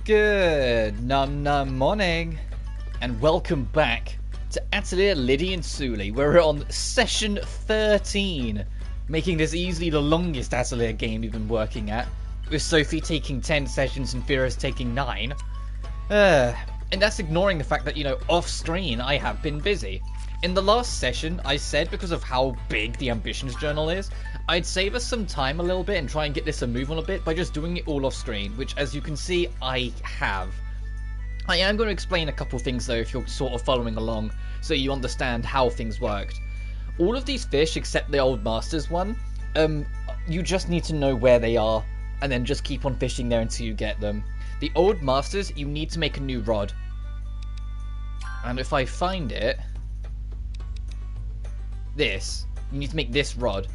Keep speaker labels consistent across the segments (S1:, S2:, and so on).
S1: Good morning, and welcome back to Atelier Lydie Suelle, where we're on session 13, making this easily the longest Atelier game we've been working at, with Sophie taking 10 sessions and Firas taking 9. And that's ignoring the fact that, you know, off-screen I have been busy. In the last session, I said because of how big the Ambitions Journal is, I'd save us some time a little bit and try and get this a move on a bit by just doing it all off-screen, which, as you can see, I have. I am going to explain a couple things, though, if you're sort of following along, so you understand how things worked. All of these fish, except the Old Masters one, you just need to know where they are, and then just keep on fishing there until you get them. The Old Masters, you need to make a new rod. And if I find it... you need to make this rod.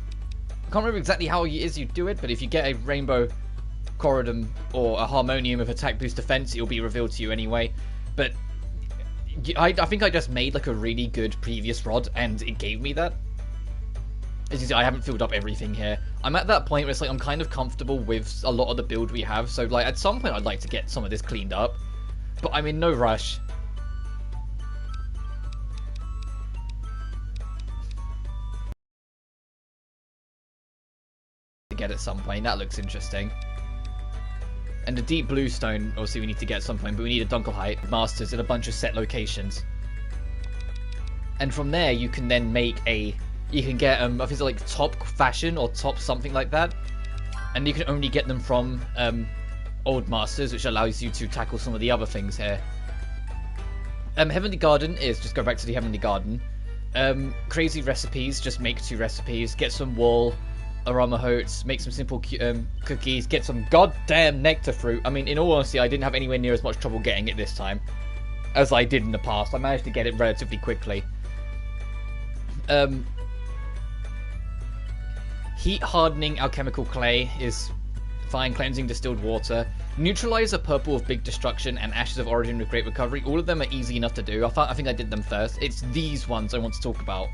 S1: I can't remember exactly how it is you do it, but if you get a rainbow corridum or a harmonium of attack boost defense, it'll be revealed to you anyway. But I think I just made like a really good previous rod and it gave me that. As you see, I haven't filled up everything here. I'm at that point where it's like I'm kind of comfortable with a lot of the build we have, so like at some point I'd like to get some of this cleaned up, but I'm in no rush. Get at some point. That looks interesting. And the deep blue stone, obviously we need to get at some point, but we need a Dunkelheit Masters in a bunch of set locations. And from there you can then make a, you can get I think it's like top fashion or top something like that, and you can only get them from Old Masters, which allows you to tackle some of the other things here. Heavenly Garden is, just go back to the Heavenly Garden. Crazy recipes, just make 2 recipes, get some wool, aroma oats, make some simple cookies, get some goddamn nectar fruit. I mean, in all honesty, I didn't have anywhere near as much trouble getting it this time as I did in the past. I managed to get it relatively quickly. Heat hardening alchemical clay is fine. Cleansing distilled water. Neutralizer purple of big destruction and ashes of origin with great recovery. All of them are easy enough to do. I think I did them first. It's these ones I want to talk about.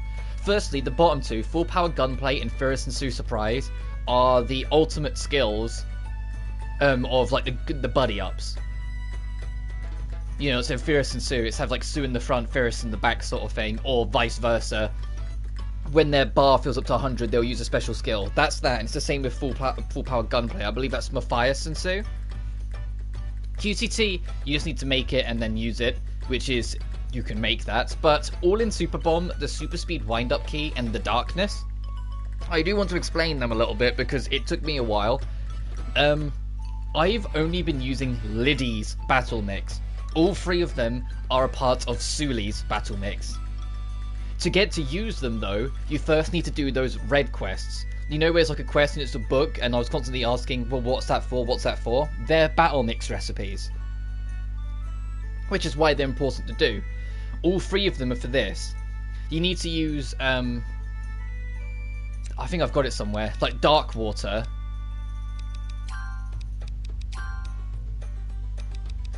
S1: Firstly, the bottom 2, Full Power Gunplay and Firas and Sue Surprise, are the ultimate skills of like the buddy ups. You know, so Firas and Sue, it's have like Sue in the front, Firas in the back sort of thing, or vice versa. When their bar fills up to 100, they'll use a special skill. That's that, and it's the same with Full Power Gunplay. I believe that's Matthias and Sue. QCT, you just need to make it and then use it, which is... you can make that, but all in Super Bomb, the Super Speed Wind-Up Key and the Darkness, I do want to explain them a little bit because it took me a while. I've only been using Lydie's Battle Mix. All 3 of them are a part of Suelle's Battle Mix. To get to use them though, you first need to do those red quests. You know where it's like a quest and it's a book, and I was constantly asking, well, what's that for, what's that for? They're Battle Mix recipes. Which is why they're important to do. All 3 of them are for this. You need to use, I think I've got it somewhere, like Dark Water.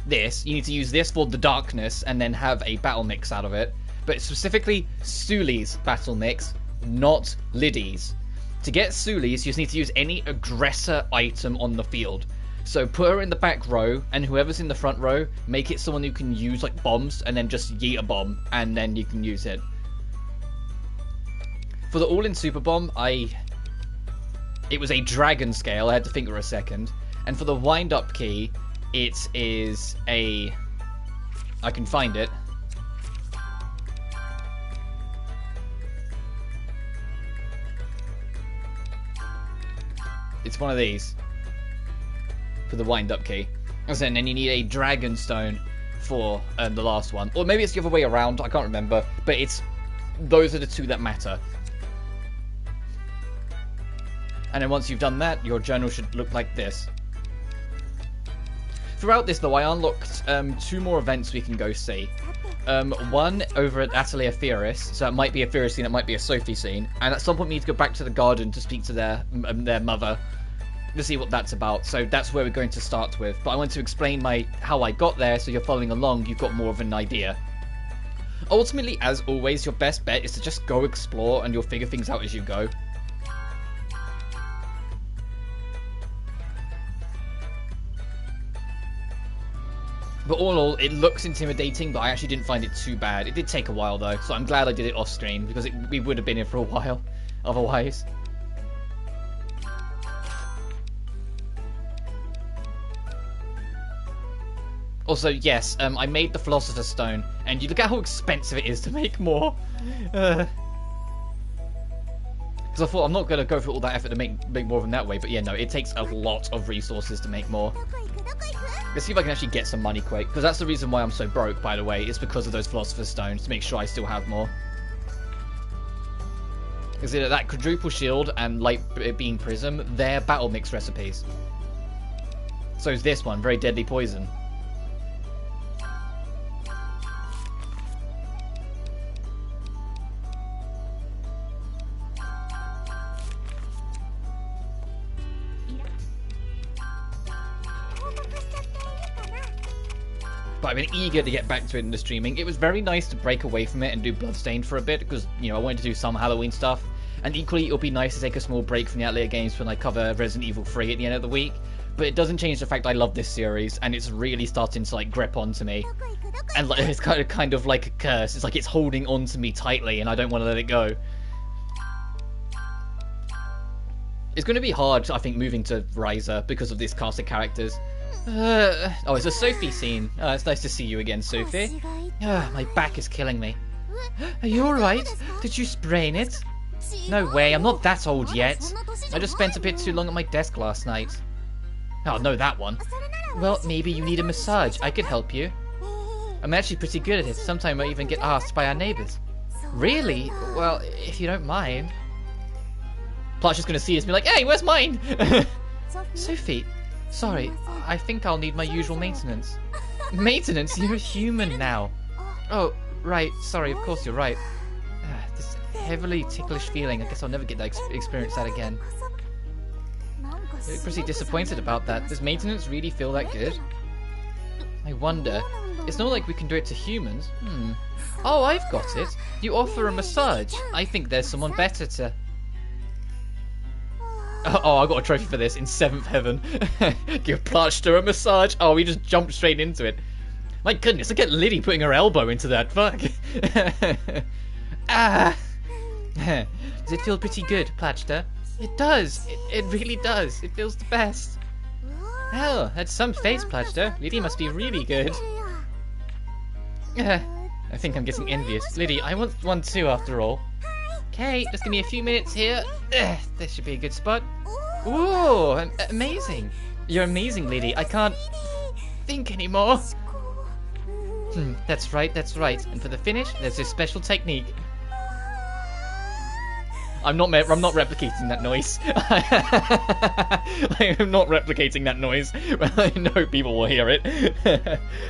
S1: This, you need to use this for the darkness and then have a battle mix out of it. But specifically, Suelle's battle mix, not Lydie's. To get Suelle's, you just need to use any aggressor item on the field. So put her in the back row, and whoever's in the front row, make it someone who can use like bombs, and then just yeet a bomb, and then you can use it. For the all-in super bomb, it was a dragon scale. I had to think for a second. And for the wind-up key, it is a... I can find it. It's one of these. For the wind-up key. And then you need a dragon stone for the last one. Or maybe it's the other way around, I can't remember. But those are the 2 that matter. And then once you've done that, your journal should look like this. Throughout this though, I unlocked 2 more events we can go see. One over at Atelier Firas, so it might be a Firas scene, it might be a Sophie scene. And at some point we need to go back to the garden to speak to their mother. To see what that's about, so that's where we're going to start with. But I want to explain how I got there, so you're following along, you've got more of an idea. Ultimately, as always, your best bet is to just go explore, and you'll figure things out as you go. But all in all, it looks intimidating, but I actually didn't find it too bad. It did take a while though, so I'm glad I did it off screen, because we would have been here for a while otherwise. Also, yes, I made the Philosopher's Stone, and you look at how expensive it is to make more. Because I thought I'm not going to go through all that effort to make more of them that way, but yeah, no, it takes a lot of resources to make more. Let's see if I can actually get some money quick, because that's the reason why I'm so broke, by the way, is because of those Philosopher's Stones, to make sure I still have more. Because that quadruple shield and light beam prism, they're battle mix recipes. So is this one, very deadly poison. But I've been eager to get back to it in the streaming. It was very nice to break away from it and do Bloodstained for a bit, because, you know, I wanted to do some Halloween stuff. And equally, it'll be nice to take a small break from the Atelier games when I cover Resident Evil 3 at the end of the week. But it doesn't change the fact I love this series, and it's really starting to, like, grip onto me. And like, it's kind of like a curse. It's like it's holding on to me tightly, and I don't want to let it go. It's going to be hard, I think, moving to Riser because of this cast of characters. Oh, it's a Sophie scene. Oh, it's nice to see you again, Sophie. My back is killing me. Are you alright? Did you sprain it? No way, I'm not that old yet. I just spent a bit too long at my desk last night. Oh, no, that one. Well, maybe you need a massage. I could help you. I'm actually pretty good at it. Sometimes I even get asked by our neighbours. Really? Well, if you don't mind. Plachta's gonna see us and be like, hey, where's mine? Sophie, sorry, I think I'll need my usual maintenance. Maintenance? You're a human now. Oh, right, sorry, of course you're right. This heavily ticklish feeling, I guess I'll never get to experience that again. I'm pretty disappointed about that. Does maintenance really feel that good? I wonder. It's not like we can do it to humans. Oh, I've got it. You offer a massage. I think there's someone better to... Oh, I got a trophy for this in 7th heaven. Give Plachta a massage. Oh, we just jumped straight into it. My goodness, look at Lydie putting her elbow into that. Fuck. Ah. Does it feel pretty good, Plachta? It does. It really does. It feels the best. Hell, that's some face, Plachta. Lydie must be really good. I think I'm getting envious. Lydie, I want one too, after all. Okay, just give me a few minutes here. This should be a good spot. Ooh, amazing. You're amazing, Lydie. I can't think anymore. That's right, that's right. And for the finish, there's this special technique. I'm not replicating that noise. I am not replicating that noise. I know people will hear it.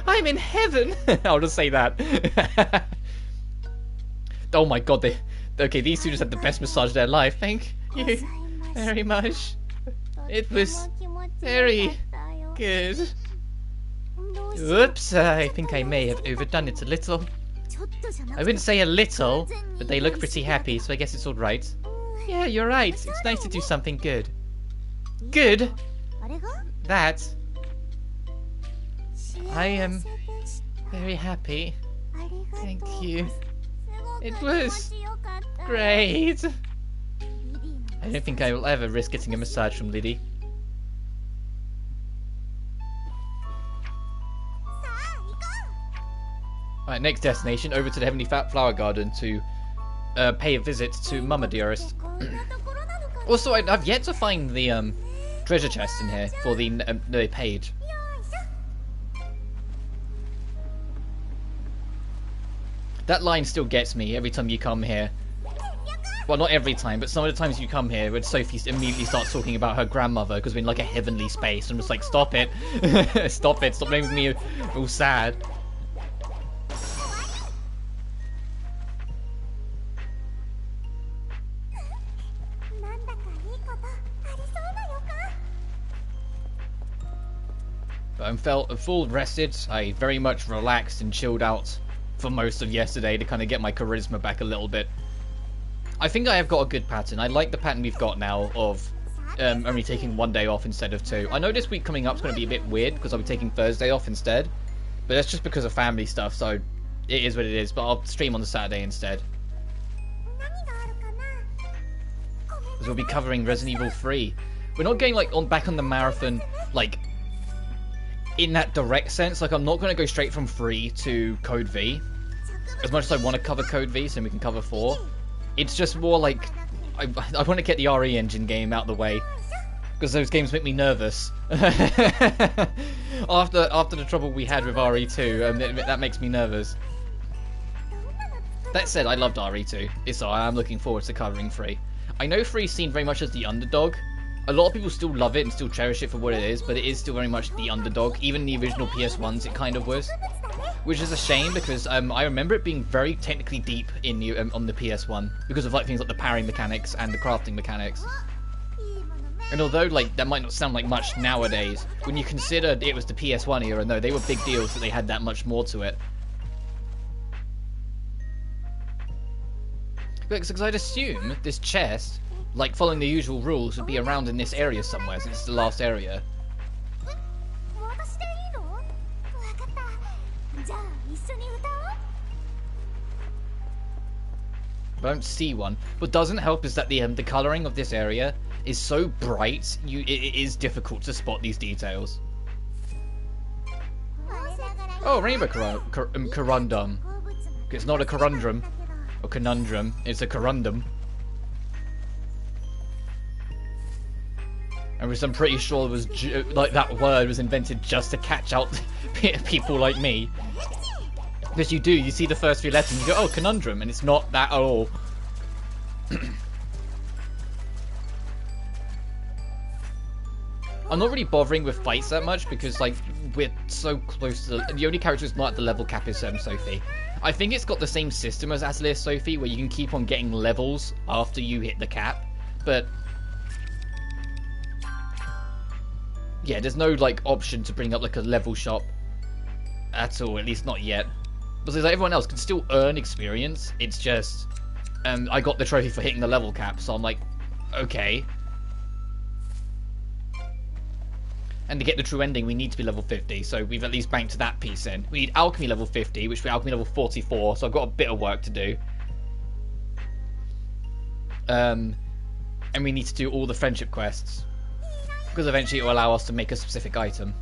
S1: I'm in heaven. I'll just say that. Oh my god, okay, these two just had the best massage of their life. Thank you very much. It was very good. Oops, I think I may have overdone it a little. I wouldn't say a little, but they look pretty happy, so I guess it's alright. Yeah, you're right. It's nice to do something good. Good? That? I am very happy. Thank you. It was great. I don't think I will ever risk getting a massage from Lydie. Alright, next destination, over to the Heavenly Flower Garden to pay a visit to Mama Dearest. Also, I've yet to find the treasure chest in here for the page. That line still gets me every time you come here. Well, not every time, but some of the times you come here, when Sophie immediately starts talking about her grandmother because we're in like a heavenly space. I'm just like, stop it. Stop it. Stop making me all sad. But I'm felt full rested. I very much relaxed and chilled out for most of yesterday to kind of get my charisma back a little bit. I think I have got a good pattern. I like the pattern we've got now of only taking one day off instead of two. I know this week coming up is going to be a bit weird because I'll be taking Thursday off instead. But that's just because of family stuff, so it is what it is. But I'll stream on the Saturday instead. Because we'll be covering Resident Evil 3. We're not going like back on the marathon like in that direct sense. Like I'm not going to go straight from 3 to Code V. As much as I want to cover Code V so we can cover 4. It's just more like I want to get the RE engine game out of the way. Because those games make me nervous. after the trouble we had with RE2, that makes me nervous. That said, I loved RE2, so I am looking forward to covering 3. I know 3 is seen very much as the underdog. A lot of people still love it and still cherish it for what it is, but it is still very much the underdog. Even the original PS1s, it kind of was. Which is a shame, because I remember it being very technically deep in the on the PS1, because of like things like the parry mechanics and the crafting mechanics. And although like that might not sound like much nowadays, when you consider it was the PS1 era, no, they were big deals that they had that much more to it. Because I'd assume this chest, like following the usual rules, would be around in this area somewhere, since it's the last area. I don't see one. What doesn't help is that the colouring of this area is so bright, it is difficult to spot these details. Oh, Rainbow Corundum. It's not a corundrum. Or conundrum. It's a corundum. And which I'm pretty sure was like that word was invented just to catch out people like me. Because you see the first 3 letters and you go, oh, conundrum, and it's not that at all. I'm not really bothering with fights that much because, like, we're so close to the only character who's not at the level cap is Sophie. I think it's got the same system as Atelier Sophie, where you can keep on getting levels after you hit the cap, but yeah, there's no like option to bring up like a level shop at all, at least not yet. Because like, everyone else can still earn experience. It's just I got the trophy for hitting the level cap, so I'm like, okay. And to get the true ending, we need to be level 50, so we've at least banked that piece in. We need alchemy level 50, which we're alchemy level 44, so I've got a bit of work to do. And we need to do all the friendship quests, because eventually it will allow us to make a specific item.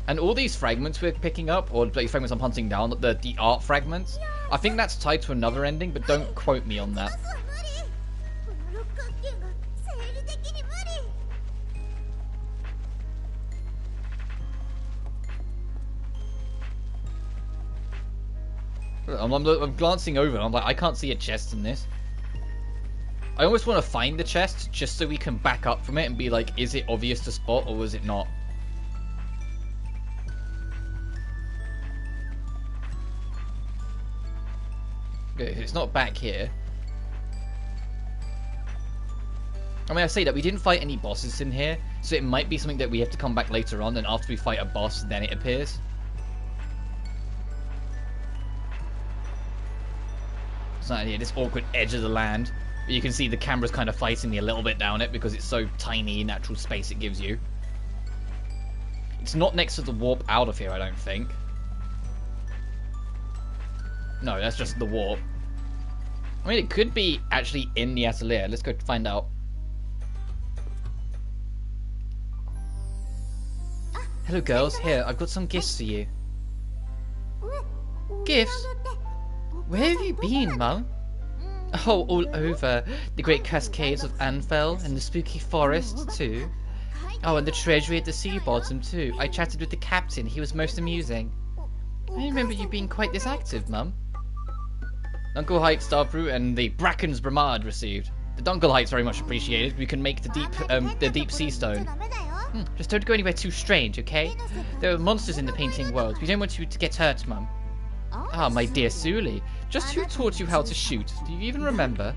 S1: And all these fragments we're picking up, or the fragments I'm hunting down, the art fragments, I think that's tied to another ending, but don't quote me on that. I'm glancing over and I'm like, I can't see a chest in this. I almost want to find the chest just so we can back up from it and be like, is it obvious to spot or was it not? Okay, it's not back here. I mean, I say that we didn't fight any bosses in here, so it might be something that we have to come back later on, and after we fight a boss, then it appears. It's not here, this awkward edge of the land. But you can see the camera's kind of fighting me a little bit down it because it's so tiny natural space it gives you. It's not next to the warp out of here, I don't think. No, that's just the warp. I mean, it could be actually in the Atelier. Let's go find out. Hello, girls. Here, I've got some gifts for you. Gifts? Where have you been, Mum? Oh, all over. The great cascades of Anfell and the spooky forest, too. Oh, and the treasury at the sea bottom, too. I chatted with the captain. He was most amusing. I remember you being quite this active, Mum. Dunkel Heights Starbrew and the Bracken's Bramard received. The Dunkel Heights very much appreciated. We can make the deep sea stone. Just don't go anywhere too strange, okay? There are monsters in the painting world. We don't want you to get hurt, Mum. Ah, my dear Suelle. Just who taught you how to shoot? Do you even remember?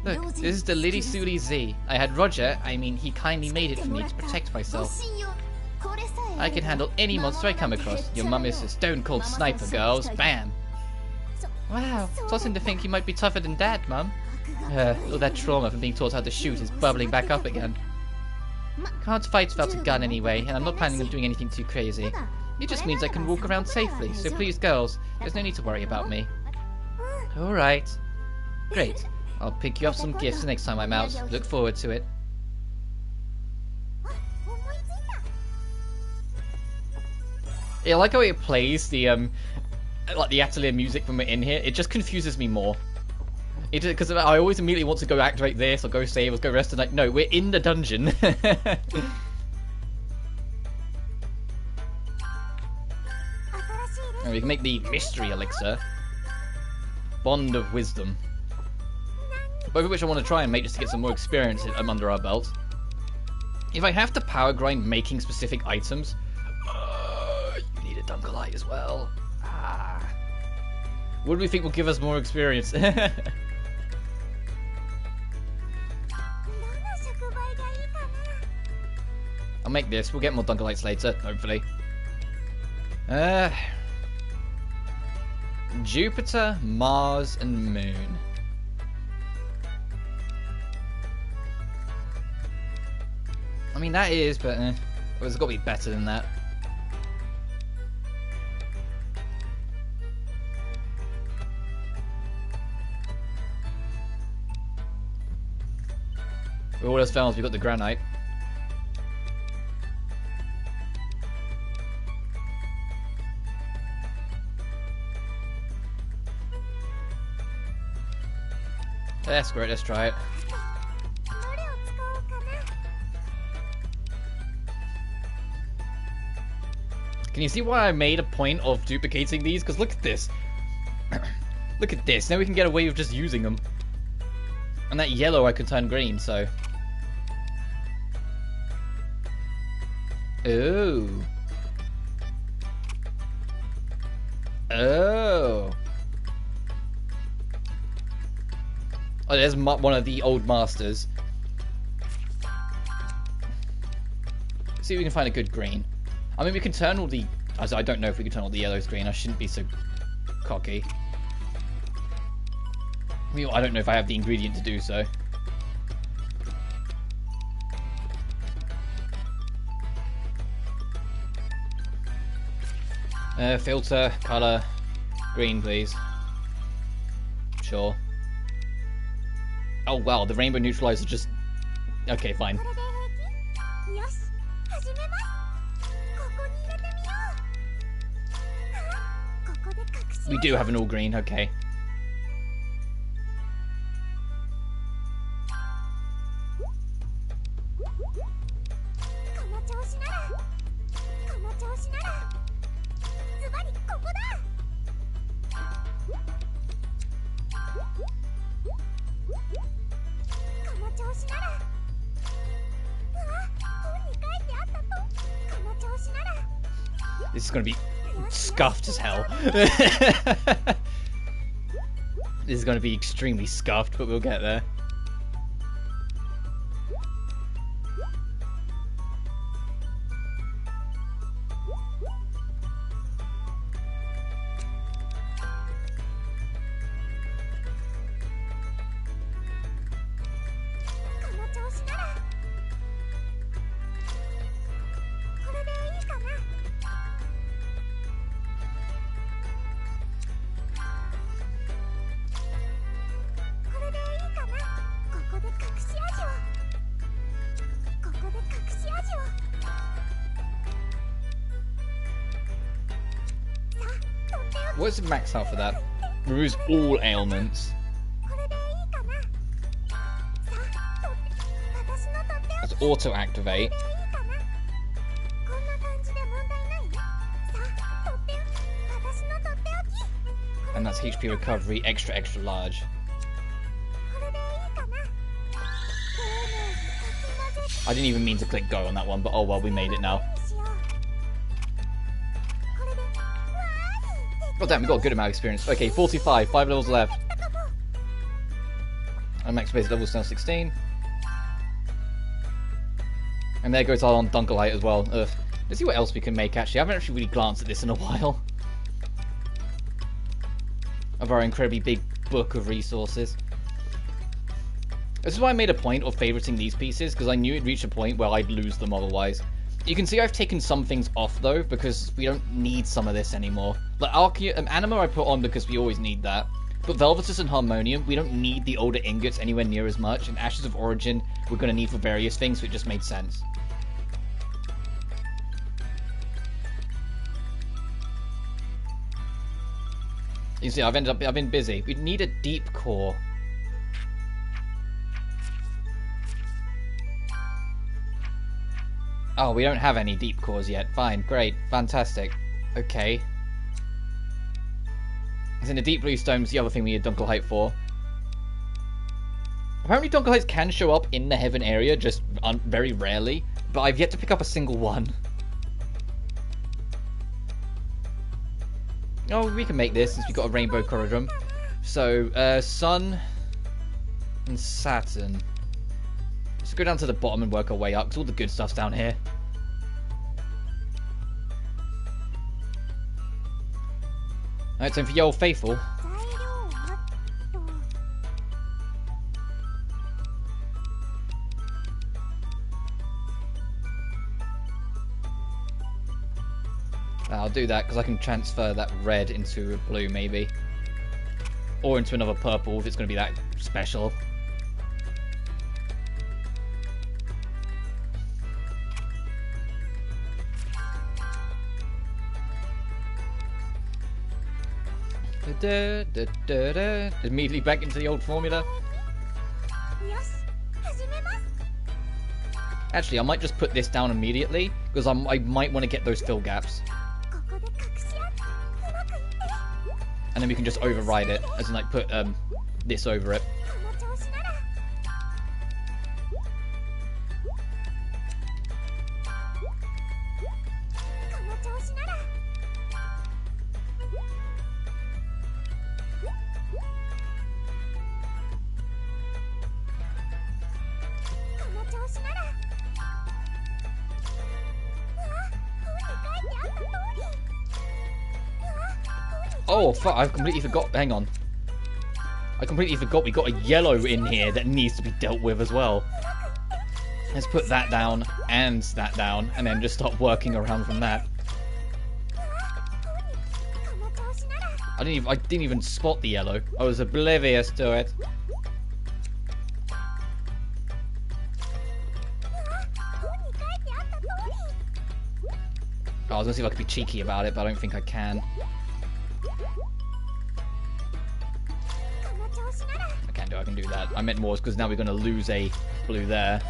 S1: Look, this is the Lydie Suelle Z. I had Roger, he kindly made it for me to protect myself. I can handle any monster I come across. Your mum is a stone-cold sniper, girls. Bam! Wow, tossing to think you might be tougher than Dad, Mum. All that trauma from being taught how to shoot is bubbling back up again. Can't fight without a gun anyway, and I'm not planning on doing anything too crazy. It just means I can walk around safely, so please, girls, there's no need to worry about me. Alright. Great. I'll pick you up some gifts the next time I'm out. Look forward to it. Yeah, I like how it plays the like the Atelier music when we're in here. It just confuses me more. Because I always immediately want to go activate this or go save or go rest of the night. No, we're in the dungeon. And we can make the mystery elixir. Bond of Wisdom. Both of which I want to try and make just to get some more experience under our belt. If I have to power grind making specific items, you need a Dunkelite as well. What do we think will give us more experience? I'll make this. We'll get more Dunkelites later, hopefully. Jupiter, Mars, and Moon. I mean, that is, but it's got to be better than that. All else fails, we've got the granite. That's great, let's try it. Can you see why I made a point of duplicating these? Because look at this. Look at this. Now we can get away with just using them. And that yellow I could turn green, so... Oh. Oh. Oh, there's one of the old masters. See if we can find a good green. I mean, we can turn all the... I don't know if we can turn all the yellows green. I shouldn't be so cocky. I mean, I don't know if I have the ingredient to do so. Filter, color, green, please. Sure. Oh wow, the rainbow neutralizer just... Okay, fine. We do have an all green, okay. This is going to be scuffed as hell. This is going to be extremely scuffed, but we'll get there. What's the max health for that? Removes all ailments. Let's auto activate. And that's HP recovery extra large. I didn't even mean to click go on that one, but oh well, we made it now. God damn, we got a good amount of experience. Okay, 45, 5 levels left. And max base level is now 16. And there goes our Dunkelite as well. Ugh. Let's see what else we can make actually. I haven't actually really glanced at this in a while. Of our incredibly big book of resources. This is why I made a point of favoriting these pieces, because I knew it'd reach a point where I'd lose them otherwise. You can see I've taken some things off, though, because we don't need some of this anymore. Like, Anima I put on because we always need that. But Velvetus and Harmonium, we don't need the older ingots anywhere near as much, and Ashes of Origin we're going to need for various things, so it just made sense. You see, I've been busy. We need a deep core. Oh, we don't have any deep cores yet. Fine, great, fantastic. Okay. As in the deep blue stone's the other thing we need Dunkelheit for. Apparently Dunkelheits can show up in the heaven area, just very rarely. But I've yet to pick up a single one. Oh, we can make this since we've got a rainbow corridor. So, Sun and Saturn. Let's go down to the bottom and work our way up, because all the good stuff's down here. Alright, time for your old faithful. I'll do that, because I can transfer that red into a blue, maybe. Or into another purple, if it's going to be that special. Immediately back into the old formula. Actually, I might just put this down immediately, because I might want to get those fill gaps. And then we can just override it, as in like put this over it. Oh, fuck, I completely forgot. Hang on. I completely forgot we got a yellow in here that needs to be dealt with as well. Let's put that down and that down, and then just start working around from that. I didn't even spot the yellow. I was oblivious to it. Oh, I was gonna see if I could be cheeky about it, but I don't think I can. I can do that. I meant more because now we're going to lose a blue there.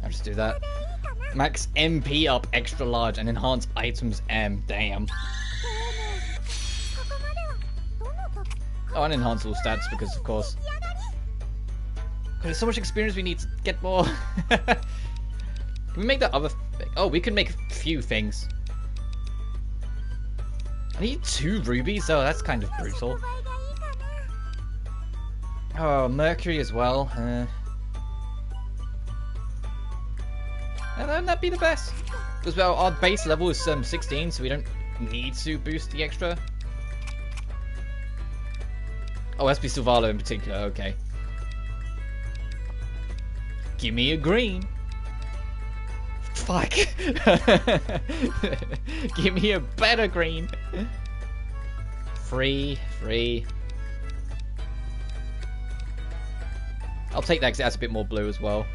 S1: I'll just do that. Max MP up extra large and enhance items M. Damn. Oh, and enhance all stats because, of course. God, there's so much experience we need to get more. Can we make that other thing? Oh, we can make a few things. I need 2 rubies? Oh, that's kind of brutal. Oh, Mercury as well. Wouldn't that be the best? Because, well, our base level is 16, so we don't need to boost the extra. Oh, SP Silvalo in particular, okay. Give me a green. Fuck. Give me a better green. Free. I'll take that because it has a bit more blue as well.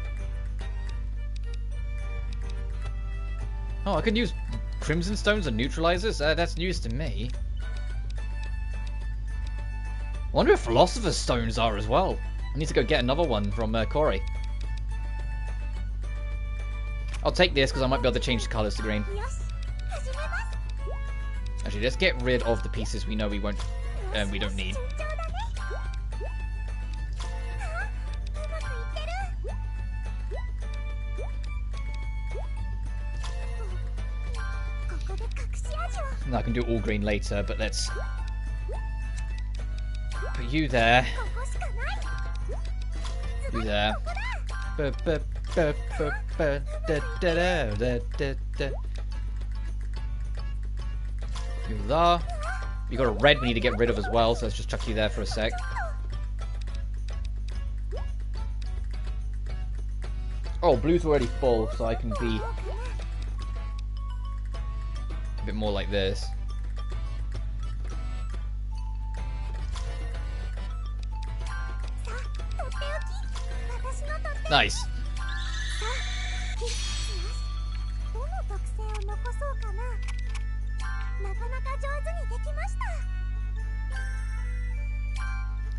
S1: Oh, I can use Crimson Stones and Neutralizers? That's news to me. I wonder if Philosopher's Stones are as well. I need to go get another one from Corey. I'll take this because I might be able to change the colours to green. Actually, let's get rid of the pieces we know we don't need. And I can do all green later, but let's put you there. You there. You there. You got a red we need to get rid of as well, so let's just chuck you there for a sec. Oh, blue's already full, so I can be a bit more like this. Nice.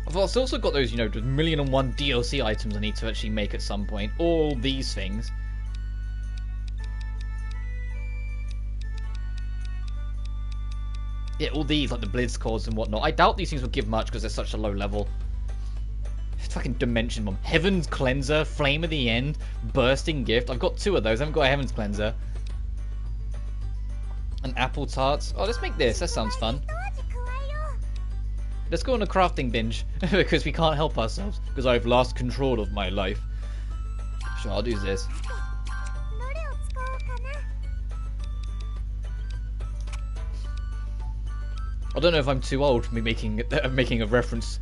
S1: I've also got those, you know, 1,000,001 DLC items I need to actually make at some point. All these things. Yeah, all these, like the Blizz cores and whatnot. I doubt these things will give much because they're such a low level. Fucking Dimension Bomb. Heaven's Cleanser, Flame of the End, Bursting Gift. I've got 2 of those. I haven't got a Heaven's Cleanser. An Apple Tart. Oh, let's make this. That sounds fun. Let's go on a crafting binge, because we can't help ourselves, because I've lost control of my life. Sure, I'll do this. I don't know if I'm too old to be making a reference.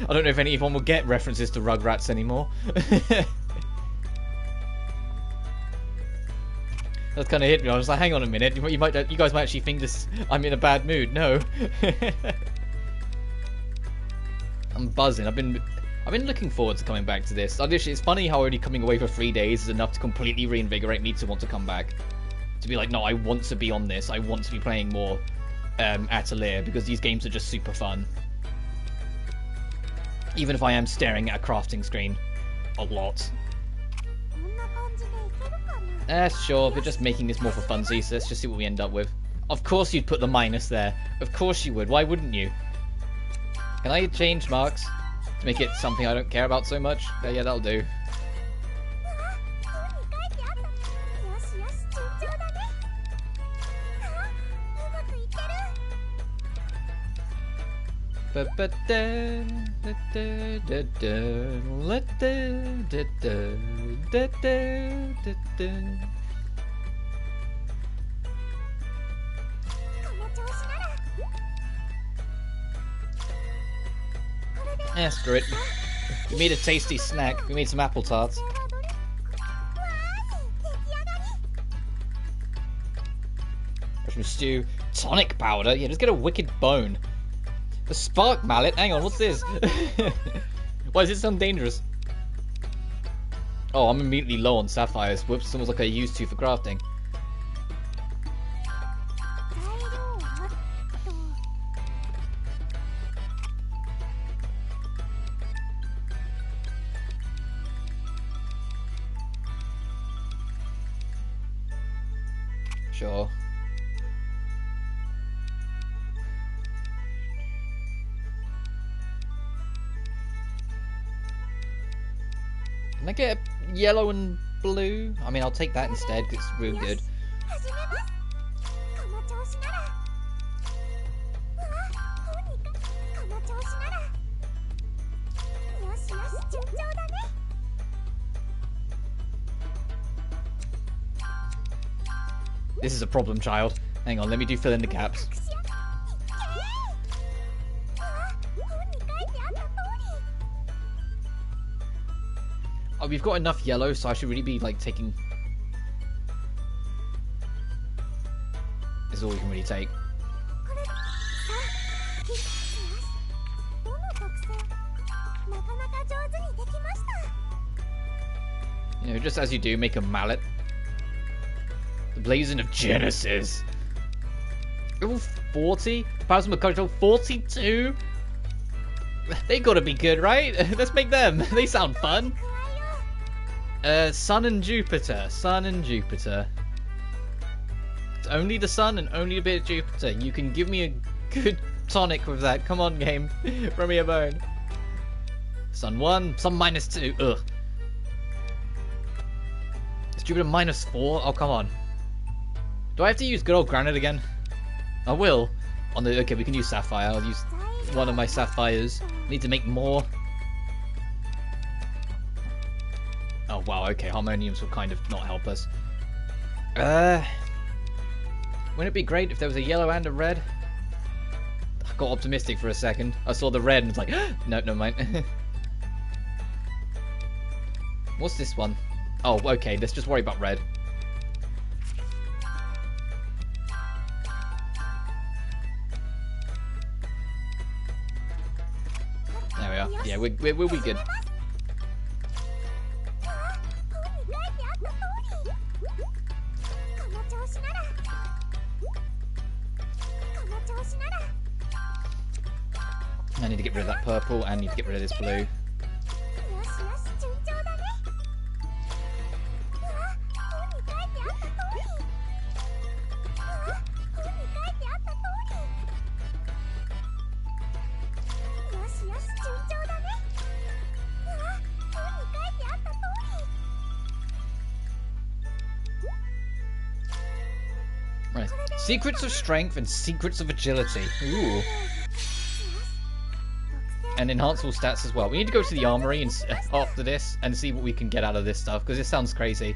S1: I don't know if anyone will get references to Rugrats anymore. That kind of hit me. I was like, hang on a minute, you guys might actually think this. I'm in a bad mood. No. I'm buzzing. I've been looking forward to coming back to this. It's funny how only coming away for 3 days is enough to completely reinvigorate me to want to come back. To be like, no, I want to be on this. I want to be playing more Atelier, because these games are just super fun. Even if I am staring at a crafting screen a lot. Sure, we're just making this more for funsies, so let's just see what we end up with. Of course you'd put the minus there. Of course you would. Why wouldn't you? Can I change marks to make it something I don't care about so much? Yeah, that'll do. Yeah, screw it. We made a tasty snack. We made some apple tarts. Mushroom stew. Tonic powder? Yeah, just get a wicked bone. The spark mallet? Hang on, what's this? Why does it sound dangerous? Oh, I'm immediately low on sapphires. Whoops, almost like I used to for crafting. Sure. Can I get yellow and blue? I mean, I'll take that instead because it's real good. This is a problem, child. Hang on, let me fill in the gaps. Oh, we've got enough yellow, so I should really be like taking. Is all we can really take. You know, just as you do, make a mallet. The Blazon of Genesis. Level 40? Plasma control 42? They gotta be good, right? Let's make them. They sound fun. Sun and Jupiter. Sun and Jupiter. It's only the sun and only a bit of Jupiter. You can give me a good tonic with that. Come on, game. Throw me a bone. Sun 1, Sun -2. Ugh. Is Jupiter -4? Oh, come on. Do I have to use good old granite again? I will. Okay, we can use sapphire. I'll use one of my sapphires. Need to make more. Oh wow, okay, harmoniums will kind of not help us. Wouldn't it be great if there was a yellow and a red? I got optimistic for a second. I saw the red and was like, no, never mind. What's this one? Oh, okay, let's just worry about red. There we are. Yeah, we'll be good. I need to get rid of that purple and need to get rid of this blue. Right. Secrets of strength and secrets of agility. Ooh. And enhanceable stats as well. We need to go to the armory and after this and see what we can get out of this stuff, because this sounds crazy.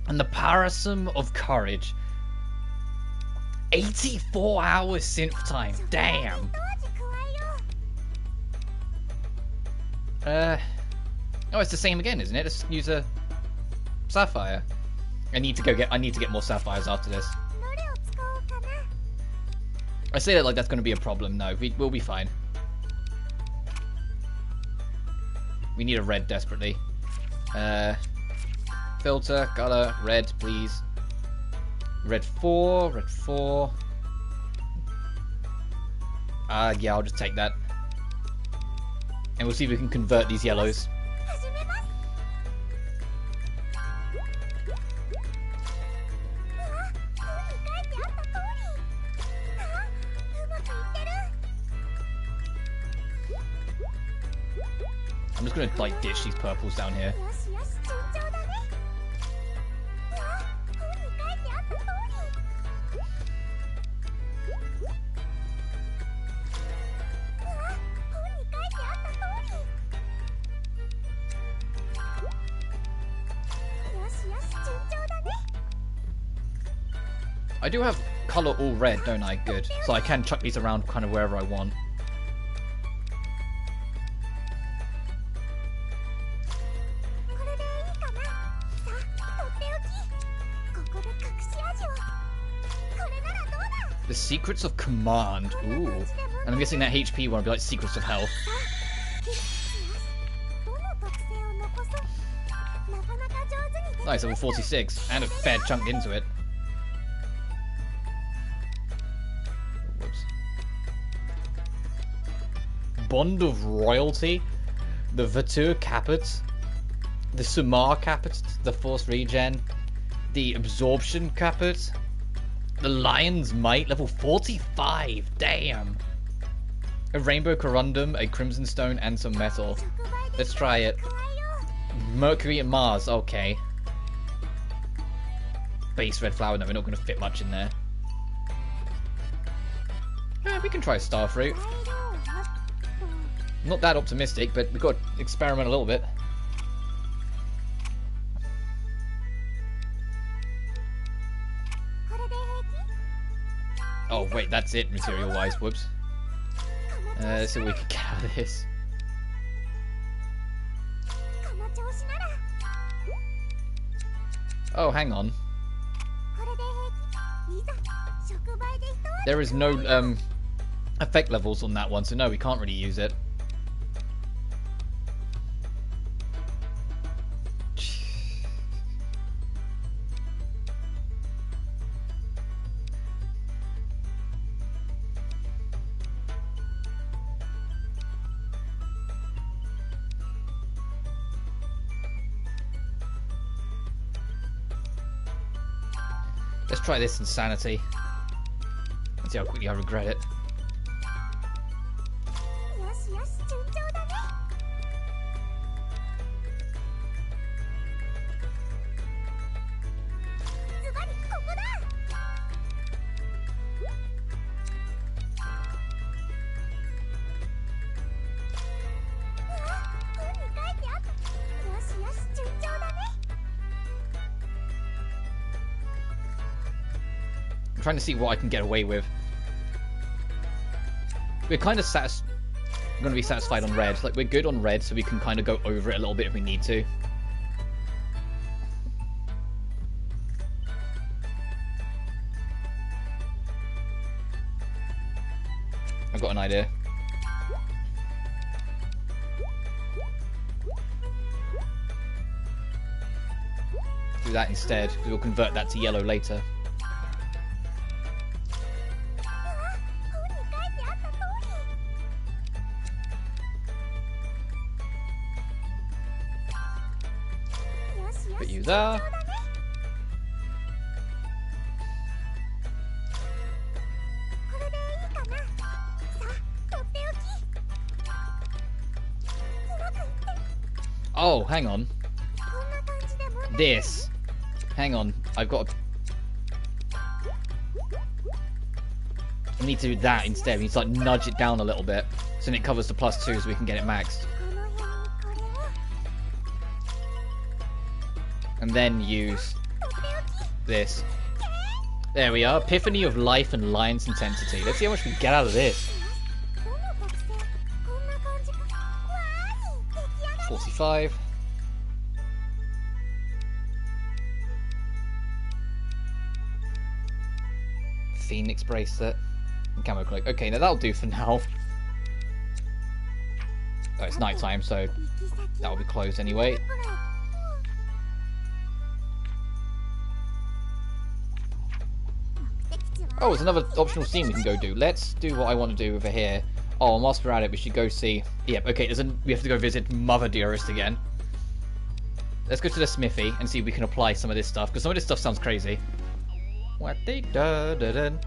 S1: And the Parasum of Courage. 84 hours synth time. Damn. Oh, it's the same again, isn't it? Let's use a sapphire. I need to get more sapphires after this. I say that like that's going to be a problem. No, we'll be fine. We need a red desperately. Filter, color, red, please. Red 4, red 4. Yeah, I'll just take that. And we'll see if we can convert these yellows. I'm just gonna like ditch these purples down here. I do have colour all red, don't I? Good. So I can chuck these around kind of wherever I want. The Secrets of Command. Ooh. And I'm guessing that HP one will be like Secrets of Health. Nice, level 46. And a fair chunk into it. Whoops. Bond of Royalty. The Vatur Caput. The Sumar Caput. The Force Regen. The Absorption Caput. The Lion's Might, level 45. Damn. A Rainbow Corundum, a Crimson Stone, and some metal. Let's try it. Mercury and Mars. Okay. Base red flower. No, we're not going to fit much in there. Yeah, we can try Starfruit. Not that optimistic, but we've got to experiment a little bit. Oh, wait, that's it, material-wise. Whoops. Let's see what we can get out of this. Oh, hang on. There is no effect levels on that one, so no, we can't really use it. Let's try this Insanity. Let's see how quickly I regret it. I'm trying to see what I can get away with. We're kind of going to be satisfied on red. Like, we're good on red, so we can kind of go over it a little bit if we need to. I've got an idea. Do that instead, because we'll convert that to yellow later. Put you there. Oh, hang on. This. Hang on. I've got to... I need to do that instead. We need to like nudge it down a little bit. So then it covers the +2 so we can get it maxed. And then use this. There we are. Epiphany of Life and Lion's Intensity. Let's see how much we get out of this. 45. Phoenix bracelet and camo cloak. Okay, now that'll do for now. Oh, it's night time, so that'll be closed anyway. Oh, there's another optional scene we can go do. Let's do what I want to do over here. Oh, whilst we're at it, we should go see... Yep, okay, we have to go visit Mother Dearest again. Let's go to the smithy and see if we can apply some of this stuff, because some of this stuff sounds crazy. What they done?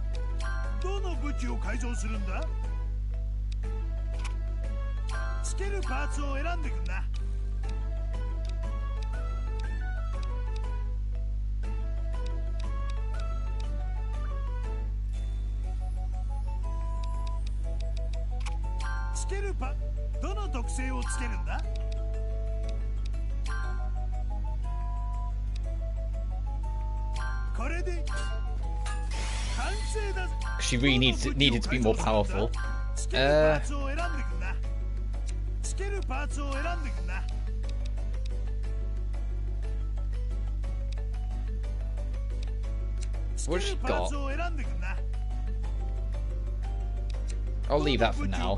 S1: She really needed to be more powerful. What's she got? I'll leave that for now.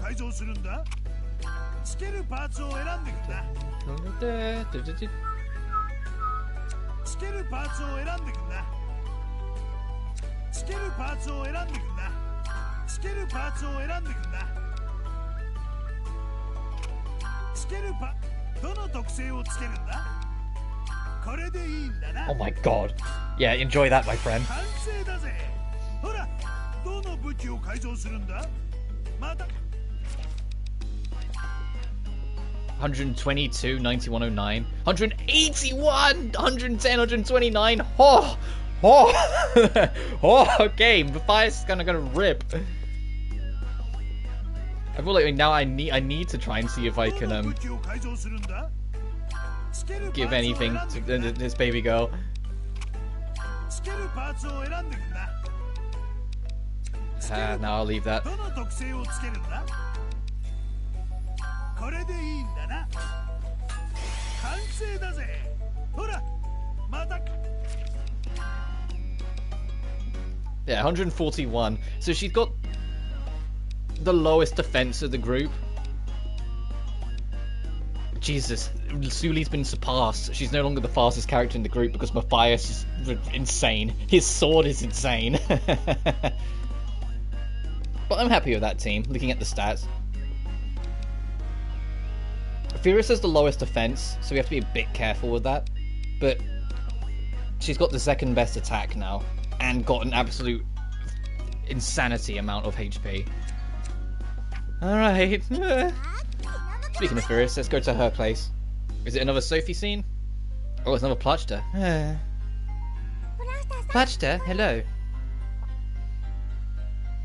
S1: Oh my god. Yeah, enjoy that, my friend. 122, 9109, 181, 110, 129. Oh, oh, oh. Okay, the fire's gonna rip. I feel like now I need to try and see if I can give anything to this baby girl. No, I'll leave that. Yeah, 141. So she's got the lowest defense of the group. Jesus, Suli's been surpassed. She's no longer the fastest character in the group because Matthias is insane. His sword is insane. But I'm happy with that team, looking at the stats. Furious has the lowest defense, so we have to be a bit careful with that. But she's got the second best attack now, and got an absolute insanity amount of HP. Alright. Speaking of Furious, let's go to her place. Is it another Sophie scene? Oh, it's another Plachta. Plachta, hello.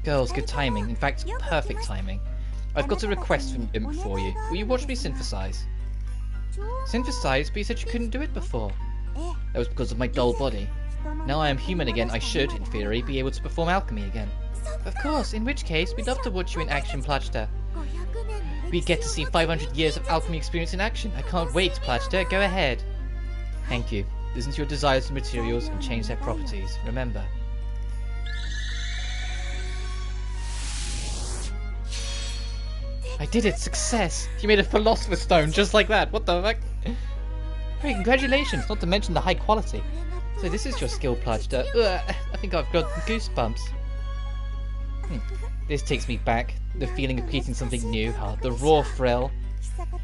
S1: Girls, good timing. In fact, perfect timing. I've got a request from Imp for you. Will you watch me synthesize? Synthesize? But you said you couldn't do it before. That was because of my dull body. Now I am human again, I should, in theory, be able to perform alchemy again. Of course, in which case, we'd love to watch you in action, Plachta. We get to see 500 years of alchemy experience in action. I can't wait, Plachta. Go ahead. Thank you. Listen to your desires for materials and change their properties. Remember. I did it! Success! You made a philosopher's stone just like that! What the fuck? Great, congratulations! Not to mention the high quality. So this is your skill, Plachta. I think I've got goosebumps. This takes me back. The feeling of creating something new. The raw thrill.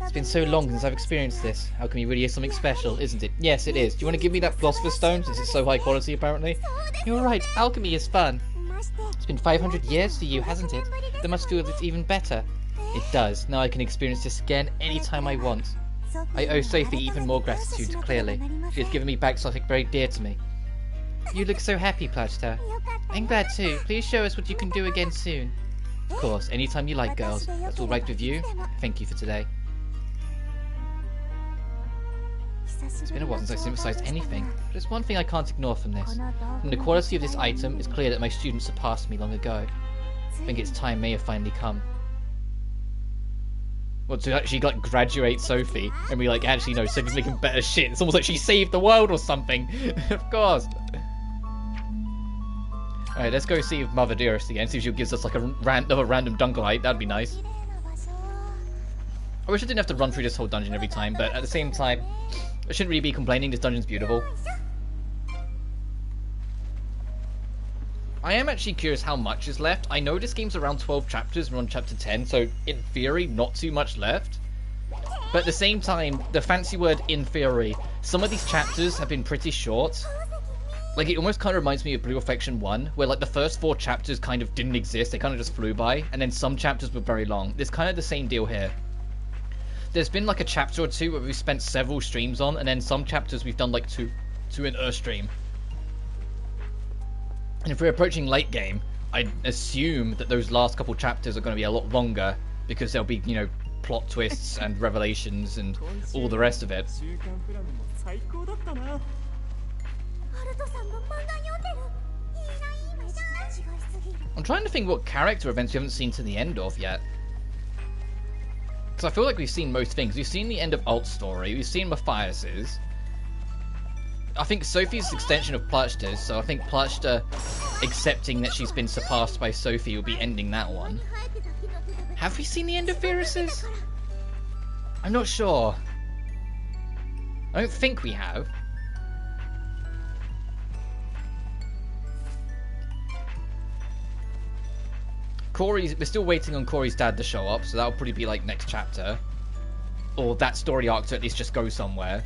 S1: It's been so long since I've experienced this. Alchemy really is something special, isn't it? Yes, it is. Do you want to give me that philosopher's stone, since it's so high quality, apparently? You're right. Alchemy is fun. It's been 500 years for you, hasn't it? That must feel it's even better. It does. Now I can experience this again anytime I want. I owe Sophie even more gratitude, clearly. She has given me back something very dear to me. You look so happy, Plachta. I'm glad too. Please show us what you can do again soon. Of course, anytime you like, girls. That's all right with you? Thank you for today. It's been a while since I synthesized anything, but there's one thing I can't ignore from this. From the quality of this item, it's clear that my students surpassed me long ago. I think its time may have finally come. Well, to actually, like, graduate Sophie, and we, like, actually know Sophie's making better shit. It's almost like she saved the world or something. Of course. Alright, let's go see Mother Dearest again, see if she gives us, like, another random Dunkelite. That'd be nice. I wish I didn't have to run through this whole dungeon every time, but at the same time, I shouldn't really be complaining. This dungeon's beautiful. I am actually curious how much is left. I know this game's around 12 chapters. We're on chapter 10, so in theory, not too much left. But at the same time, the fancy word in theory, some of these chapters have been pretty short. Like, it almost kind of reminds me of Blue Affection 1, where, like, the first 4 chapters kind of didn't exist. They kind of just flew by, and then some chapters were very long. There's kind of the same deal here. There's been, like, a chapter or two where we've spent several streams on, and then some chapters we've done, like, two in a stream. And if we're approaching late game, I assume that those last couple chapters are going to be a lot longer, because there'll be, you know, plot twists and revelations and all the rest of it. I'm trying to think what character events we haven't seen to the end of yet. Because I feel like we've seen most things. We've seen the end of Alt's story, we've seen Matthias's. I think Sophie's extension of Plachta's, so I think Plachta accepting that she's been surpassed by Sophie will be ending that one. Have we seen the end of Virus's? I'm not sure. I don't think we have. We're still waiting on Corey's dad to show up, so that'll probably be like next chapter. Or that story arc to at least just go somewhere.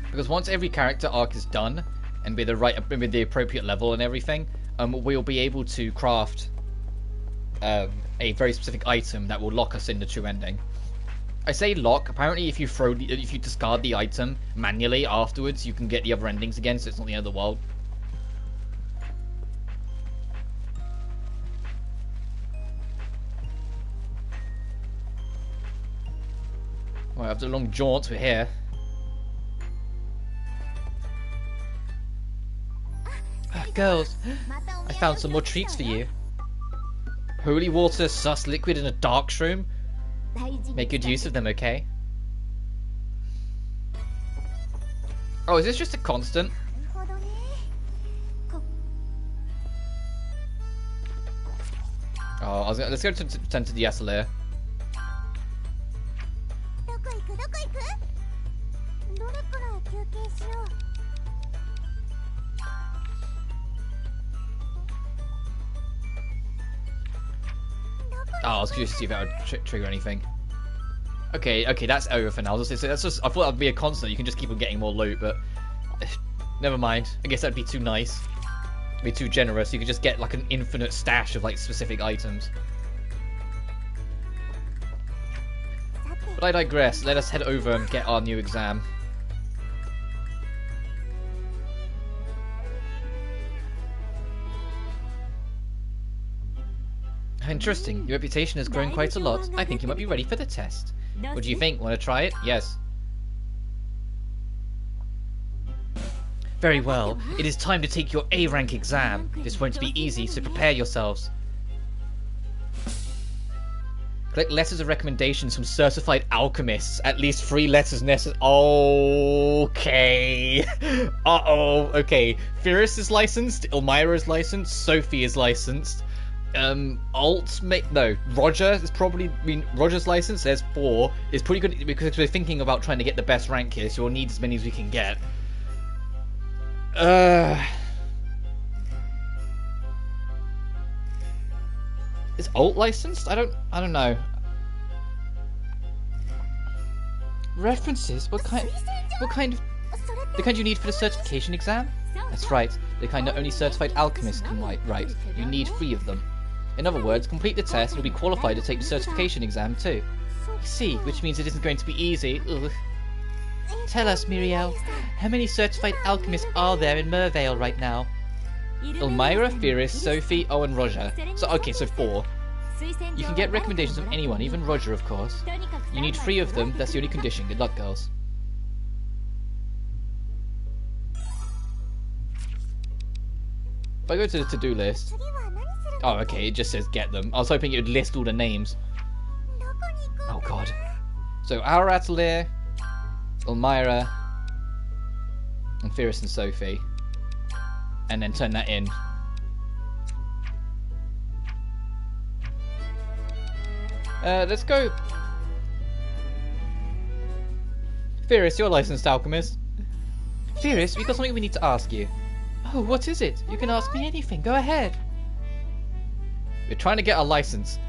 S1: Because once every character arc is done, and with the appropriate level and everything, we'll be able to craft a very specific item that will lock us in the true ending. I say lock. Apparently, if you discard the item manually afterwards, you can get the other endings again, so it's not the end of the world. Well, after a long jaunt, we're here. Girls, I found some more treats for you. Holy water, sus liquid, and a dark shroom. Make good use of them, okay? Oh, is this just a constant? Oh, let's go to the Atelier. Oh, I was curious to see if that would trigger anything. Okay, that's over for now. I thought that'd be a constant. You can just keep on getting more loot, but never mind. I guess that'd be too nice. It'd be too generous. You could just get like an infinite stash of like specific items. But I digress. Let us head over and get our new exam. Interesting. Your reputation has grown quite a lot. I think you might be ready for the test. What do you think? Want to try it? Yes. Very well. It is time to take your A rank exam. This won't be easy, so prepare yourselves. Collect letters of recommendations from certified alchemists. At least 3 letters necessary. Okay. Uh-oh. Okay. Firis is licensed. Elmira is licensed. Sophie is licensed. Roger is probably... Roger's licensed. There's 4. It's pretty good because we're thinking about trying to get the best rank here, so we'll need as many as we can get. Is Alt licensed? I don't know. References? What kind the kind you need for the certification exam? That's right. The kind that only certified alchemists can write. You need 3 of them. In other words, complete the test and you'll be qualified to take the certification exam too. I see, which means it isn't going to be easy. Ugh. Tell us, Muriel, how many certified alchemists are there in Mervale right now? Elmira, Firis, Sophie, Owen, Roger. So 4. You can get recommendations from anyone, even Roger, of course. You need 3 of them, that's the only condition. Good luck, girls. If I go to the to-do list... Oh, okay, it just says get them. I was hoping it would list all the names. Oh, God. So, our Atelier, Elmira, and Firis and Sophie. And then turn that in. Let's go. Firis, you're a licensed alchemist. Firis, we got something we need to ask you. Oh, what is it? You can ask me anything. Go ahead. We're trying to get a license.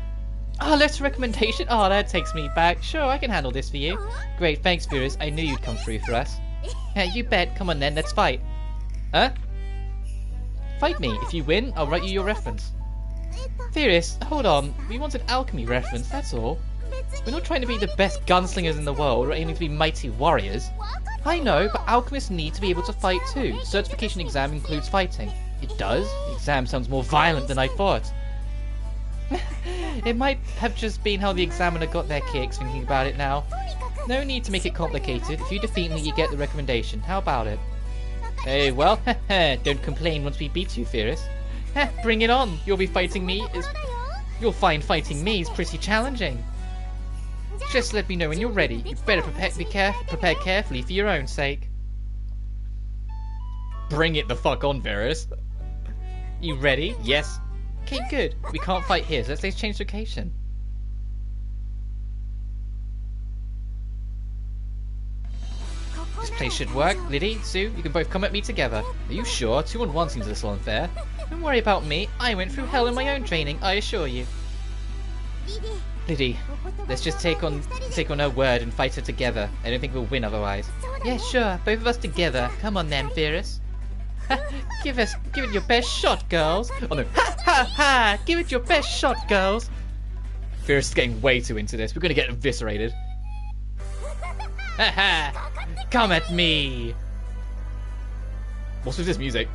S1: Oh, letter recommendation? Oh, that takes me back. Sure, I can handle this for you. Great, thanks, Firis. I knew you'd come through for us. Yeah, you bet. Come on then, let's fight. Huh? Fight me. If you win, I'll write you your reference. Firis, hold on. We want an alchemy reference, that's all. We're not trying to be the best gunslingers in the world or aiming to be mighty warriors. I know, but alchemists need to be able to fight too. Certification exam includes fighting. It does? The exam sounds more violent than I thought. It might have just been how the examiner got their kicks thinking about it now. No need to make it complicated. If you defeat me, you get the recommendation. How about it? Hey, well, don't complain once we beat you, Firis. Bring it on. You'll find fighting me is pretty challenging. Just let me know when you're ready. You better prepare carefully for your own sake. Bring it the fuck on, Firis. You ready? Yes. Okay, good. We can't fight here, so let's change location. This place should work. Lydie, Sue, you can both come at me together. Are you sure? 2-on-1 seems a little unfair. Don't worry about me. I went through hell in my own training, I assure you. Lydie, let's just take on her word and fight her together. I don't think we'll win otherwise. Yeah, sure. Both of us together. Come on then, Firis. Give it your best shot, girls. Oh no. Ha ha ha! Give it your best shot, girls. Firis is getting way too into this. We're gonna get eviscerated. Ha ha! Come at me! What's with this music?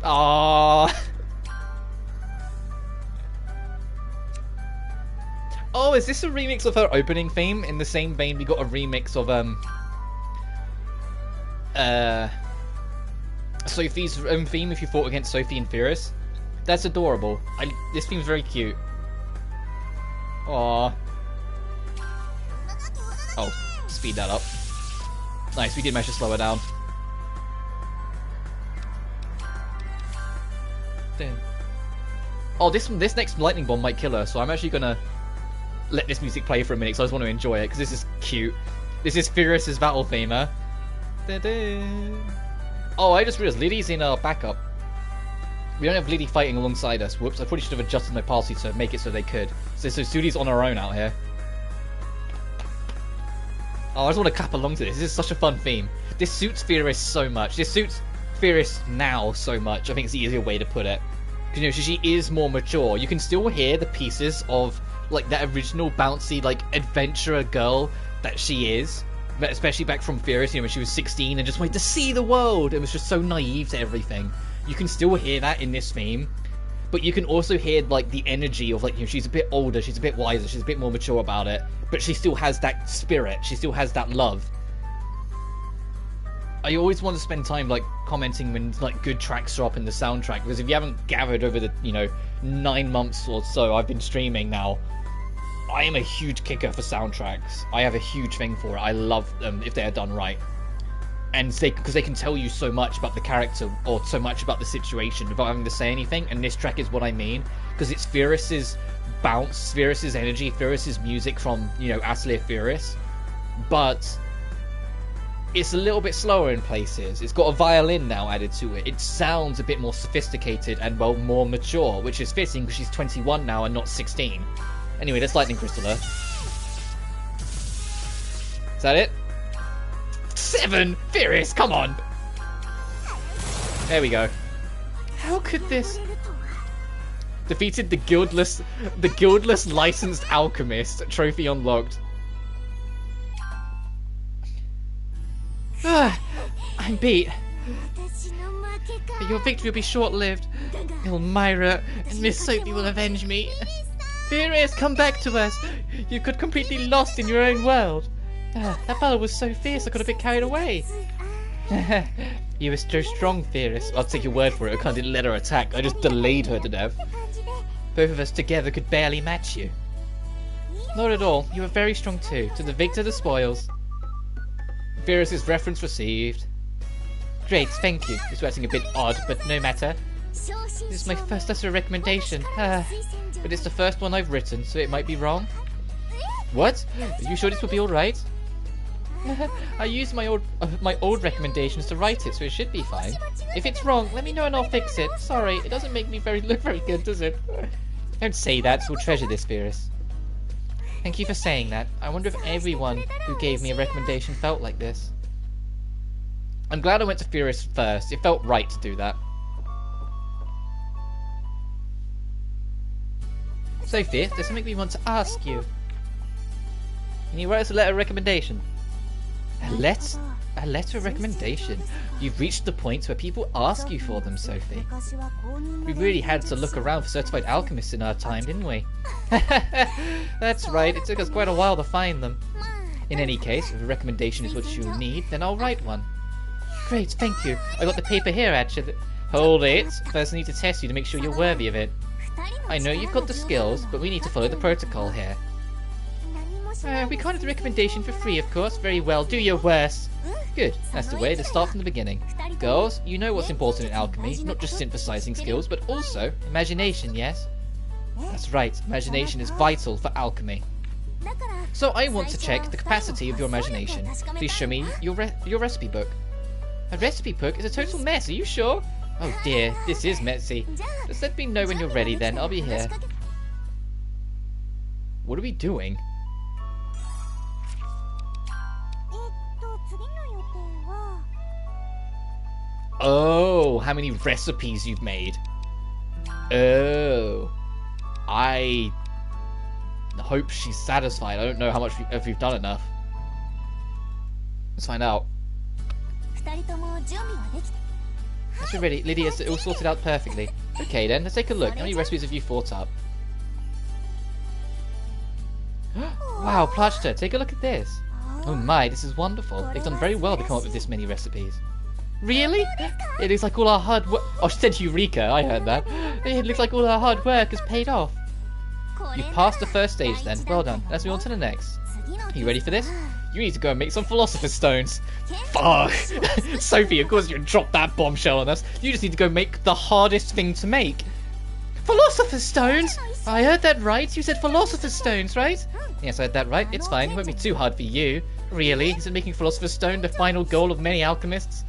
S1: Aww. Oh, is this a remix of her opening theme? In the same vein, we got a remix of Sophie's own theme. If you fought against Sophie and Firis, that's adorable. This theme's very cute. Aww. Oh, speed that up. Nice, we did manage to slow her down. Damn. Oh, this next lightning bomb might kill her, so I'm actually gonna let this music play for a minute, so I just want to enjoy it, because this is cute. This is Firis' battle theme, huh? Oh, I just realized Lydie's in our backup. We don't have Lydie fighting alongside us. Whoops, I probably should have adjusted my policy to make it so they could. So Sudi's on her own out here. Oh, I just want to clap along to this. This is such a fun theme. This suits Firis so much. This suits Firis now so much. I think it's the easier way to put it. Because, you know, she is more mature. You can still hear the pieces of, like, that original bouncy, like, adventurer girl that she is. But especially back from Firis, you know, when she was 16 and just wanted to see the world. It was just so naive to everything. You can still hear that in this theme. but you can also hear like the energy of like, you know, she's a bit older, she's a bit wiser, she's a bit more mature about it, but she still has that spirit, she still has that love. I always want to spend time like commenting when like good tracks are up in the soundtrack, because if you haven't gathered over the, you know, 9 months or so I've been streaming now, I am a huge kicker for soundtracks. I have a huge thing for it. I love them if they are done right. And because they can tell you so much about the character or so much about the situation without having to say anything. And this track is what I mean, because it's Furus's bounce, Furus's energy, Furus's music from, you know, Atelier Furus, but it's a little bit slower in places. It's got a violin now added to it. It sounds a bit more sophisticated and, well, more mature, which is fitting because she's 21 now and not 16. Anyway, let's lightning crystal her. Is that it? 7! Furious, come on! There we go. How could this... Defeated the guildless licensed alchemist. Trophy unlocked. I'm beat. But your victory will be short-lived. Elmira and Miss Sophie will avenge me. Furious, come back to us. You got completely lost in your own world. That battle was so fierce I got a bit carried away. You were so strong, Furious. I'll take your word for it. I kind of didn't let her attack. I just delayed her to death. Both of us together could barely match you. Not at all. You were very strong too. To the victor, the spoils. Furious's reference received. Great, thank you. This was acting a bit odd, but no matter. This is my first letter of recommendation. But it's the first one I've written, so it might be wrong. What? Are you sure this will be alright? I used my old recommendations to write it, so it should be fine. If it's wrong, let me know and I'll fix it. Sorry, it doesn't make me look very good, does it? Don't say that, we'll treasure this, Furious. Thank you for saying that. I wonder if everyone who gave me a recommendation felt like this. I'm glad I went to Furious first. It felt right to do that. Sophie, there's something we want to ask you. Can you write us a letter of recommendation? A letter of recommendation? You've reached the point where people ask you for them, Sophie. We really had to look around for certified alchemists in our time, didn't we? That's right, it took us quite a while to find them. In any case, if a recommendation is what you need, then I'll write one. Great, thank you. I got the paper here, actually. Hold it. First I need to test you to make sure you're worthy of it. I know you've got the skills, but we need to follow the protocol here. We can't have the recommendation for free, of course. Very well, do your worst. Good, that's the way to start from the beginning. Girls, you know what's important in alchemy, not just synthesizing skills, but also imagination, yes? That's right, imagination is vital for alchemy. So I want to check the capacity of your imagination. Please show me your recipe book. A recipe book is a total mess, are you sure? Oh dear, this is messy. Just let me know when you're ready then, I'll be here. What are we doing? Oh, how many recipes you've made. Oh. I hope she's satisfied. I don't know how much if we've done enough. Let's find out. Yes, we're ready. Lydia has it all sorted out perfectly. Okay then, let's take a look. How many recipes have you thought up? Wow, Plachta, take a look at this. Oh my, this is wonderful. They've done very well to come up with this many recipes. Really? It looks like all our hard work... Oh, she said Eureka, I heard that. It looks like all our hard work has paid off. You passed the first stage then. Well done. Let's move on to the next. Are you ready for this? You need to go and make some Philosopher's Stones. Fuck! Sophie, of course you dropped that bombshell on us. You just need to go make the hardest thing to make. Philosopher's Stones? I heard that right. You said Philosopher's Stones, right? Yes, I heard that right. It's fine. It won't be too hard for you. Really? Isn't making Philosopher's Stone the final goal of many alchemists?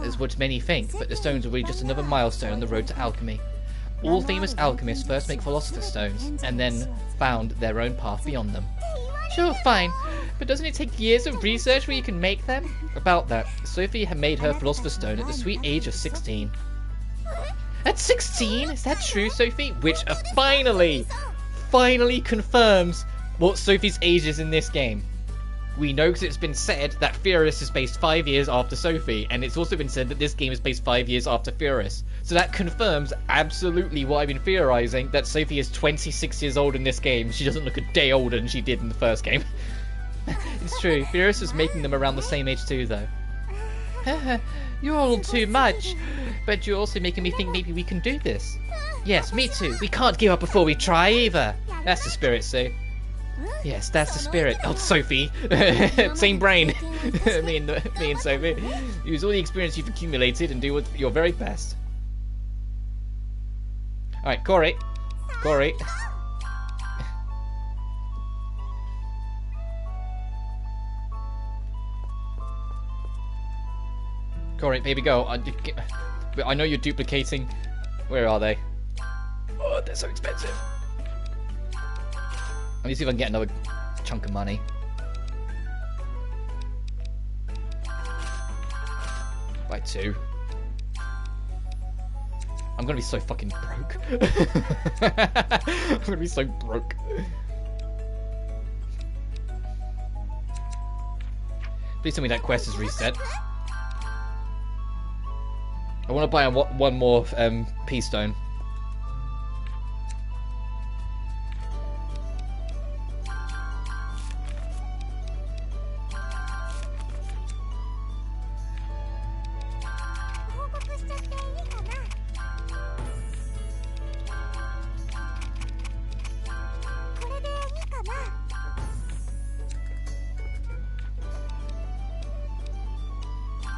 S1: As what many think, but the stones are really just another milestone on the road to alchemy. All famous alchemists first make Philosopher's Stones, and then found their own path beyond them. Sure, fine, but doesn't it take years of research where you can make them? About that, Sophie had made her Philosopher's Stone at the sweet age of 16. At 16? Is that true, Sophie? Which finally confirms what Sophie's age is in this game. we know because it's been said that Furious is based 5 years after Sophie, and it's also been said that this game is based 5 years after Furious. So that confirms absolutely what I've been theorizing, that Sophie is 26 years old in this game. She doesn't look a day older than she did in the first game. It's true, Furious was making them around the same age too, though. You're all too much, but you're also making me think maybe we can do this. Yes, me too. We can't give up before we try either. That's the spirit, Sue. Yes, that's the spirit. Oh, Sophie. Same brain. me and Sophie. Use all the experience you've accumulated and do your very best. Alright, Corey. Corey. Corey, baby, go. I know you're duplicating. Where are they? Oh, they're so expensive. Let me see if I can get another chunk of money. Buy 2. I'm gonna be so fucking broke. I'm gonna be so broke. Please tell me that quest is reset. I want to buy one more Peace Stone.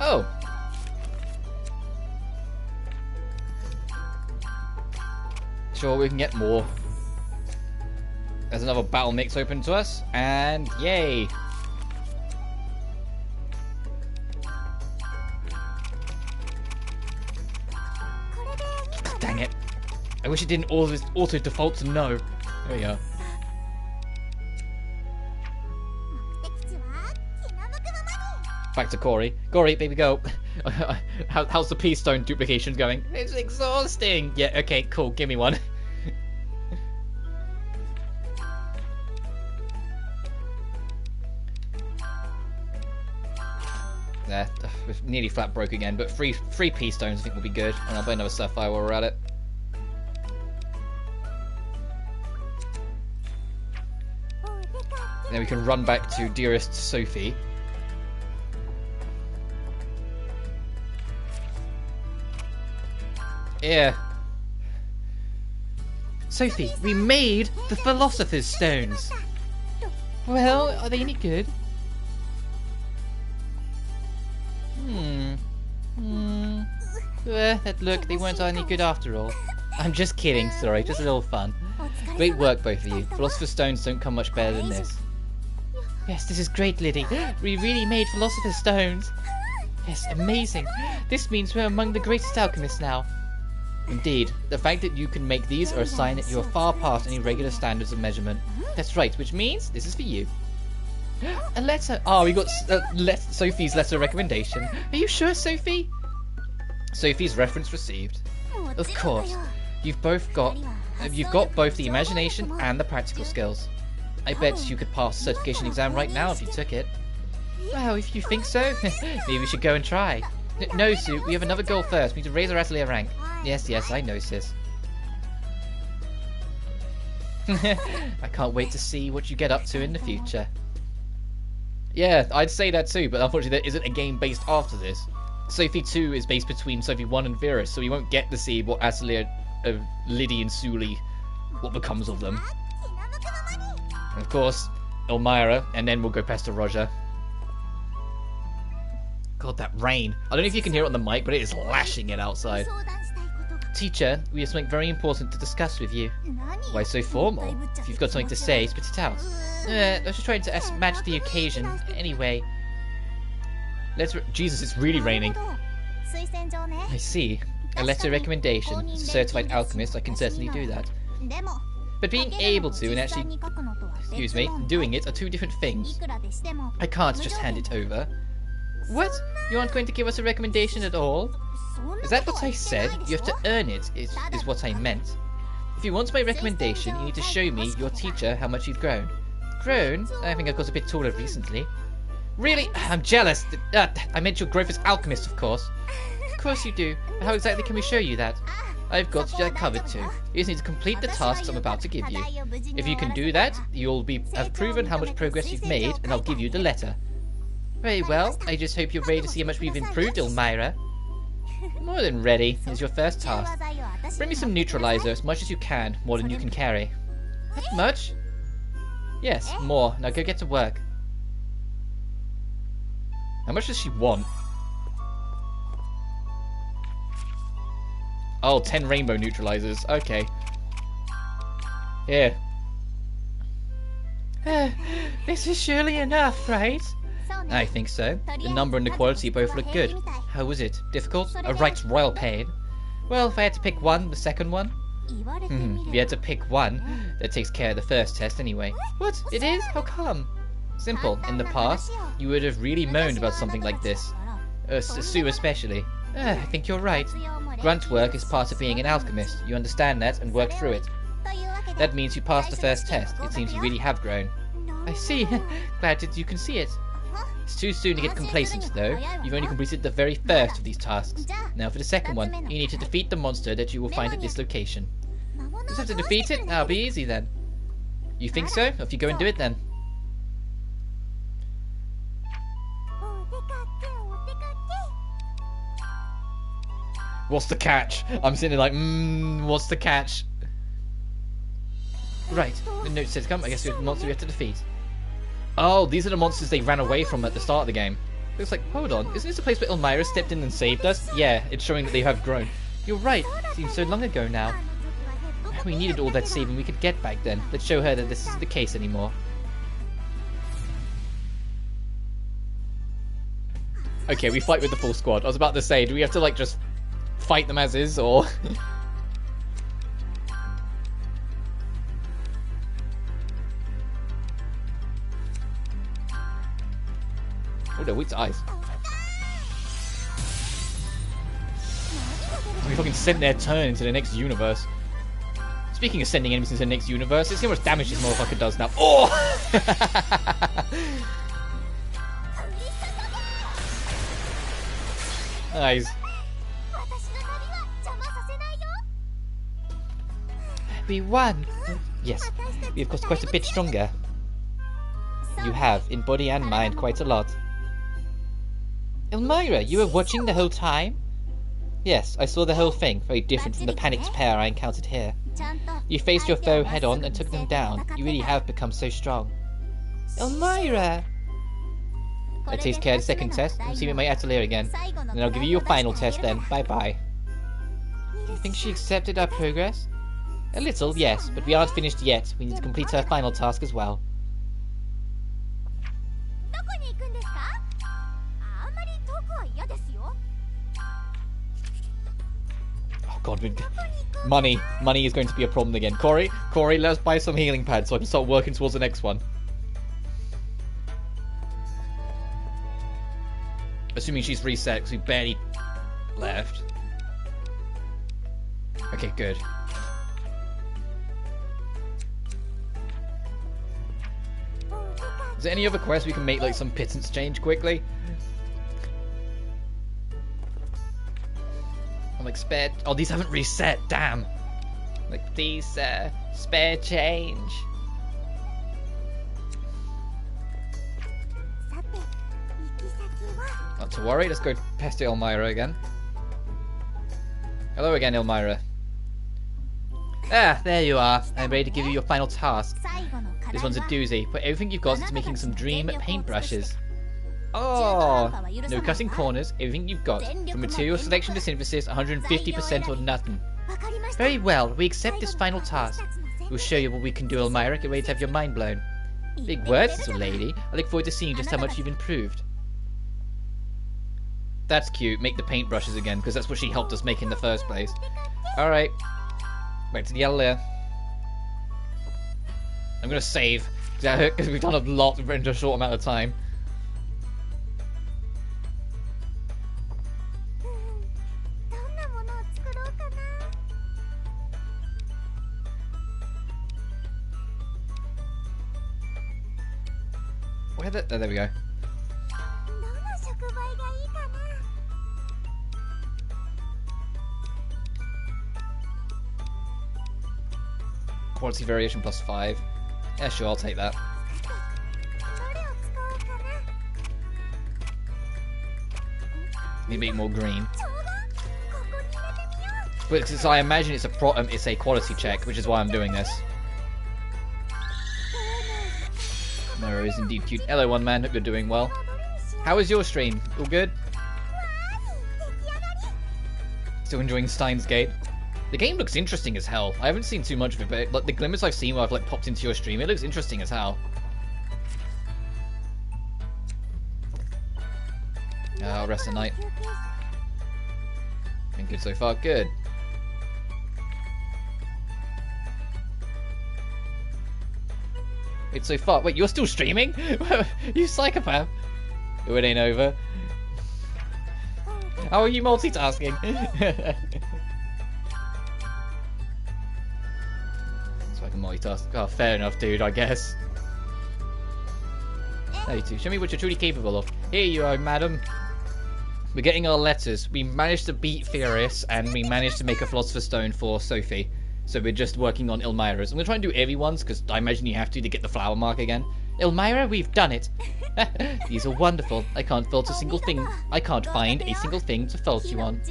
S1: Oh. Sure, we can get more. There's another battle mix open to us, and yay! Dang it! I wish it didn't auto default to no. There we go. Back to Corey. Corey, baby, go. How's the Peace Stone duplication going? It's exhausting. Yeah, okay, cool. Give me one. There, we're nearly flat broke again, but three Peace Stones I think will be good, and I'll buy another Sapphire while we're at it. And then we can run back to dearest Sophie. Yeah. Sophie, we made the Philosopher's Stones. Well, are they any good? Look, they weren't any good after all. I'm just kidding, sorry, just a little fun. Great work, both of you. Philosopher's Stones don't come much better than this. Yes, this is great, Lydie. We really made Philosopher's Stones. Yes, amazing. This means we're among the greatest alchemists now. Indeed, the fact that you can make these are a sign that you are far past any regular standards of measurement. That's right, which means this is for you. A letter. Oh, we got Sophie's letter of recommendation. Are you sure, Sophie? Sophie's reference received. Of course. You've got both the imagination and the practical skills. I bet you could pass the certification exam right now if you took it. Well, if you think so, maybe we should go and try. No, Sue, we have another goal first. We need to raise our atelier rank. Yes, I know, sis. I can't wait to see what you get up to in the future. Yeah, I'd say that too, but unfortunately there isn't a game based after this. Sophie 2 is based between Sophie 1 and Virus, so we won't get to see what Atelier of Lydie and Suelle, what becomes of them. And of course, Elmira, and then we'll go past to Roger. God, that rain. I don't know if you can hear it on the mic, but it is lashing it outside. Teacher, we have something very important to discuss with you. Why so formal? If you've got something to say, spit it out. I was just trying to match the occasion. Anyway. Jesus, it's really raining. I see. A letter of recommendation. As a certified alchemist, I can certainly do that. But being able to and actually, doing it are two different things. I can't just hand it over. What? You aren't going to give us a recommendation at all? Is that what I said? You have to earn it, is what I meant. If you want my recommendation, you need to show me, your teacher, how much you've grown. Grown? I think I've got a bit taller recently. Really? I'm jealous. I meant your growth as alchemist, of course. Of course you do. But how exactly can we show you that? I've got you covered too. You just need to complete the tasks I'm about to give you. If you can do that, you'll have proven how much progress you've made, and I'll give you the letter. Very well. I just hope you're ready to see how much we've improved, Elmira. More than ready. Here's your first task. Bring me some neutralizer, as much as you can, more than you can carry. That much? Yes, more. Now go get to work. How much does she want? Oh, 10 rainbow neutralizers. Okay. Here. This is surely enough, right? I think so. The number and the quality both look good. How was it? Difficult? A right royal pain? Well, if I had to pick one, the second one? If you had to pick one, that takes care of the first test anyway. What? It is? How come? Simple. In the past, you would have really moaned about something like this. Sue especially. I think you're right. Grunt work is part of being an alchemist. You understand that and work through it. That means you passed the first test. It seems you really have grown. I see. Glad that you can see it. It's too soon to get complacent, though. You've only completed the very first of these tasks. Now for the second one. You need to defeat the monster that you will find at this location. Just have to defeat it? That'll be easy then. You think so? Off you go and do it then. What's the catch? I'm sitting there like, what's the catch? Right, the note says come. I guess you're the monster we have to defeat. Oh, these are the monsters they ran away from at the start of the game. Looks like, hold on, isn't this the place where Elmira stepped in and saved us? Yeah, it's showing that they have grown. You're right, seems so long ago now. We needed all that saving we could get back then. Let's show her that this isn't the case anymore. Okay, we fight with the full squad. I was about to say, do we have to like just fight them as is, or... Oh, they're weak to ice. We fucking sent their turn into the next universe. Speaking of sending enemies into the next universe, let's see how much damage this motherfucker does now. Oh! Nice. We won! Yes, we have got quite a bit stronger. You have, in body and mind, quite a lot. Elmira, you were watching the whole time? Yes, I saw the whole thing, very different from the panicked pair I encountered here. You faced your foe head-on and took them down. You really have become so strong. Elmira! That takes care of the second test. We'll see you at my atelier again. And then I'll give you your final test then. Bye-bye. You think she accepted our progress? A little, yes, but we aren't finished yet. We need to complete her final task as well. Oh god, money is going to be a problem again. Corey, let's buy some healing pads so I can start working towards the next one. Assuming she's reset, because we barely left. Okay, good. Is there any other quest we can make like some pittance change quickly? I'm like spare. Oh, these haven't reset. Damn. Like these spare change. Not to worry. Let's go pester Elmira again. Hello again, Elmira. Ah, there you are. I'm ready to give you your final task. This one's a doozy. Put everything you've got into making some dream paintbrushes. Oh! No cutting corners, everything you've got. From material selection to synthesis, 150% or nothing. Very well, we accept this final task. We'll show you what we can do, Elmira. Get ready to have your mind blown. Big words, little lady. I look forward to seeing just how much you've improved. That's cute. Make the paintbrushes again, because that's what she helped us make in the first place. Alright. Back to the atelier. I'm gonna save, because we've done a lot in a short amount of time. Where the... Oh, there we go. Quality variation +5. Yeah, sure, I'll take that. Maybe more green. But since I imagine it's a quality check, which is why I'm doing this. Mero is indeed cute. Hello, one man. Hope you're doing well. How was your stream? All good? Still enjoying Steins Gate? The game looks interesting as hell. I haven't seen too much of it, but like the glimmers I've seen where I've like popped into your stream, it looks interesting as hell. I'll rest the night. Been good so far. Good. It's so far. Wait, you're still streaming? You psychopath. Oh, it ain't over. How are you multitasking? So I can multitask. Oh, fair enough, dude, I guess. There you two. Show me what you're truly capable of. Here you are, madam. We're getting our letters. We managed to beat Furious, and we managed to make a Philosopher's Stone for Sophie. So we're just working on Elmira's. I'm going to try and do everyone's, because I imagine you have to get the flower mark again. Elmira, we've done it. These are wonderful. I can't fault a single thing. I can't find a single thing to fault you on.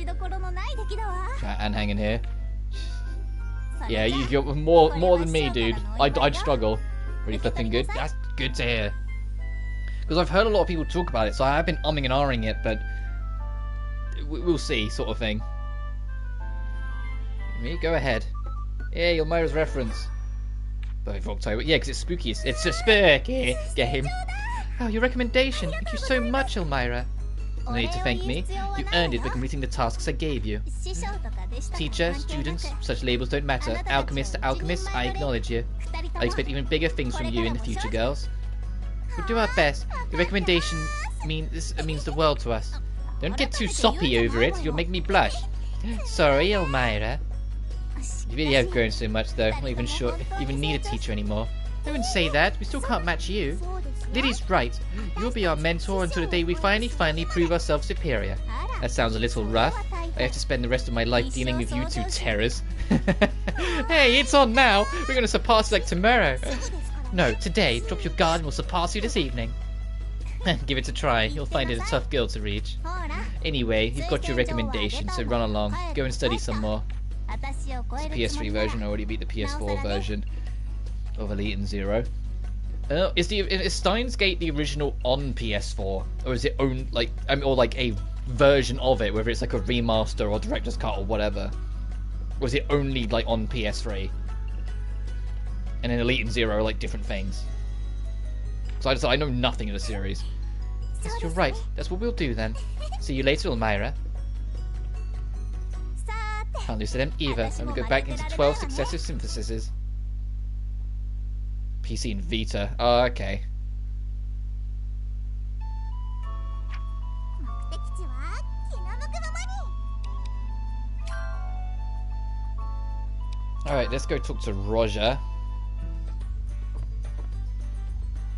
S1: And hanging here. Yeah, you're more than me, dude. I'd struggle. Really flipping good. That's good to hear. Because I've heard a lot of people talk about it, so I have been umming and ahhing it, but we'll see, sort of thing. Me, go ahead. Yeah, Elmira's reference. Both October. Yeah, because it's spooky. It's a spooky game. Oh, your recommendation. Thank you so much, Elmira. No need to thank me. You earned it by completing the tasks I gave you. Teacher, students, such labels don't matter. Alchemist to alchemist, I acknowledge you. I expect even bigger things from you in the future, girls. We'll do our best. Your recommendation means the world to us. Don't get too soppy over it. You'll make me blush. Sorry, Elmira. You really have grown so much, though. I'm not even sure if you even need a teacher anymore. I wouldn't say that. We still can't match you. Lidie's right. You'll be our mentor until the day we finally prove ourselves superior. That sounds a little rough. I have to spend the rest of my life dealing with you two terrors. Hey, it's on now. We're going to surpass you like tomorrow. No, today. Drop your guard and we'll surpass you this evening. Give it a try. You'll find it a tough goal to reach. Anyway, you've got your recommendation, so run along. Go and study some more. It's a PS3 version. I already beat the PS4 version of Elite and Zero. Is Steins Gate the original on PS4, or is it a version of it, whether it's like a remaster or director's cut or whatever? Or is it only like on PS3? And then Elite and Zero are like different things. Because I know nothing of the series. Yes, you're right. That's what we'll do then. See you later, Elmira. Can't lose to them either. I'm going to go back into 12 successive syntheses. PC and Vita. Oh, okay. Alright, let's go talk to Roger.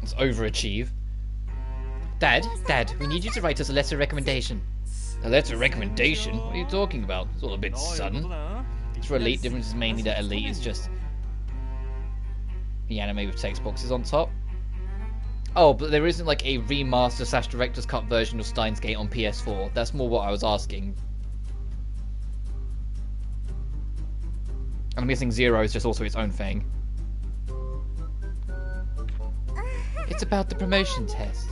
S1: Let's overachieve. Dad, we need you to write us a letter of recommendation. A letter of recommendation? What are you talking about? It's all a bit sudden. It's for Elite. Difference is mainly that Elite is just the anime with text boxes on top. Oh, but there isn't like a remaster / director's cut version of Steins Gate on PS4. That's more what I was asking. And I'm guessing Zero is just also its own thing. It's about the promotion test.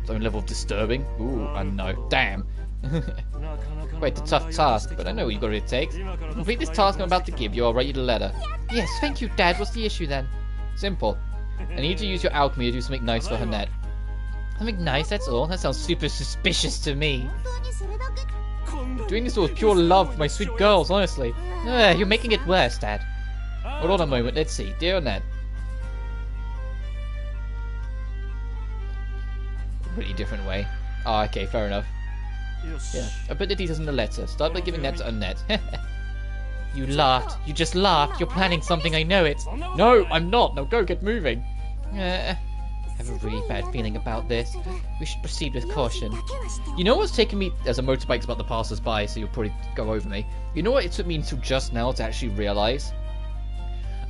S1: Its own level of disturbing. Ooh, I know. Damn. Quite a tough task, but I know what you've got what it takes. To complete this task I'm about to give you, I'll write you the letter. Yes, thank you, Dad. What's the issue then? Simple. I need you to use your alchemy to do something nice for Hannette. Something nice, that's all. That sounds super suspicious to me. Doing this was pure love for my sweet girls, honestly. You're making it worse, Dad. Hold on a moment, let's see. Dear Annette. Pretty different way. Oh, okay, fair enough. Yeah, I put the details in the letter. Start by giving that to Annette. You laughed. You just laughed. You're planning something, I know it. No, I'm not. Now go, get moving. have a really bad feeling about this. We should proceed with caution. You know what's taken me, as a motorbike's about to pass us by, so you'll probably go over me. You know what it took me until just now to actually realise?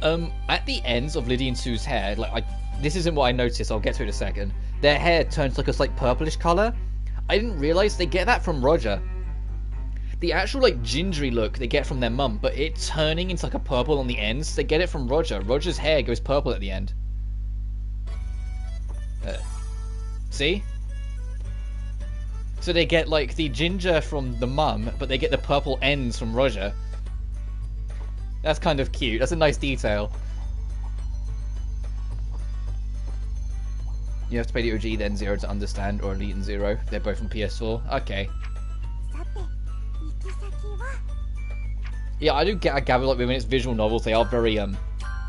S1: At the ends of Lydie and Sue's hair, like, this isn't what I noticed, I'll get to it in a second. Their hair turns like a slight purplish colour. I didn't realise they get that from Roger. The actual, like, gingery look they get from their mum, but it turning into, like, a purple on the ends, they get it from Roger. Roger's hair goes purple at the end. See? So they get, like, the ginger from the mum, but they get the purple ends from Roger. That's kind of cute. That's a nice detail. You have to play the OG, then 0 to understand, or Elite and 0. They're both on PS4. Okay. Yeah, I do gather, like, when it's visual novels, they are very,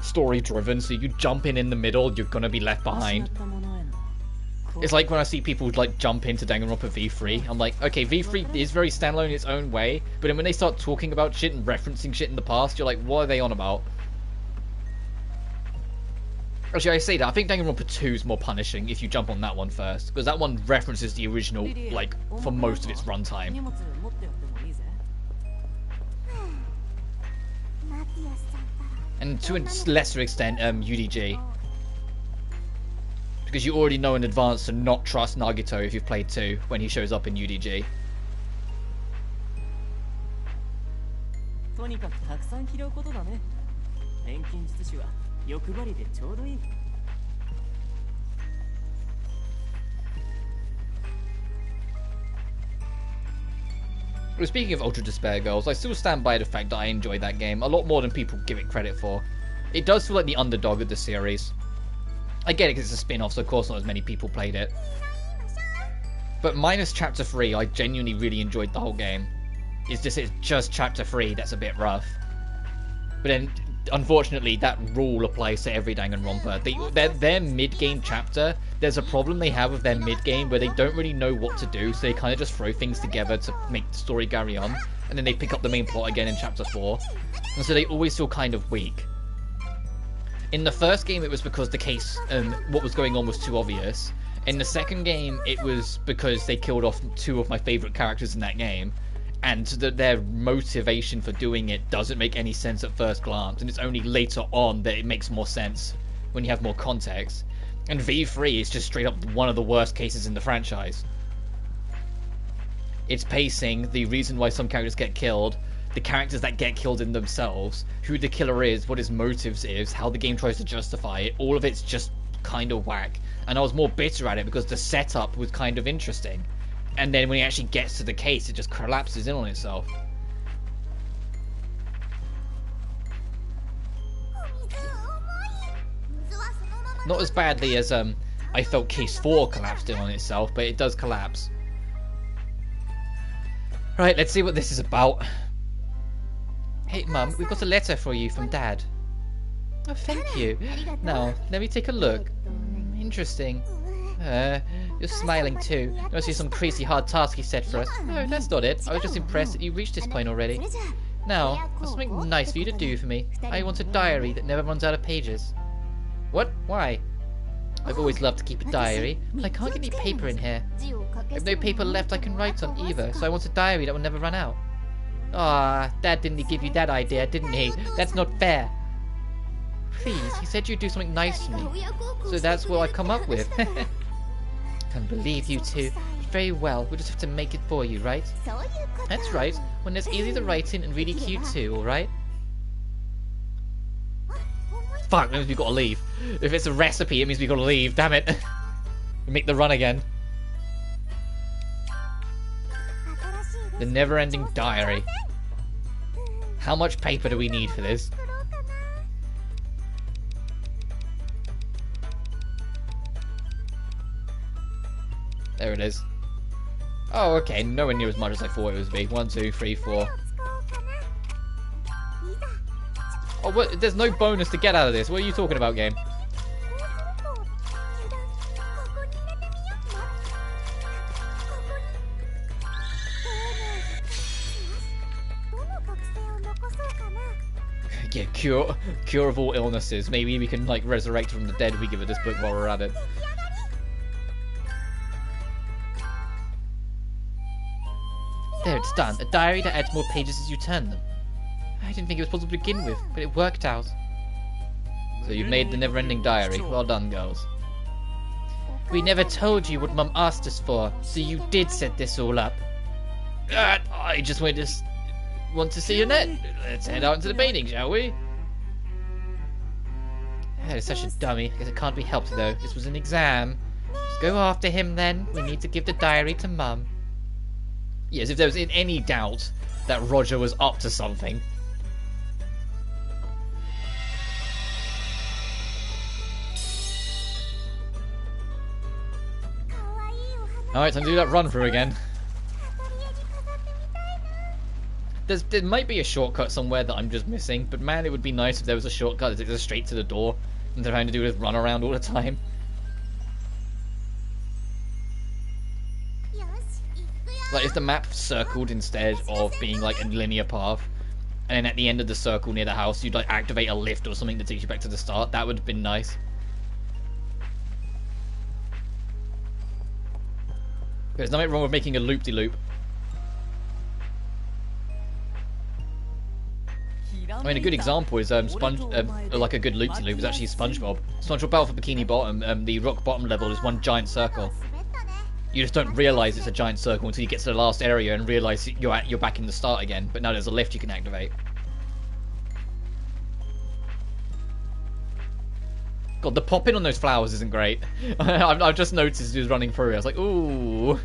S1: story driven, so you jump in the middle, you're gonna be left behind. It's like when I see people, like, jump into Danganronpa V3, I'm like, okay, V3 is very standalone in its own way, but then when they start talking about shit and referencing shit in the past, you're like, what are they on about? Actually, I say that, I think Danganronpa 2 is more punishing if you jump on that one first, because that one references the original, like, for most of its runtime. And to a lesser extent, UDG. Because you already know in advance to not trust Nagito if you've played 2 when he shows up in UDG. Well, speaking of Ultra Despair Girls, I still stand by the fact that I enjoyed that game a lot more than people give it credit for. It does feel like the underdog of the series. I get it because it's a spin-off, so of course not as many people played it. But minus Chapter 3, I genuinely really enjoyed the whole game. It's just Chapter 3 that's a bit rough. But then, unfortunately, that rule applies to every Danganronpa. Their mid-game chapter, there's a problem they have with their mid-game where they don't really know what to do, so they kind of just throw things together to make the story carry on, and then they pick up the main plot again in Chapter 4. And so they always feel kind of weak. In the first game, it was because the case and what was going on was too obvious. In the second game, it was because they killed off 2 of my favourite characters in that game, and their motivation for doing it doesn't make any sense at first glance, and it's only later on that it makes more sense when you have more context. And V3 is just straight up one of the worst cases in the franchise. Its pacing, the reason why some characters get killed, the characters that get killed in themselves, who the killer is, what his motives is, how the game tries to justify it, all of it's just kind of whack. And I was more bitter at it because the setup was kind of interesting. And then when it actually gets to the case, it just collapses in on itself. Not as badly as I felt Case 4 collapsed in on itself, but it does collapse. Right, let's see what this is about. Hey Mum, we've got a letter for you from Dad. Oh, thank you. Now, let me take a look. Interesting. You're smiling too. You must be some crazy hard task he set for us. No, that's not it. I was just impressed that you reached this point already. Now, there's something nice for you to do for me. I want a diary that never runs out of pages. What? Why? I've always loved to keep a diary, but I can't get any paper in here. I have no paper left I can write on either, so I want a diary that will never run out. Ah, Dad didn't give you that idea, didn't he? That's not fair. Please, he said you'd do something nice for me, so that's what I come up with. Can't believe you two. Very well, we'll just have to make it for you, right? That's right, when it's easy to write in and really cute too, alright? Fuck, that means we've got to leave. If it's a recipe, it means we've got to leave, damn it. We make the run again. The never-ending diary. How much paper do we need for this? There it is. Oh, okay. Nowhere near as much as I thought it was be. 1, 2, 3, 4. Oh, what? There's no bonus to get out of this. What are you talking about, game? Yeah, cure of all illnesses. Maybe we can, like, resurrect from the dead if we give it this book while we're at it. There, it's done. A diary that adds more pages as you turn them. I didn't think it was possible to begin with, but it worked out. So you've made the never-ending diary. Well done, girls. We never told you what Mum asked us for, so you did set this all up. I just want to see your net. Let's head out into the painting, shall we? That is such a dummy. I guess it can't be helped, though. This was an exam. Just go after him, then. We need to give the diary to Mum. Yes, if there was any doubt that Roger was up to something. Alright, time to do that run through again. There might be a shortcut somewhere that I'm just missing, but man, it would be nice if there was a shortcut that takes us straight to the door and they're having to do this run around all the time. Like if the map circled instead of being like a linear path, and then at the end of the circle near the house you'd like activate a lift or something to take you back to the start, that would have been nice. There's nothing wrong with making a loop-de-loop. I mean, a good example is like a good loop-de-loop is actually SpongeBob. SpongeBob Battle for Bikini Bottom. The rock bottom level is one giant circle. You just don't realise it's a giant circle until you get to the last area and realise you're back in the start again. But now there's a lift you can activate. God, the popping on those flowers isn't great. I've just noticed as he was running through. I was like, ooh.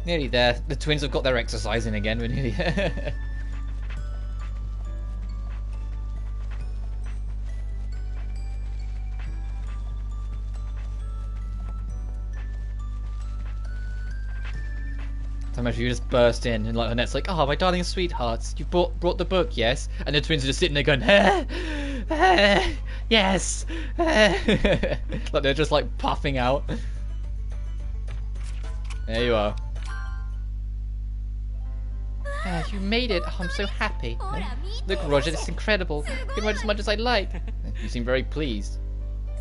S1: Nearly there. The twins have got their exercise in again. We're nearly I imagine you just burst in and like Annette's like, "Oh, my darling sweethearts, you brought the book, yes?" And the twins are just sitting there going, "Yes." Like they're just like puffing out. There you are. You made it. Oh, I'm so happy. Look, Roger, this is incredible. I can write as much as I like. You seem very pleased.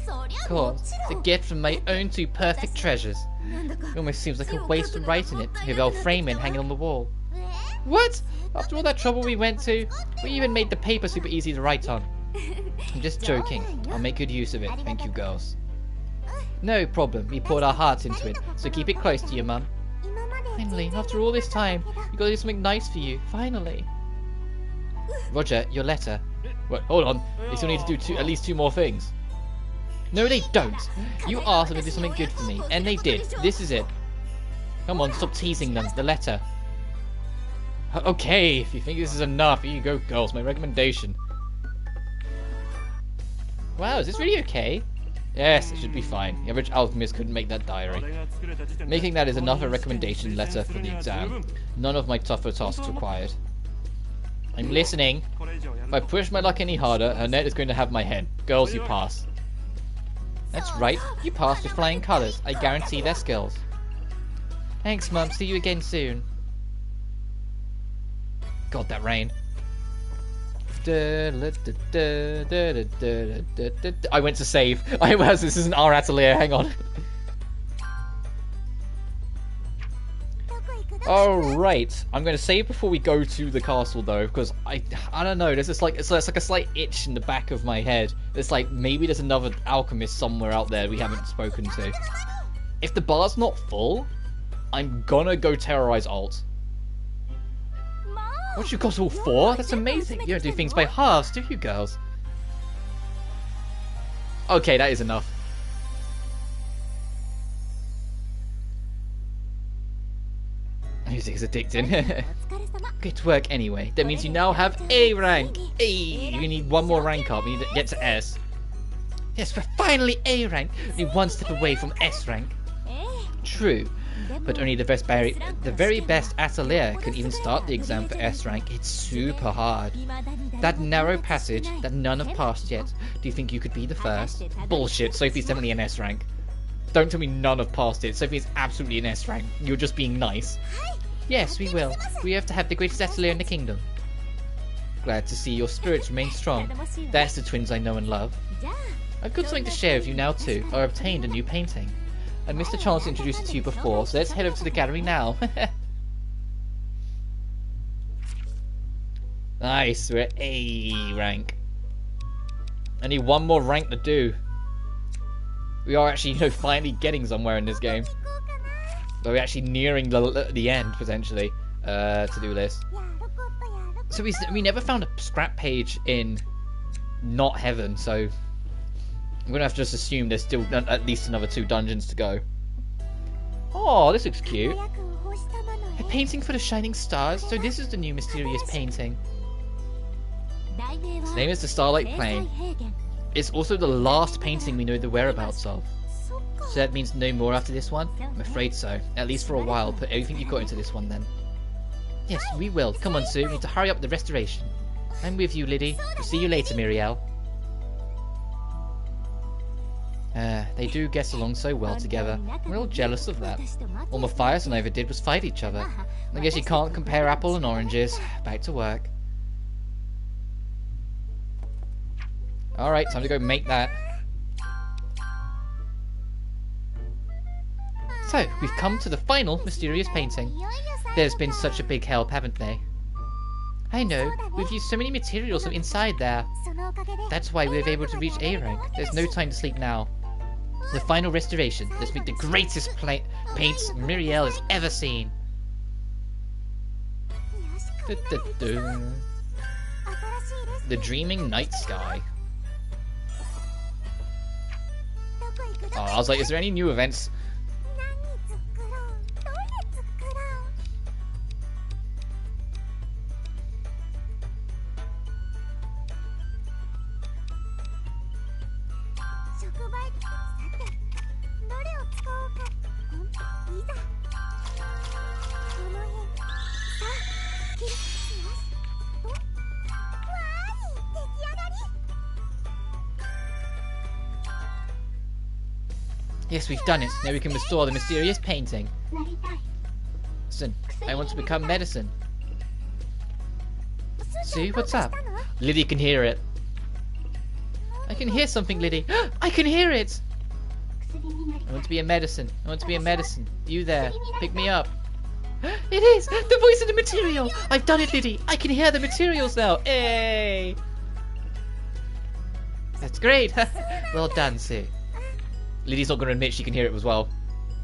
S1: Of course, it's a gift from my own two perfect treasures. It almost seems like a waste of writing it. Maybe I'll frame it and hang it on the wall. What? After all that trouble we went to, we even made the paper super easy to write on. I'm just joking. I'll make good use of it. Thank you, girls. No problem. We poured our hearts into it, so keep it close to your mum. Finally, after all this time, we got to do something nice for you. Finally. Roger, your letter. Wait, hold on. They still need to do at least two more things. No, they don't. You asked them to do something good for me, and they did. This is it. Come on, stop teasing them. The letter. Okay, if you think this is enough, here you go, girls. My recommendation. Wow, is this really okay? Yes, it should be fine. The average alchemist couldn't make that diary. Making that is enough a recommendation letter for the exam. None of my tougher tasks required. I'm listening. If I push my luck any harder, Annette is going to have my head. Girls, you pass. That's right. You passed with flying colours. I guarantee their skills. Thanks, Mum. See you again soon. God, that rain. I went to save. This isn't our atelier. Hang on. Alright, I'm going to save before we go to the castle though, because I don't know, there's this like, it's like a slight itch in the back of my head. It's like, maybe there's another alchemist somewhere out there we haven't spoken to. If the bar's not full, I'm gonna go terrorize Alt. What, you got all four? That's amazing. You don't do things by halves, do you, girls? Okay, that is enough. Music is addicting. Good work anyway. That means you now have A rank. A. You need one more rank up. We need to get to S. Yes, we're finally A rank. Only one step away from S rank. True. but only the very best atelier can even start the exam for S rank. It's super hard. That narrow passage that none have passed yet. Do you think you could be the first? Bullshit. Sophie's definitely an S rank. Don't tell me none have passed it. Sophie's absolutely an S rank. You're just being nice. Yes, we will. We have to have the greatest atelier in the kingdom. Glad to see your spirits remain strong. That's the twins I know and love. I've got something to share with you now too. I obtained a new painting. I missed a chance to introduce it to you before, so let's head over to the gallery now. Nice, we're at A rank. I need one more rank to do. We are actually, finally getting somewhere in this game. But we're actually nearing the end, potentially, to-do list. So we never found a scrap page in not heaven, so I'm going to have to just assume there's still at least another 2 dungeons to go. Oh, this looks cute. A painting for the shining stars, so this is the new mysterious painting. Its name is the Starlight Plain. It's also the last painting we know the whereabouts of. So that means no more after this one? I'm afraid so. At least for a while. Put everything you've got into this one then. Yes, we will. Come on, Sue. We need to hurry up the restoration. I'm with you, Lydie. We'll see you later, Miriel. They do get along so well together. We're all jealous of that. All Matthias and I ever did was fight each other. I guess you can't compare apple and oranges. Back to work. Alright, time to go make that. So, we've come to the final mysterious painting. There's been such a big help, haven't they? I know. We've used so many materials from inside there. That's why we were able to reach A rank. There's no time to sleep now. The final restoration. Let's make the greatest paints Miriel has ever seen. The dreaming night sky. Oh, I was like, is there any new events? Yes, we've done it. Now we can restore the mysterious painting. Listen, I want to become medicine. See, what's up? Lydie can hear it. I can hear something, Lydie. I can hear it! I want to be a medicine. I want to be a medicine. You there. Pick me up. It is! The voice of the material! I've done it, Lydie! I can hear the materials now! Hey! That's great! Well done, Sue. Lydie's not going to admit she can hear it as well.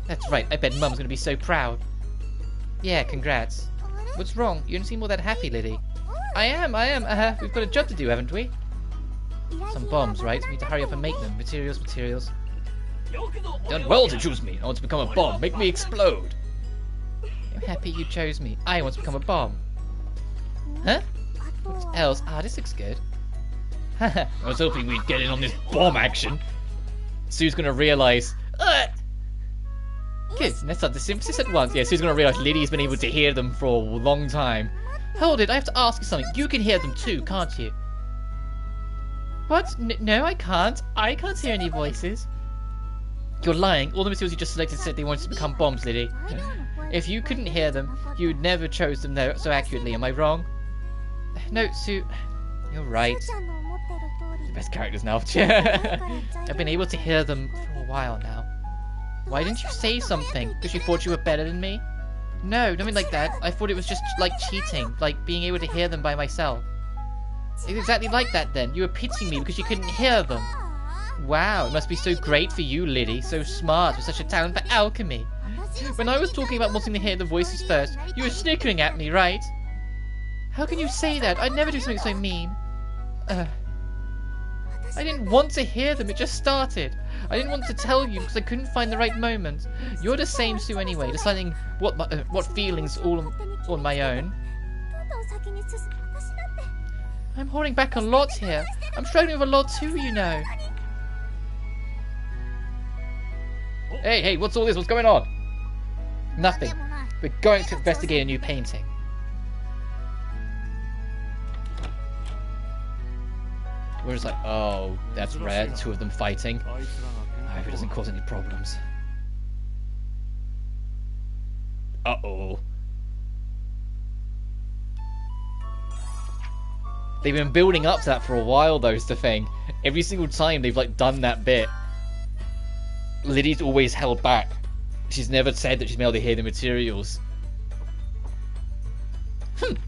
S1: That's right, I bet Mum's going to be so proud. Yeah, congrats. What's wrong? You don't seem all that happy, Lydie. I am. We've got a job to do, haven't we? Some bombs, right? We need to hurry up and make them. Materials. Done well to choose me. I want to become a bomb. Make me explode. I'm happy you chose me. I want to become a bomb. Huh? What else? Ah, this looks good. I was hoping we'd get in on this bomb action. Sue's gonna realise. Good, let's start the synthesis at once. Yeah, Sue's gonna realise Lydie's been able to hear them for a long time. Hold it, I have to ask you something. You can hear them too, can't you? What? No, I can't. I can't hear any voices. You're lying. All the materials you just selected said they wanted to become bombs, Lydie. If you couldn't hear them, you'd never chose them so accurately. Am I wrong? No, Sue. You're right. Best characters now. I've been able to hear them for a while now. Why didn't you say something? Because you thought you were better than me? No, nothing like that. I thought it was just like cheating, like being able to hear them by myself. It's exactly like that then. You were pitying me because you couldn't hear them. Wow, it must be so great for you, Lydie. So smart, with such a talent for alchemy. When I was talking about wanting to hear the voices first, you were snickering at me, right? How can you say that? I'd never do something so mean. I didn't want to hear them, it just started. I didn't want to tell you because I couldn't find the right moment. You're the same, Sue, anyway, deciding what feelings all on my own. I'm holding back a lot here. I'm struggling with a lot too, you know. Hey, what's all this? What's going on? Nothing. We're going to investigate a new painting. We're just like, oh, that's rare. The two of them fighting. I hope it doesn't cause any problems. Uh-oh. They've been building up to that for a while, though, is the thing. Every single time they've, like, done that bit, Lydie's always held back. She's never said that she's been able to hear the materials.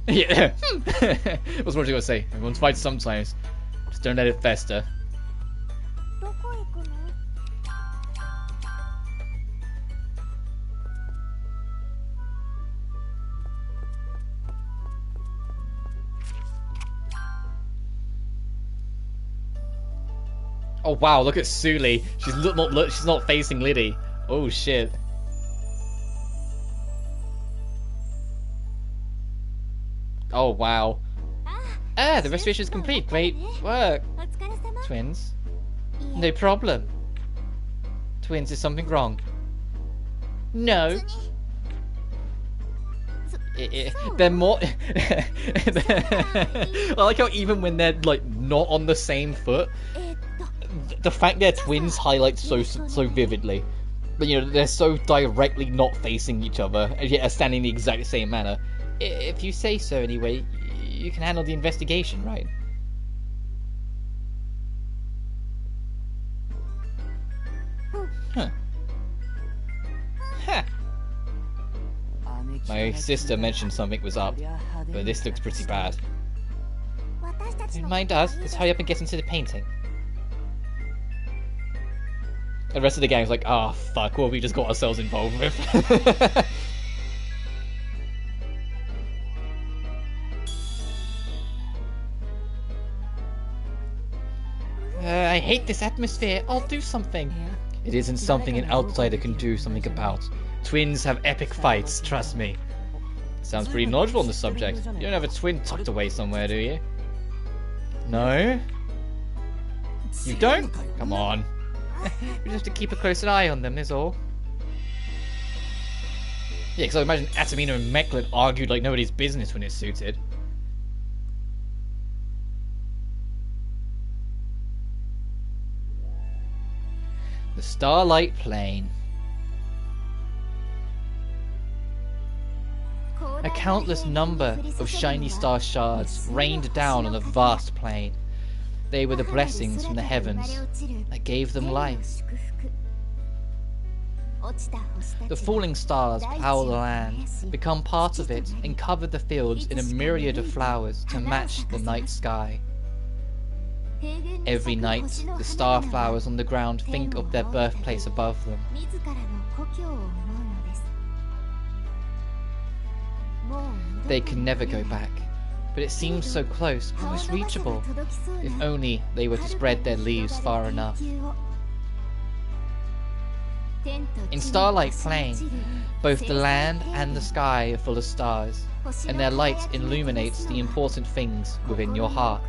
S1: Yeah. What's more I gonna say? Everyone fights sometimes. Just don't let it fester. Oh wow, look at Suelle. She's not facing Lydie. Oh shit. Oh wow. Ah, the restoration is complete. Great work. Twins? No problem. Twins, is something wrong? No. They're more... I like how even when they're like not on the same foot, the fact they're twins highlights so vividly. But you know, they're so directly not facing each other, and yet are standing the exact same manner. If you say so anyway, you can handle the investigation, right? Huh. Huh. My sister mentioned something was up, but this looks pretty bad. Don't mind us, let's hurry up and get into the painting. The rest of the gang's like, ah, oh, fuck, what have we just got ourselves involved with? I hate this atmosphere. I'll do something. It isn't something an outsider can do something about. Twins have epic fights, trust me. Sounds pretty knowledgeable on the subject. You don't have a twin tucked away somewhere, do you? No? You don't? Come on. We just have to keep a close eye on them, is all. Yeah, because I imagine Atamina and Mechlin argued like nobody's business when it suited. The Starlight Plain. A countless number of shiny star shards rained down on a vast plain. They were the blessings from the heavens that gave them life. The falling stars plough the land, become part of it, and cover the fields in a myriad of flowers to match the night sky. Every night, the star flowers on the ground think of their birthplace above them. They can never go back, but it seems so close, almost reachable, if only they were to spread their leaves far enough. In Starlight Plain, both the land and the sky are full of stars, and their light illuminates the important things within your heart.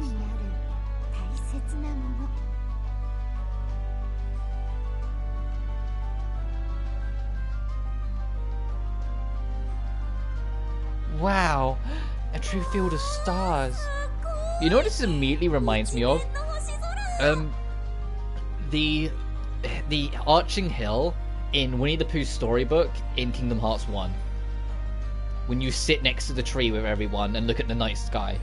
S1: Wow, a true field of stars. You know what this immediately reminds me of? The arching hill in Winnie the Pooh's storybook in Kingdom Hearts 1. When you sit next to the tree with everyone and look at the night sky.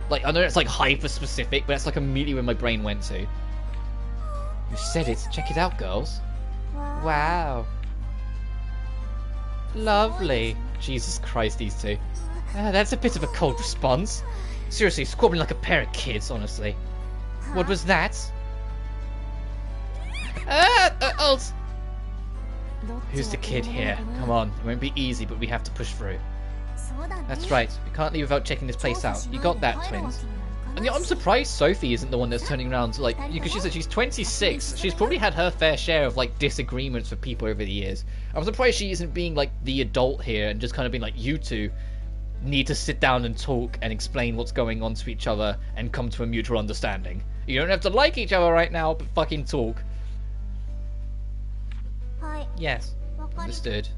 S1: Like, I know it's like hyper specific, but that's like immediately where my brain went to. You said it, check it out, girls. Wow. Lovely. Jesus Christ, these two. That's a bit of a cold response. Seriously, squabbling like a pair of kids, honestly. What was that? Ult! Who's the kid here? Come on, it won't be easy, but we have to push through. That's right, we can't leave without checking this place out. You got that, twins. And yeah, I'm surprised Sophie isn't the one that's turning around, like, because she said she's 26. She's probably had her fair share of, like, disagreements with people over the years. I'm surprised she isn't being, like, the adult here and just kind of being like, you two need to sit down and talk and explain what's going on to each other and come to a mutual understanding. You don't have to like each other right now, but fucking talk. Yes. Understood.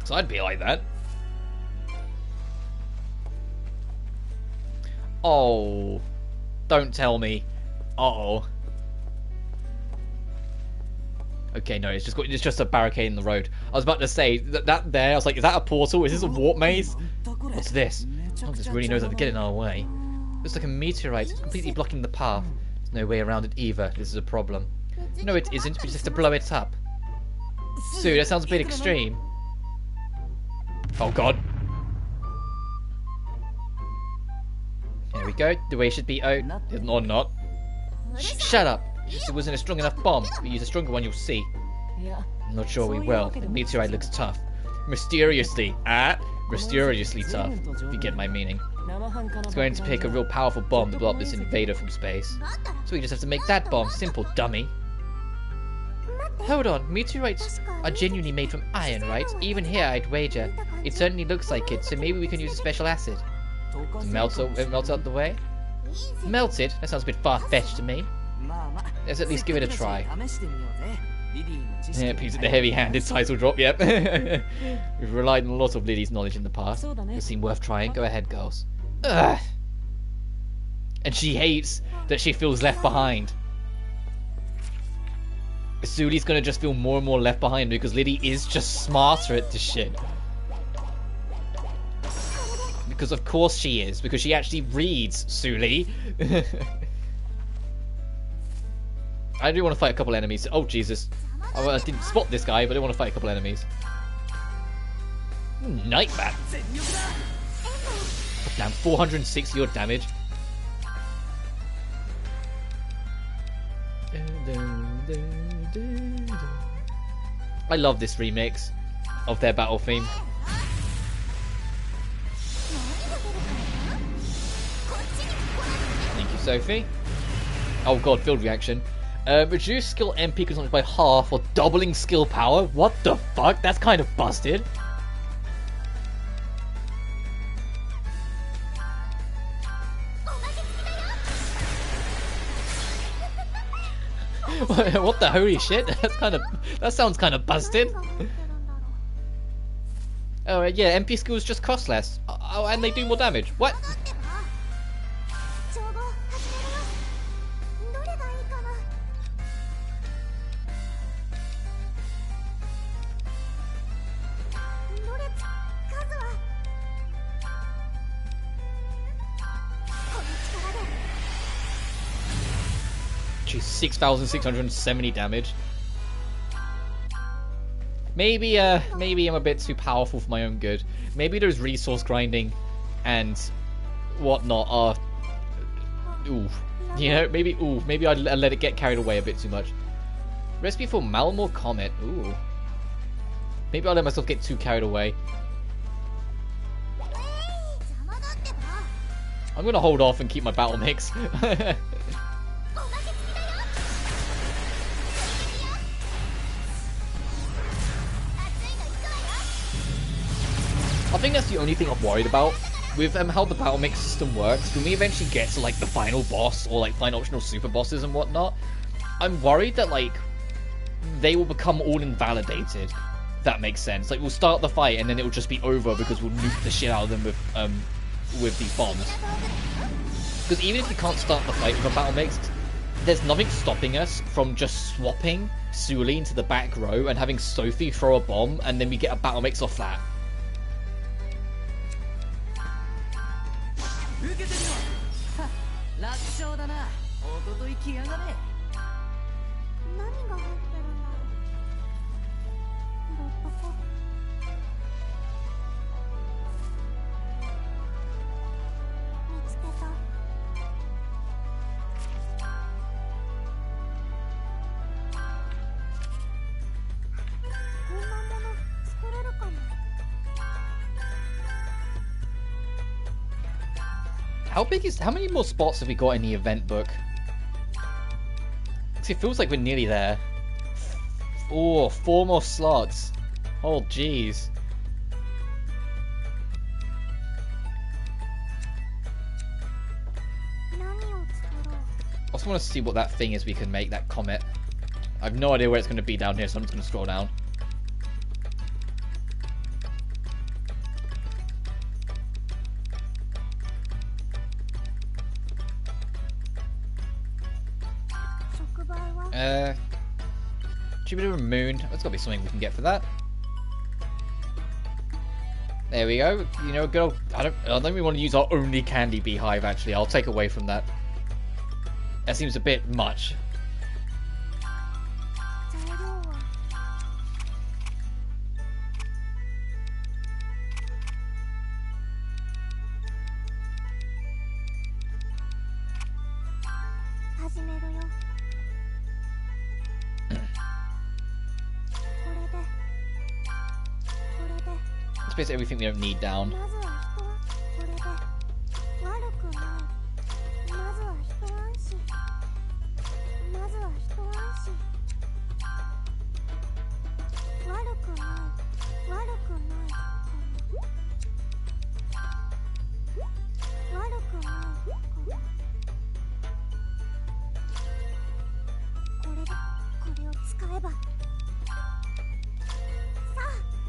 S1: So I'd be like that. Oh, don't tell me. Uh-oh. Okay, no, it's just a barricade in the road. I was about to say that there. I was like, is that a portal? Is this a warp maze? What's this? Oh, this really knows how to get in our way. Looks like a meteorite. It's completely blocking the path. There's no way around it either. This is a problem. No, it isn't. We just have to blow it up. Sue, that sounds a bit extreme. Oh god. Here we go. The way should be out. Or not. Shut up. It wasn't a strong enough bomb. If we use a stronger one, you'll see. I'm not sure we will. The meteorite looks tough. Mysteriously. Mysteriously tough. If you get my meaning. It's going to take a real powerful bomb to blow up this invader from space. So we just have to make that bomb. Simple, dummy. Hold on. Meteorites are genuinely made from iron, right? Even here, I'd wager. It certainly looks like it, so maybe we can use a special acid. Melt out the way? Melted? That sounds a bit far-fetched to me. Let's at least give it a try. Yeah, please, the heavy-handed title drop, yep. We've relied on a lot of Lydie's knowledge in the past. It seemed worth trying. Go ahead, girls. Ugh. And she hates that she feels left behind. Sully's gonna just feel more and more left behind because Lydie is just smarter at this shit. Because of course she is, because she actually reads Sully. I do want to fight a couple enemies. Oh Jesus. I didn't spot this guy, but I want to fight a couple enemies. Night bat. Damn, 460 odd damage. I love this remix of their battle theme. Thank you, Sophie. Oh god, field reaction. Reduce skill MP consumption by half or doubling skill power? What the fuck? That's kind of busted. What the holy shit? That sounds kind of busted. Oh yeah, MP skills just cost less. Oh, and they do more damage. What? Jeez, 6,670 damage. Maybe I'm a bit too powerful for my own good. Maybe there's resource grinding and whatnot are... Ooh. You know, maybe I'd let it get carried away a bit too much. Recipe for Malmor Comet. Ooh. Maybe I'll let myself get too carried away. I'm gonna hold off and keep my battle mix. I think that's the only thing I'm worried about with how the battle mix system works. When we eventually get to like the final boss or like final optional super bosses and whatnot, I'm worried that like they will become all invalidated. If that makes sense. Like we'll start the fight and then it will just be over because we'll nuke the shit out of them with these bombs. Because even if you can't start the fight with a battle mix, there's nothing stopping us from just swapping Sully into the back row and having Sophie throw a bomb and then we get a battle mix off that. How many more spots have we got in the event book? Because it feels like we're nearly there. Oh, 4 more slots. Oh, jeez. also want to see what that thing is we can make, that comet. I have no idea where it's going to be down here, so I'm just going to scroll down. Jupiter and Moon. There's got to be something we can get for that. There we go. You know, good old, I don't think we want to use our only candy beehive, actually. I'll take away from that. That seems a bit much. Let's place everything we don't need down.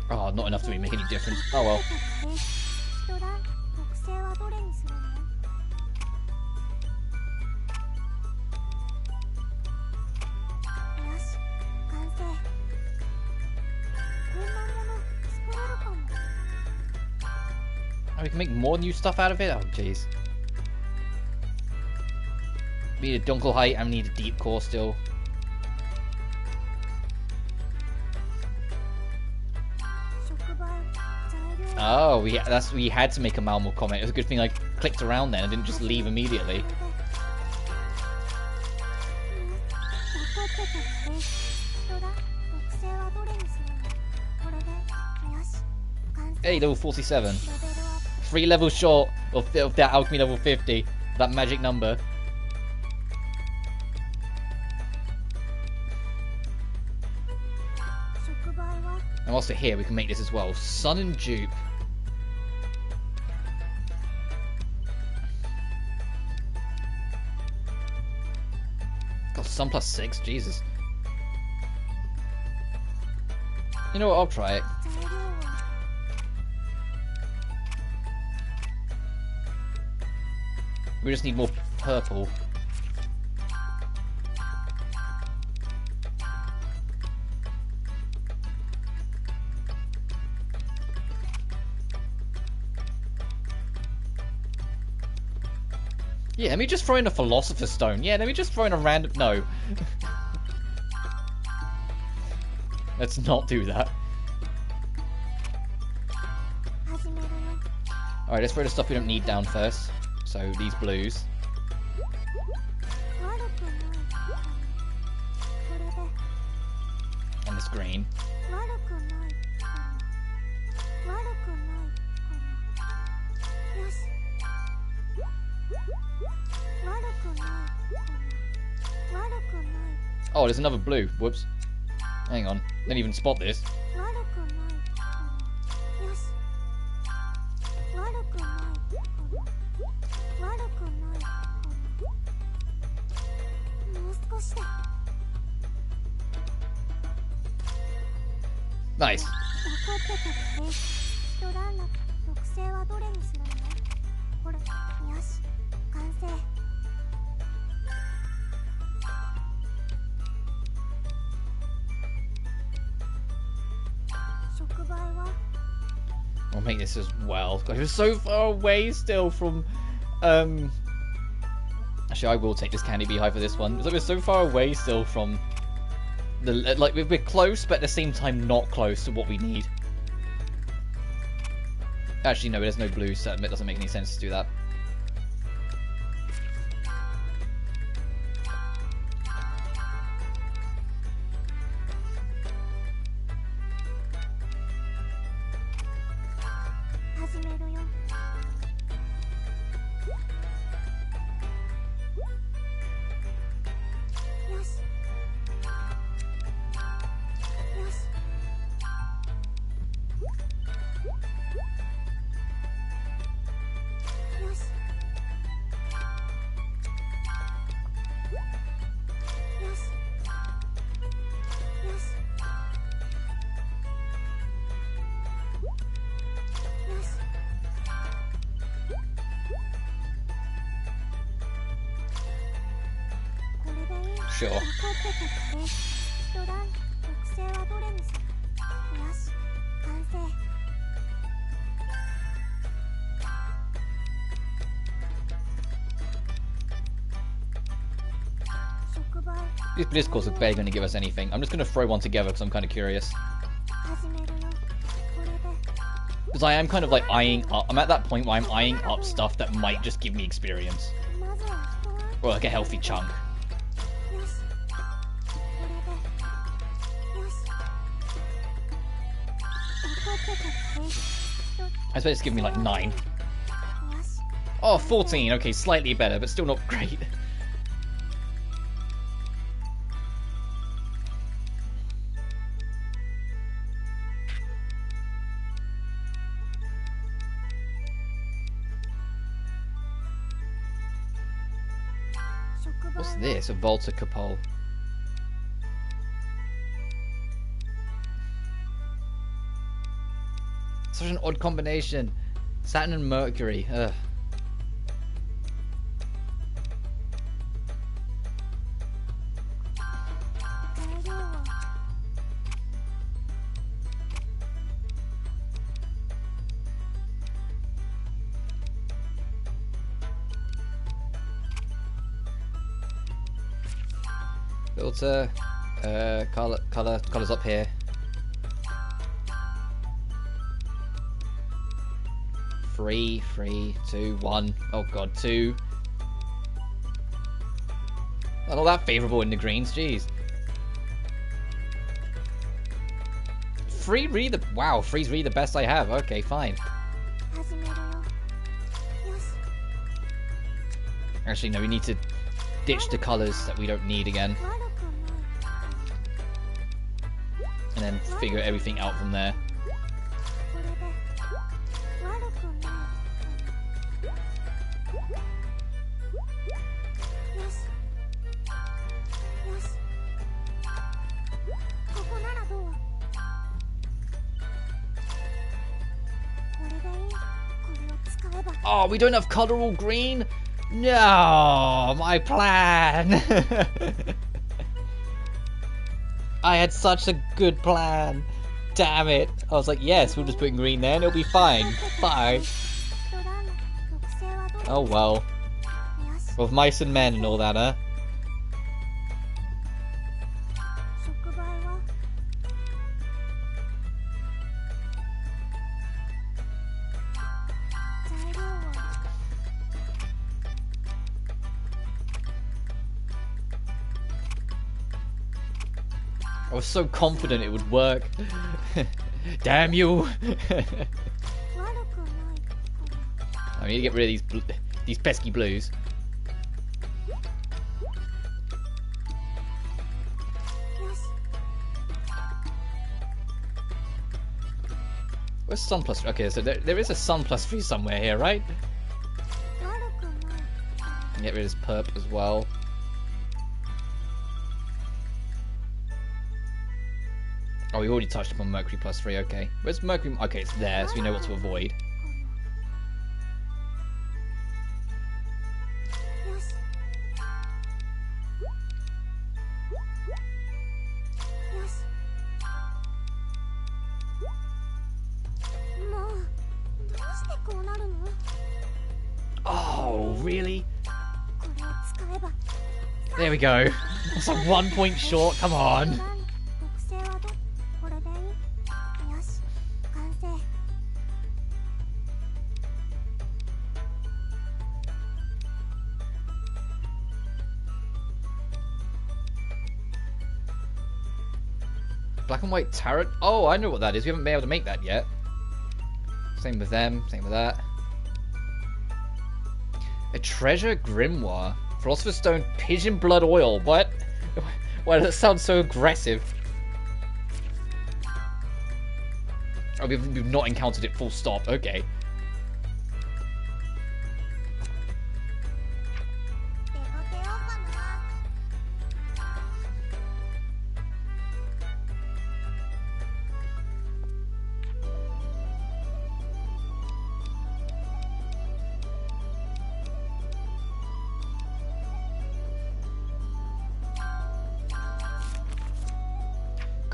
S1: Oh, not enough to make any difference. Oh well. Oh, we can make more new stuff out of it? Oh, jeez. We need a Dunkel height and we need a deep core still. Oh, we had to make a Malmo comment. It was a good thing I clicked around then and didn't just leave immediately. Hey, level 47. 3 levels short of that alchemy level 50. That magic number. And also here we can make this as well. Sun and dupe. God, sun plus 6, Jesus. You know what, I'll try it. We just need more purple. Yeah, let me just throw in a Philosopher's Stone. Yeah, let me just throw in a random... No. Let's not do that. Alright, let's throw the stuff we don't need down first. So, these blues. And this green. Oh, there's another blue. Whoops. Hang on. Didn't even spot this. Nice. I'll make this as well. God, it was so far away still from... Actually, I will take this candy beehive for this one. It's like we're so far away still from... Like, we're close, but at the same time not close to what we need. Actually, no, there's no blue, so it doesn't make any sense to do that. Sure. These Bliss calls are barely going to give us anything. I'm just going to throw one together because I'm kind of curious. Because I am kind of like eyeing up. I'm at that point where I'm eyeing up stuff that might just give me experience. Or like a healthy chunk. I suppose it's giving me like 9. Oh, 14. Okay, slightly better, but still not great. What's this? A Volta Capole. Such an odd combination. Saturn and Mercury. Ugh. Filter, colors up here. 3, 2, 1. Oh god, 2. Not all that favourable in the greens, jeez. 3 really wow, 3's really the best I have. Okay, fine. Actually, no, we need to ditch the colours that we don't need again. And then figure everything out from there. Oh, we don't have colour all green? No, my plan. I had such a good plan. Damn it. I was like, yes, we'll just put in green there and it'll be fine. Bye. Oh well. With mice and men and all that, huh? I was so confident it would work. Damn you! I need to get rid of these pesky blues. Where's Sun plus 3? Okay, so there is a Sun plus 3 somewhere here, right? Get rid of this perp as well. Oh, we already touched upon Mercury plus 3, okay. Where's Mercury? Okay, it's there, so we know what to avoid. Oh, really? There we go. It's like 1 point short, come on. Black and white tarot? Oh, I know what that is. We haven't been able to make that yet. Same with them. Same with that. A treasure grimoire. Philosopher's Stone pigeon blood oil. What? Why does that sound so aggressive? Oh, we've not encountered it full stop. Okay.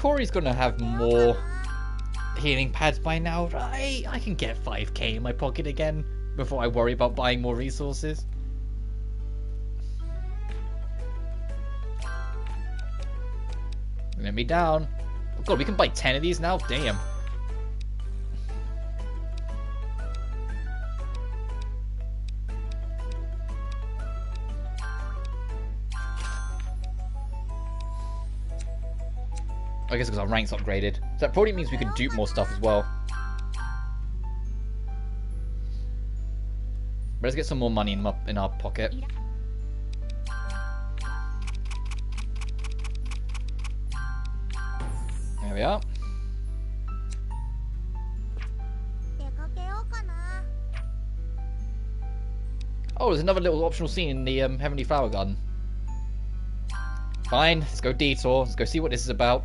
S1: Corey's gonna have more healing pads by now, right? I can get 5k in my pocket again before I worry about buying more resources. Let me down. Oh god, we can buy 10 of these now? Damn. I guess because our rank's upgraded. So that probably means we can dupe more stuff as well. But let's get some more money in our pocket. There we are. Oh, there's another little optional scene in the Heavenly Flower Garden. Fine, let's go detour. Let's go see what this is about.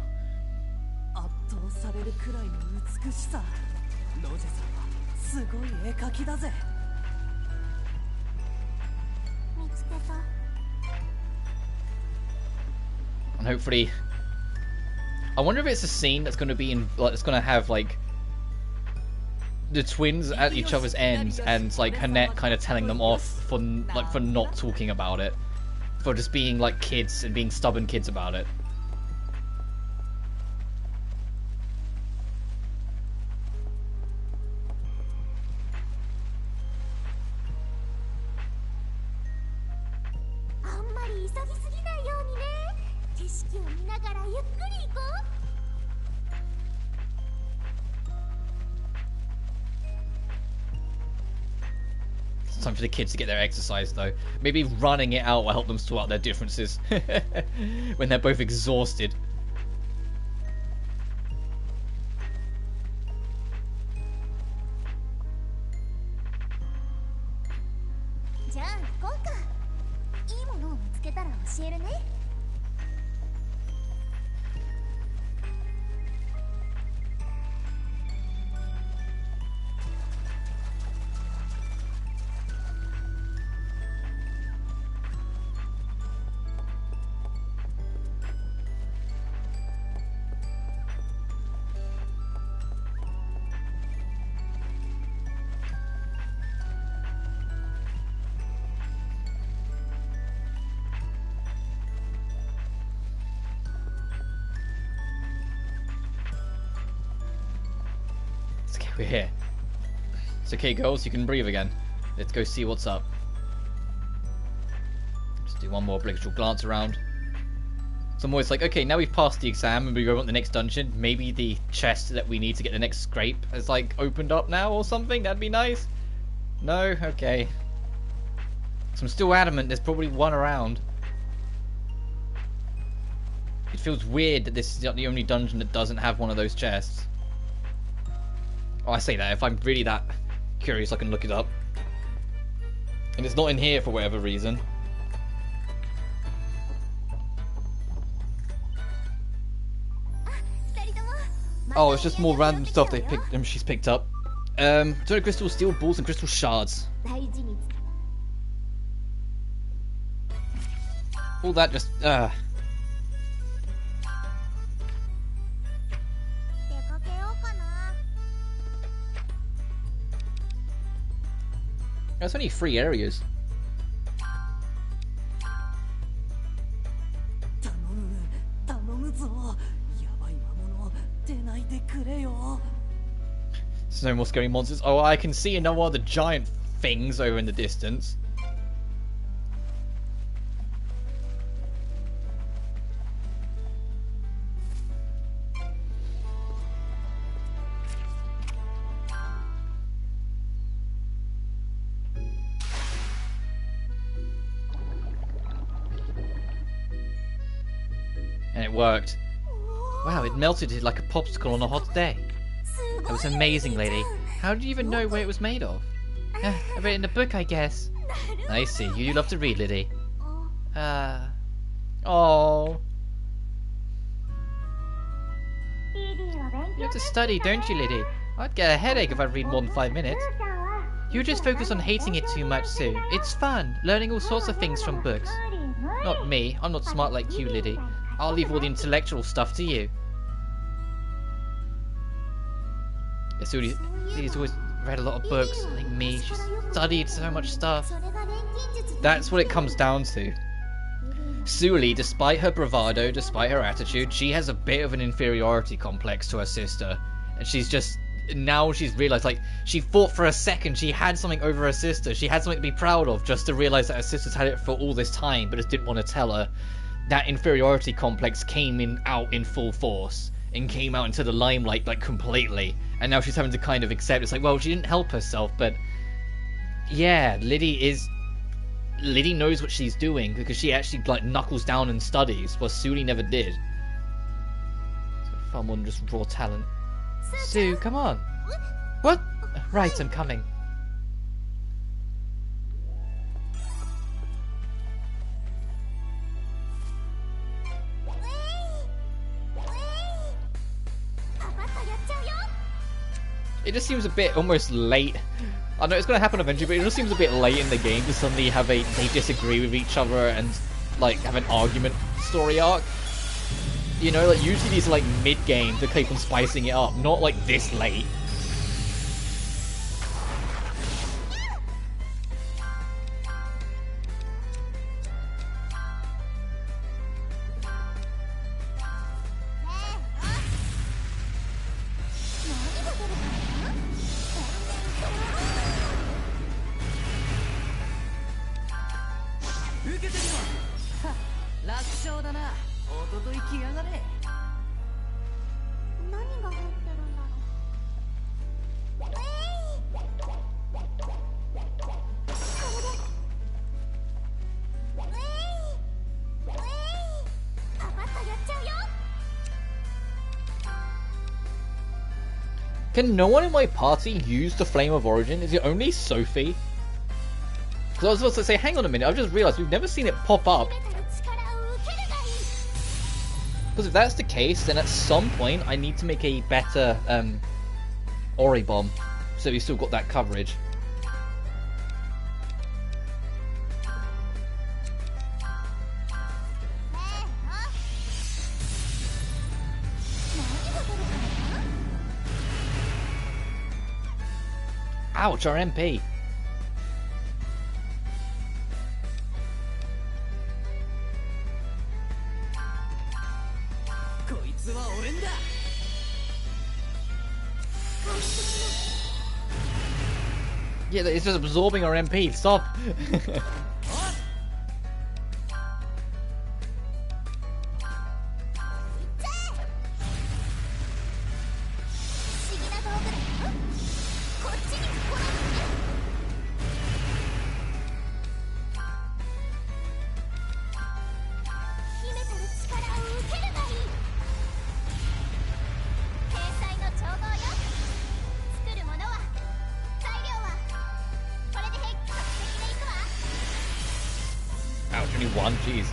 S1: And hopefully, I wonder if it's a scene that's going to be in, like, it's going to have like the twins at each other's ends, and like Hanette kind of telling them off for not talking about it, for just being like kids and being stubborn kids about it. Time for the kids to get their exercise though. Maybe running it out will help them sort out their differences when they're both exhausted. We're here. It's okay, girls. You can breathe again. Let's go see what's up. Just do one more obligatory glance around. So I'm always like, okay, now we've passed the exam and we go on to the next dungeon. Maybe the chest that we need to get the next scrape has like opened up now or something. That'd be nice. No? Okay. So I'm still adamant there's probably one around. It feels weird that this is the only dungeon that doesn't have one of those chests. Oh, I say that, if I'm really that curious I can look it up. And it's not in here for whatever reason. Oh, it's just more random stuff she's picked up. Donor crystal, steel balls and crystal shards. All that just That's only 3 areas. There's no more scary monsters. Oh, I can see no other giant things over in the distance. And it worked. Wow, it melted like a popsicle on a hot day. That was amazing, lady. How did you even know what it was made of? I read it in the book, I guess. I see. You love to read, Lydie. Oh. You have to study, don't you, Lydie? I'd get a headache if I read more than 5 minutes. You just focus on hating it too much, Sue. It's fun, learning all sorts of things from books. Not me. I'm not smart like you, Lydie. I'll leave all the intellectual stuff to you. Suli's always read a lot of books, like me. She's studied so much stuff. That's what it comes down to. Sueli, despite her bravado, despite her attitude, she has a bit of an inferiority complex to her sister. And she's just... Now she's realised, like, she thought for a second she had something over her sister. She had something to be proud of, just to realise that her sister's had it for all this time, but just didn't want to tell her. That inferiority complex came out in full force. And came out into the limelight, like, completely. And now she's having to kind of accept, it's like, well, she didn't help herself, but... Yeah, Lydie knows what she's doing, because she actually, like, knuckles down and studies, while Sueli never did. So far more than just raw talent. Sue, come on. What? Right, I'm coming. It just seems a bit almost late. I know it's going to happen eventually, but it just seems a bit late in the game to suddenly have they disagree with each other and, like, have an argument story arc. You know, like, usually these are, like, mid-game to keep on spicing it up, not, like, this late. Can no one in my party use the Flame of Origin? Is it only Sophie? Because I was supposed to say, hang on a minute, I've just realised we've never seen it pop up. Because if that's the case, then at some point I need to make a better Ori Bomb, so we've still got that coverage. Ouch, our MP. Yeah, it's just absorbing our MP. Stop. Only one, jeez.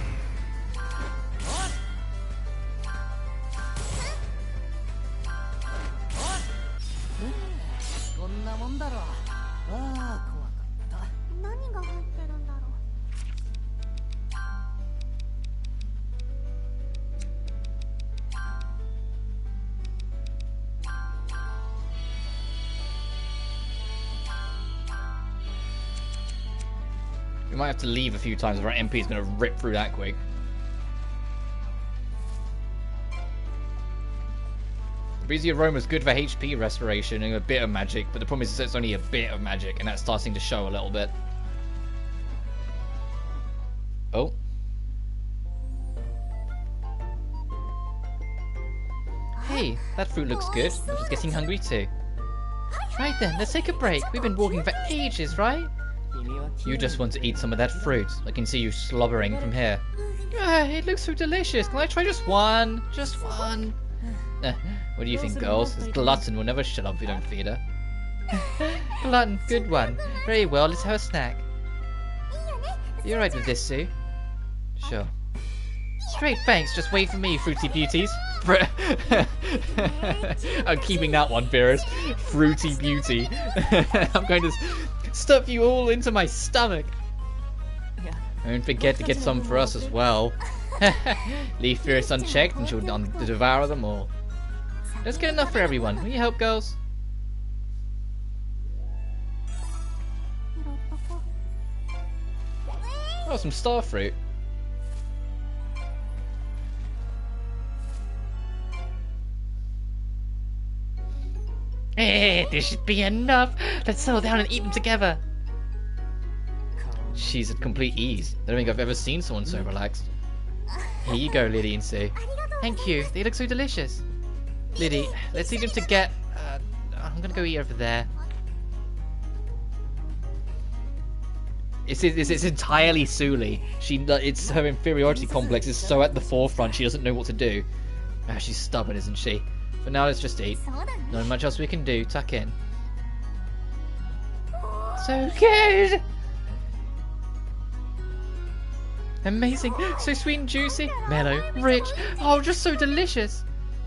S1: We might have to leave a few times if our MP is going to rip through that quick. The Breezy Aroma is good for HP restoration and a bit of magic, but the problem is it's only a bit of magic, and that's starting to show a little bit. Oh. Hey, that fruit looks good. I'm just getting hungry too. Right then, let's take a break. We've been walking for ages, right? You just want to eat some of that fruit. I can see you slobbering from here. It looks so delicious. Can I try just one? Just one? What do you think, girls? This glutton will never shut up if you don't feed her. Glutton, good one. Very well, let's have a snack. You alright with this, Sue? Sure. Great, thanks. Just wait for me, Fruity Beauties. I'm keeping that one, Beerus. Fruity Beauty. I'm going to stuff you all into my stomach. Don't forget to get some for us as well. Leave Beerus unchecked and she'll devour them all. Let's get enough for everyone. Will you help, girls? Oh, some star fruit. Hey, this should be enough. Let's settle down and eat them together. She's at complete ease. I don't think I've ever seen someone so relaxed. Here you go, Lydie and Sue. Thank you. They look so delicious. Lydie, let's eat them together. I'm gonna go eat over there. It's entirely Suelle. It's her inferiority complex is so at the forefront. She doesn't know what to do. She's stubborn, isn't she? But now let's just eat. Not much else we can do. Tuck in. So good. Amazing. So sweet and juicy. Mellow. Rich. Oh, just so delicious.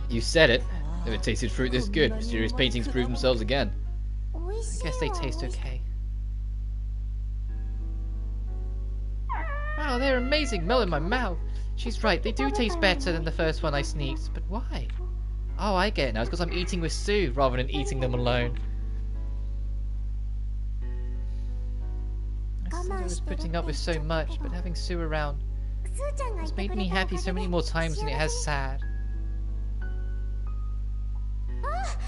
S1: You said it. Never tasted fruit this good. Mysterious paintings prove themselves again. I guess they taste okay. Wow, they're amazing. Melt in my mouth. She's right. They do taste better than the first one I sneaked. But why? Oh, I get it now. It's because I'm eating with Sue rather than eating them alone. I said I was putting up with so much, but having Sue around has made me happy so many more times than it has sad.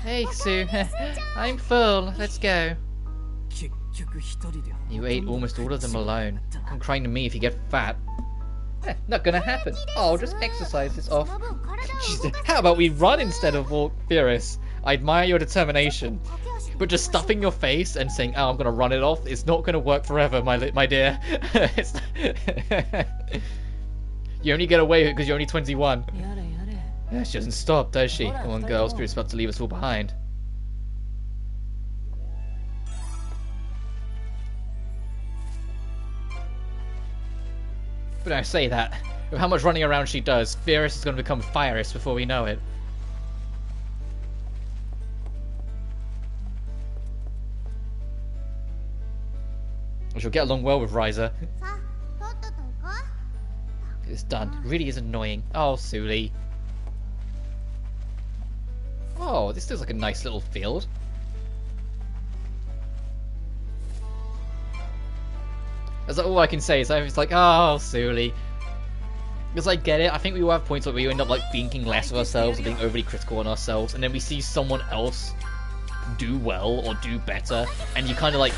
S1: Hey, Sue. I'm full. Let's go. You ate almost all of them alone. Come crying to me if you get fat. Not gonna happen. I'll just exercise this off. How about we run instead of walk, Furious? I admire your determination. But just stuffing your face and saying, oh, I'm gonna run it off, it's not gonna work forever, my dear. You only get away with it because you're only 21. Yeah, she doesn't stop, does she? Come on, girl. Spirit's about to leave us all behind. But I say that, with how much running around she does, Furious is going to become Fierous before we know it. She'll get along well with Ryza. It's done. It really is annoying. Oh, Suelle. Oh, this looks like a nice little field. That's all I can say. So it's like, oh, Suelle. Because I get it. I think we will have points where we end up like thinking less of ourselves or being overly critical on ourselves, and then we see someone else do well or do better, and you kind of like,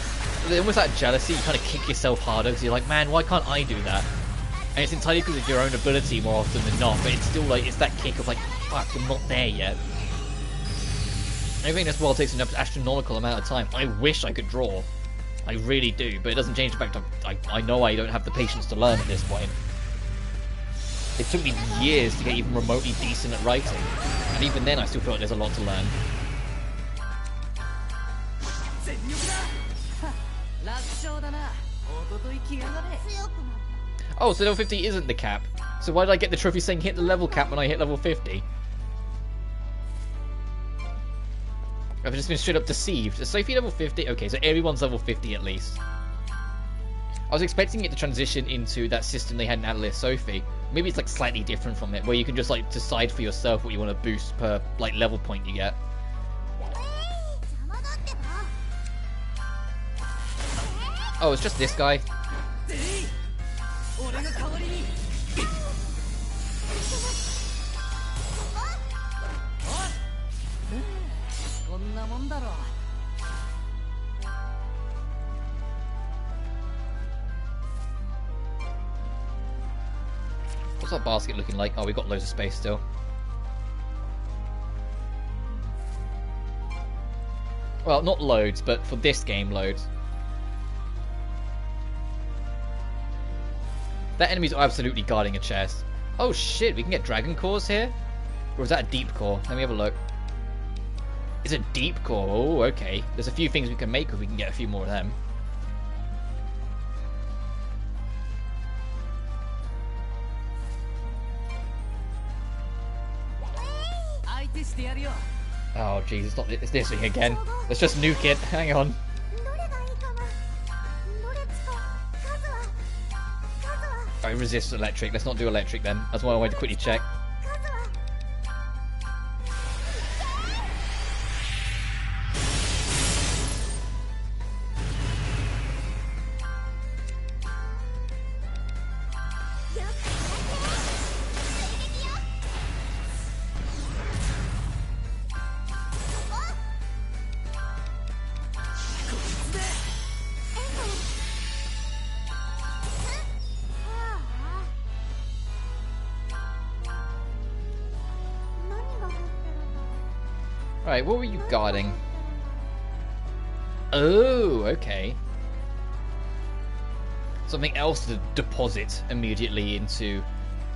S1: almost that jealousy. You kind of kick yourself harder because you're like, man, why can't I do that? And it's entirely because of your own ability more often than not. But it's still like, it's that kick of like, fuck, I'm not there yet. I think that's why it takes an astronomical amount of time. I wish I could draw. I really do, but it doesn't change the fact I know I don't have the patience to learn at this point. It took me years to get even remotely decent at writing, and even then I still feel like there's a lot to learn. Oh, so level 50 isn't the cap. So why did I get the trophy saying hit the level cap when I hit level 50? I've just been straight up deceived. Is Sophie level 50? Okay, so everyone's level 50 at least. I was expecting it to transition into that system they had in Atelier Sophie. Maybe it's like slightly different from it, where you can just like decide for yourself what you want to boost per like level point you get. Oh, it's just this guy. What's that basket looking like? Oh, we've got loads of space still. Well, not loads, but for this game, loads. That enemy's absolutely guarding a chest. Oh shit, we can get dragon cores here? Or is that a deep core? Let me have a look. It's a deep core. Oh, okay. There's a few things we can make if we can get a few more of them. Oh jeez, it's not it's this thing again. Let's just nuke it. Hang on. I resist electric. Let's not do electric then. That's why I wanted to quickly check. Alright, what were you guarding? Oh, okay. Something else to deposit immediately into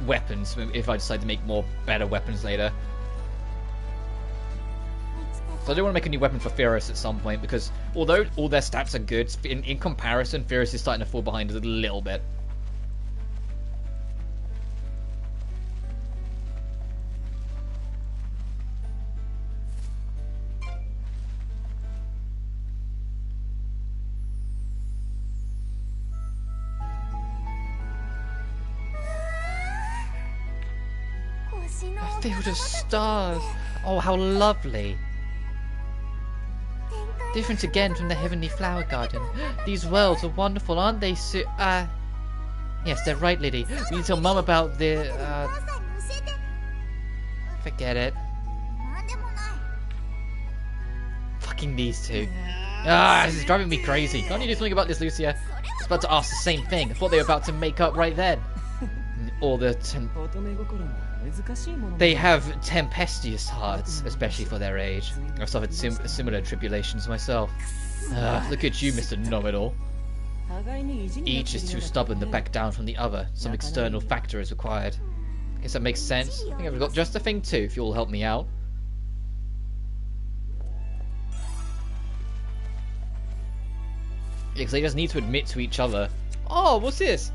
S1: weapons if I decide to make more better weapons later. So I do want to make a new weapon for Fyrus at some point, because although all their stats are good, in comparison, Fyrus is starting to fall behind a little bit. A field of stars. Oh, how lovely. Different again from the heavenly flower garden. These worlds are wonderful, aren't they, Yes, they're right, Lydie. We need to tell Mum about the, Forget it. Fucking these two. This is driving me crazy. Can't you do something about this, Lucia? I was about to ask the same thing. I thought they were about to make up right then. Or they have tempestuous hearts, especially for their age. I've suffered similar tribulations myself. Look at you, Mr. Know-it-all. Each is too stubborn to back down from the other. Some external factor is required. I guess that makes sense. I think I've got just the thing too, if you'll help me out. Yeah, because they just need to admit to each other. Oh, what's this?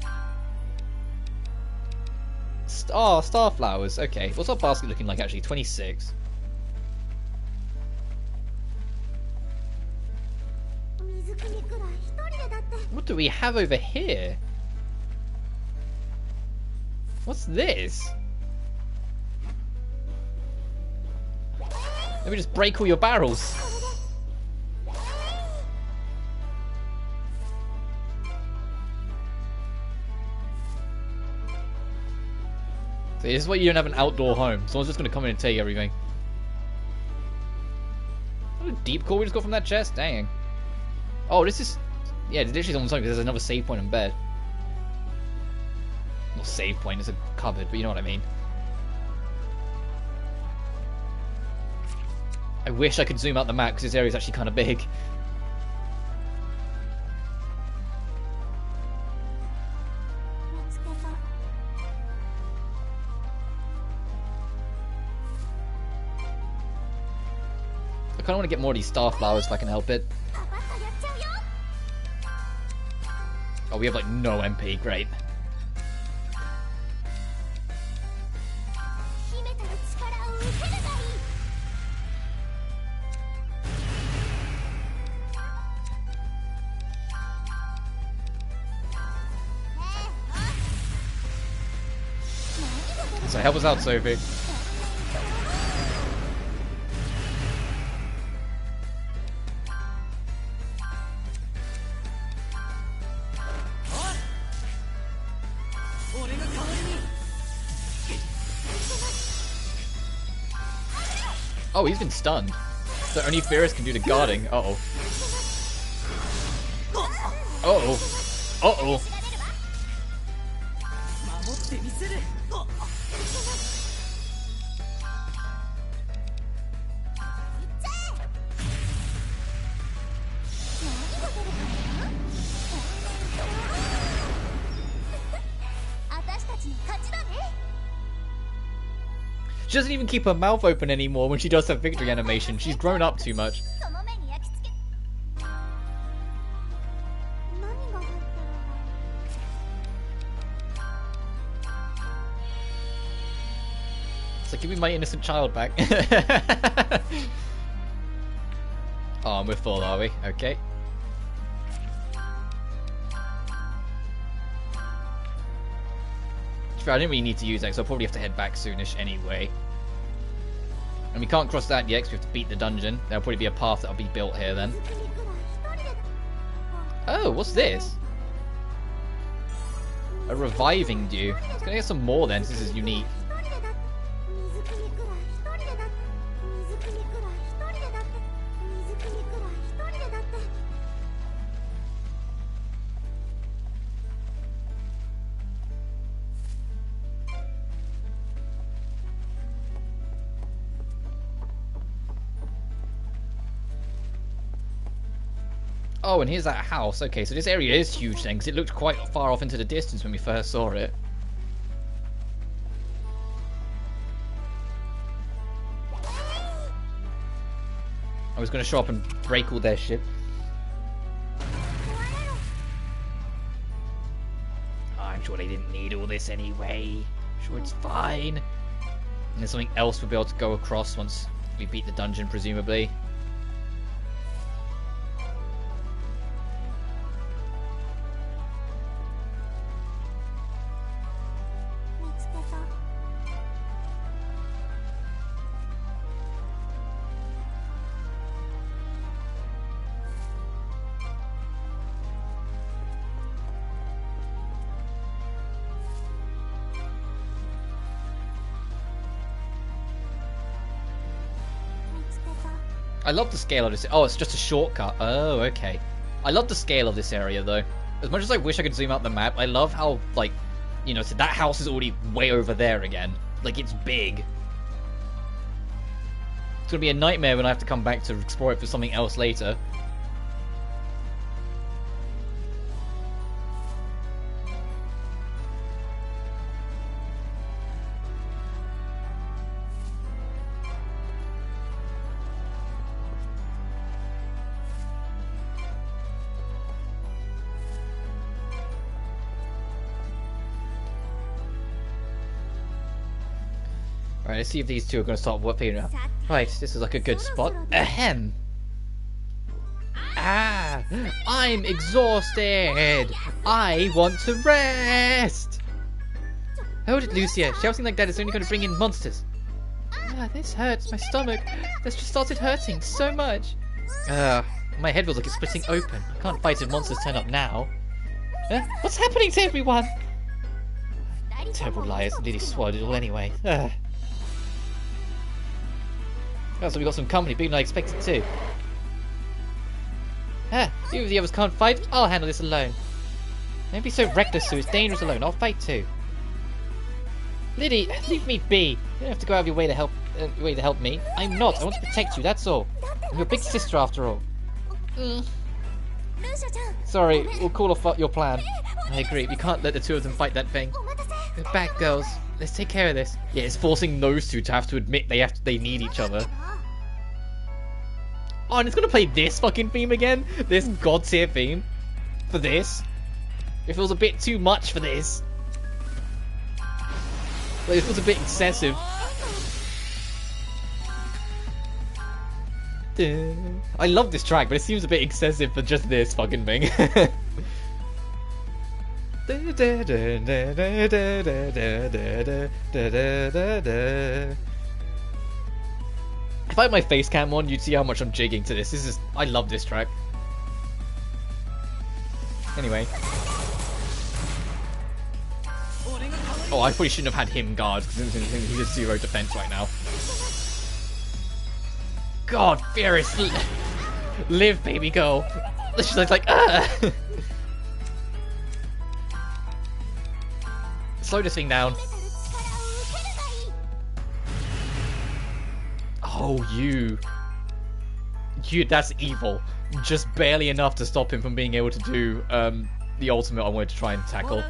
S1: Oh, starflowers. Okay. What's our basket looking like, actually? 26. What do we have over here? What's this? Let me just break all your barrels. See, this is why you don't have an outdoor home. Someone's just going to come in and take everything. What a deep core we just got from that chest. Dang. Oh, this is... Yeah, it's literally someone's home because there's another save point in bed. Not save point, it's a cupboard, but you know what I mean. I wish I could zoom out the map because this area is actually kind of big. I kind of want to get more of these starflowers if I can help it. Oh, we have like no MP, great. So help us out, Sophie. Oh, he's been stunned. So only Fyrus can do the guarding. Uh-oh. Uh-oh. Uh-oh. She doesn't even keep her mouth open anymore when she does her victory animation. She's grown up too much. It's like, give me my innocent child back. Oh, we're full, are we? Okay. I didn't really need to use that, so I'll probably have to head back soonish anyway. And we can't cross that yet because we have to beat the dungeon. There'll probably be a path that'll be built here then. Oh, what's this? A reviving dew. It's gonna get some more then, since this is unique. Oh, and here's that house. Okay, so this area is huge then, because it looked quite far off into the distance when we first saw it. I was going to show up and break all their shit. Oh, I'm sure they didn't need all this anyway. Sure, it's fine. And there's something else we'll be able to go across once we beat the dungeon, presumably. I love the scale of this. Oh, it's just a shortcut. Oh, okay. I love the scale of this area, though. As much as I wish I could zoom out the map, I love how, like, you know, so that house is already way over there again. Like, it's big. It's gonna be a nightmare when I have to come back to explore it for something else later. Alright, let's see if these two are going to start whooping up. Right, this is like a good spot. Ahem! Ah! I'm exhausted! I want to rest! Hold it, Lucia. Shouting like that is only going to bring in monsters. Ah, this hurts. My stomach. This just started hurting so much. My head feels like it's splitting open. I can't fight if monsters turn up now. What's happening to everyone? Terrible liars. Lydie Suelle it all anyway. Oh, so we got some company, bigger than I expected too. Even if the others can't fight, I'll handle this alone. Don't be so reckless, Sue. It's dangerous alone. I'll fight too. Lydie, leave me be. You don't have to go out of your way to help me. I'm not. I want to protect you. That's all. I'm your big sister after all. Sorry, we'll call off your plan. I agree. We can't let the two of them fight that thing. Go back, girls. Let's take care of this. Yeah, it's forcing those two to have to admit they need each other. Oh, and it's gonna play this fucking theme again? This god tier theme? For this? It feels a bit too much for this. Like, it feels a bit excessive. I love this track, but it seems a bit excessive for just this fucking thing. If I had my face cam on, you'd see how much I'm jigging to this. I love this track. Anyway. Oh, I probably shouldn't have had him guard, because he has 0 defense right now. God, Fierce! Live, baby girl! She's like, Slow this thing down. Oh, you, that's evil. Just barely enough to stop him from being able to do the ultimate I wanted to try and tackle.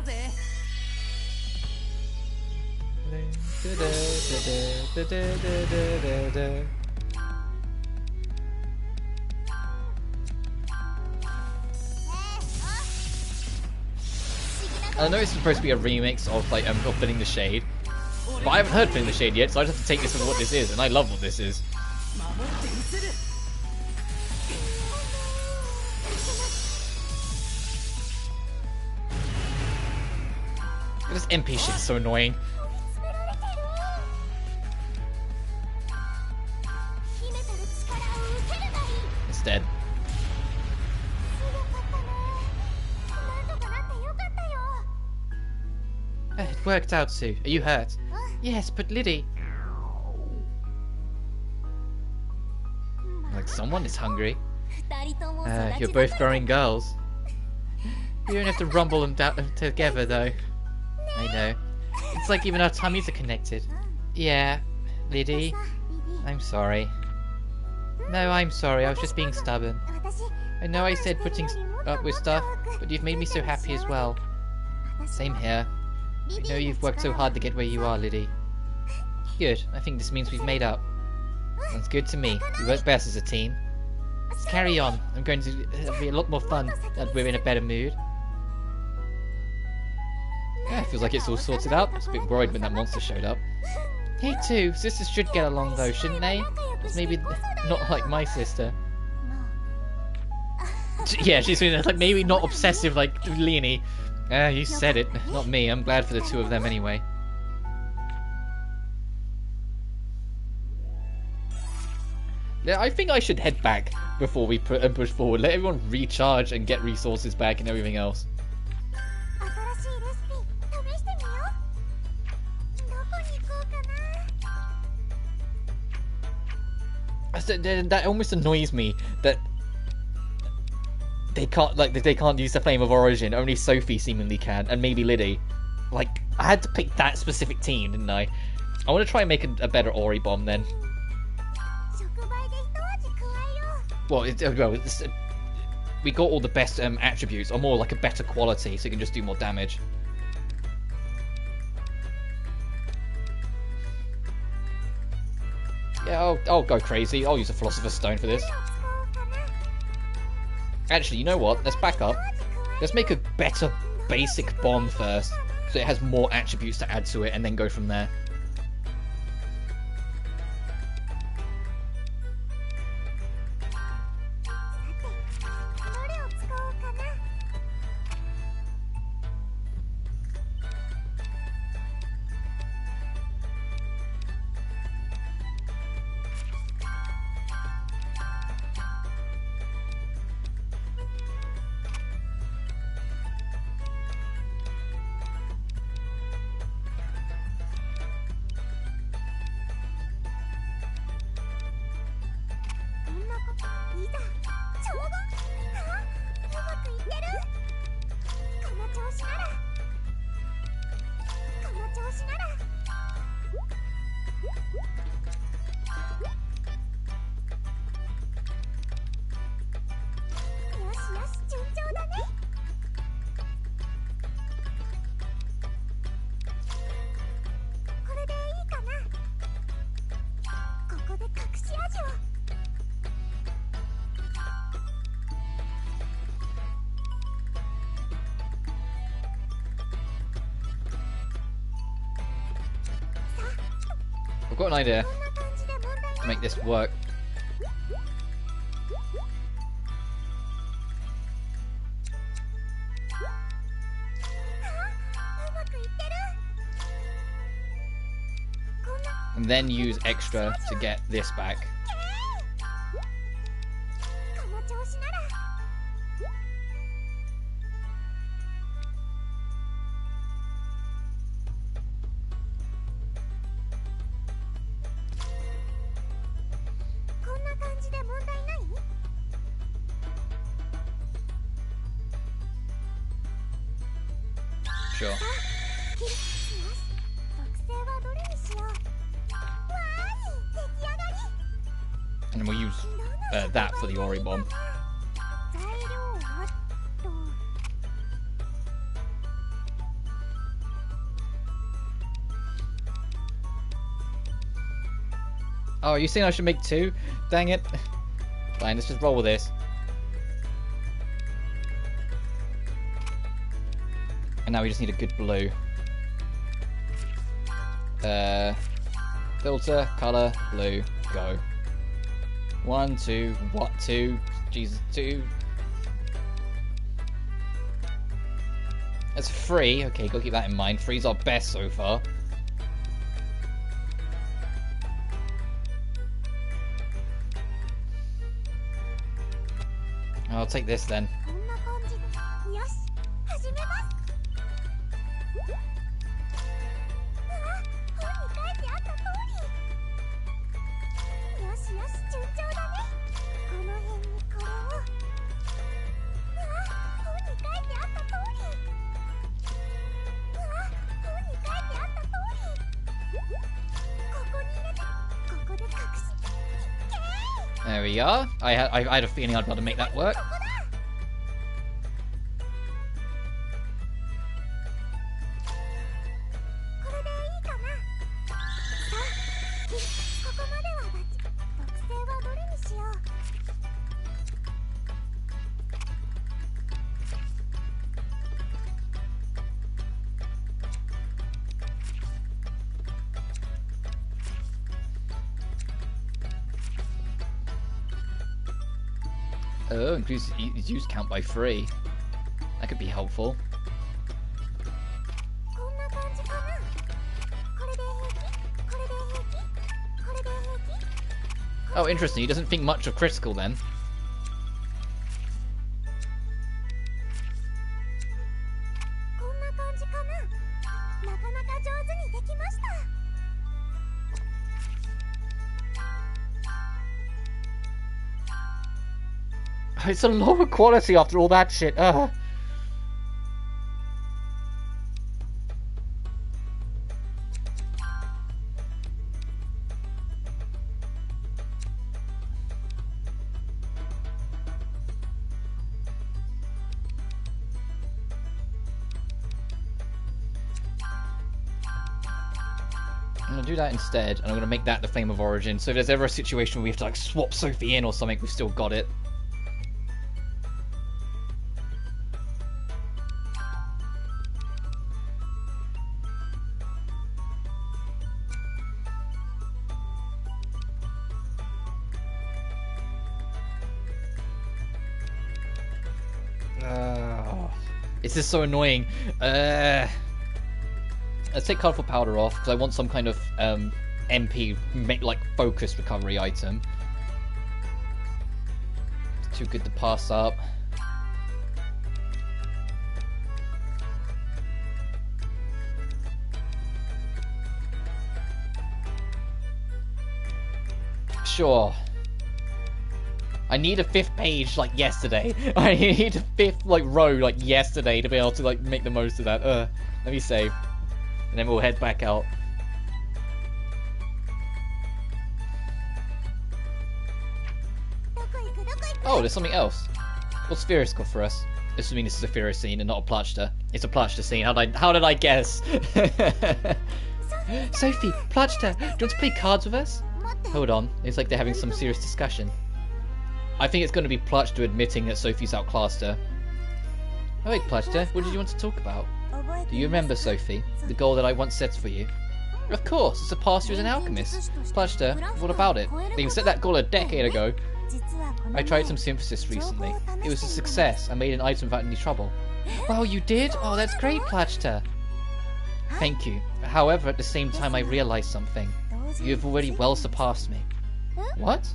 S1: I know it's supposed to be a remix of like of Filling the Shade, but I haven't heard Filling the Shade yet, so I just have to take this for what this is, and I love what this is. This MP shit is so annoying. It's dead. It worked out, Sue. Are you hurt? Yes, but Lydie... Like someone is hungry. You're both growing girls. You don't have to rumble them together, though. I know. It's like even our tummies are connected. Yeah, Lydie. I'm sorry. No, I'm sorry. I was just being stubborn. I know I said putting up with stuff, but you've made me so happy as well. Same here. I know you've worked so hard to get where you are, Lydie. Good. I think this means we've made up. Sounds good to me. We work best as a team. Let's carry on. It'll be a lot more fun that we're in a better mood. Yeah, feels like it's all sorted out. I was a bit worried when that monster showed up. Hey too, sisters should get along though, shouldn't they? Just maybe not like my sister. Yeah, she's like maybe not obsessive like Leonie. You said it, not me. I'm glad for the two of them anyway. Yeah, I think I should head back before we push forward. Let everyone recharge and get resources back and everything else. That almost annoys me that they can't use the Flame of Origin. Only Sophie seemingly can, and maybe Lydie. Like, I had to pick that specific team, didn't I? I want to try and make a better Ori bomb then. Well, we got all the best attributes, or more like a better quality, so you can just do more damage. Yeah, I'll go crazy. I'll use a Philosopher's Stone for this. Actually, you know what? Let's back up. Let's make a better basic bomb first, so it has more attributes to add to it, and then go from there. I've got an idea to make this work. And then use extra to get this back. Sure. And then we'll use that for the Ori bomb. Oh, are you saying I should make two? Dang it. Fine, let's just roll with this. And now we just need a good blue. Filter, color, blue, go. 1, 2, what, 2? Jesus, 2. That's 3. Okay, gotta keep that in mind. 3's our best so far. I'll take this then. There we are. I had a feeling I'd be able to make that work. Oh, increase his use count by 3. That could be helpful. Oh, interesting. He doesn't think much of critical then. It's a lower quality after all that shit. Ugh. I'm gonna do that instead, and I'm gonna make that the Flame of Origin. So if there's ever a situation where we have to like swap Sophie in or something, we've still got it. This is so annoying. Let's take Colorful Powder off, because I want some kind of MP, like, focus recovery item. It's too good to pass up. Sure. I need a 5th page, like, yesterday. I need a 5th, like, row, like, yesterday to be able to, like, make the most of that. Let me save. And then we'll head back out. Oh, there's something else. What's Spheris got for us? Assuming this is a Spheris scene and not a Plachta. It's a Plachta scene. How did I guess? Sophie, Plachta, do you want to play cards with us? Hold on. It's like they're having some serious discussion. I think it's going to be Plachta admitting that Sophie's outclassed her. Oh wait, Plachta, what did you want to talk about? Do you remember, Sophie, the goal that I once set for you? Of course, it's to pass you as an alchemist. Plachta, what about it? They set that goal a decade ago. I tried some synthesis recently. It was a success. I made an item without any trouble. Wow, you did? Oh, that's great, Plachta. Thank you. However, at the same time, I realized something. You have already well surpassed me. What?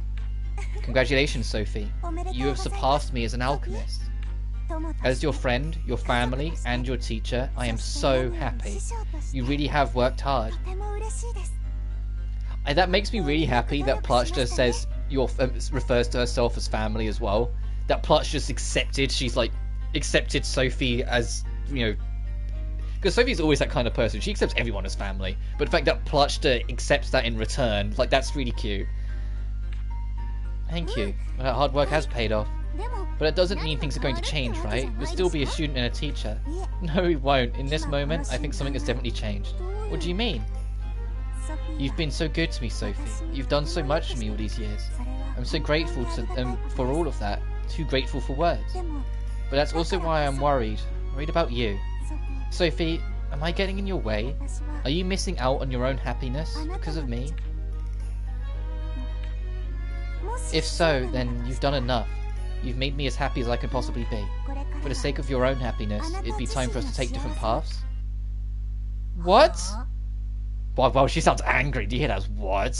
S1: Congratulations, Sophie. You have surpassed me as an alchemist. As your friend, your family, and your teacher, I am so happy. You really have worked hard. And that makes me really happy that Plachta says refers to herself as family as well. That Plachta's accepted. She's like accepted Sophie as, you know, because Sophie's always that kind of person. She accepts everyone as family. But the fact that Plachta accepts that in return, like, that's really cute. Thank you. That hard work has paid off. But it doesn't mean things are going to change, right? You'll still be a student and a teacher. No, we won't. In this moment, I think something has definitely changed. What do you mean? You've been so good to me, Sophie. You've done so much for me all these years. I'm so grateful for all of that. Too grateful for words. But that's also why I'm worried. Worried about you. Sophie, am I getting in your way? Are you missing out on your own happiness because of me? If so, then you've done enough. You've made me as happy as I can possibly be. For the sake of your own happiness, it'd be time for us to take different paths. What? Wow, she sounds angry. Do you hear that? What?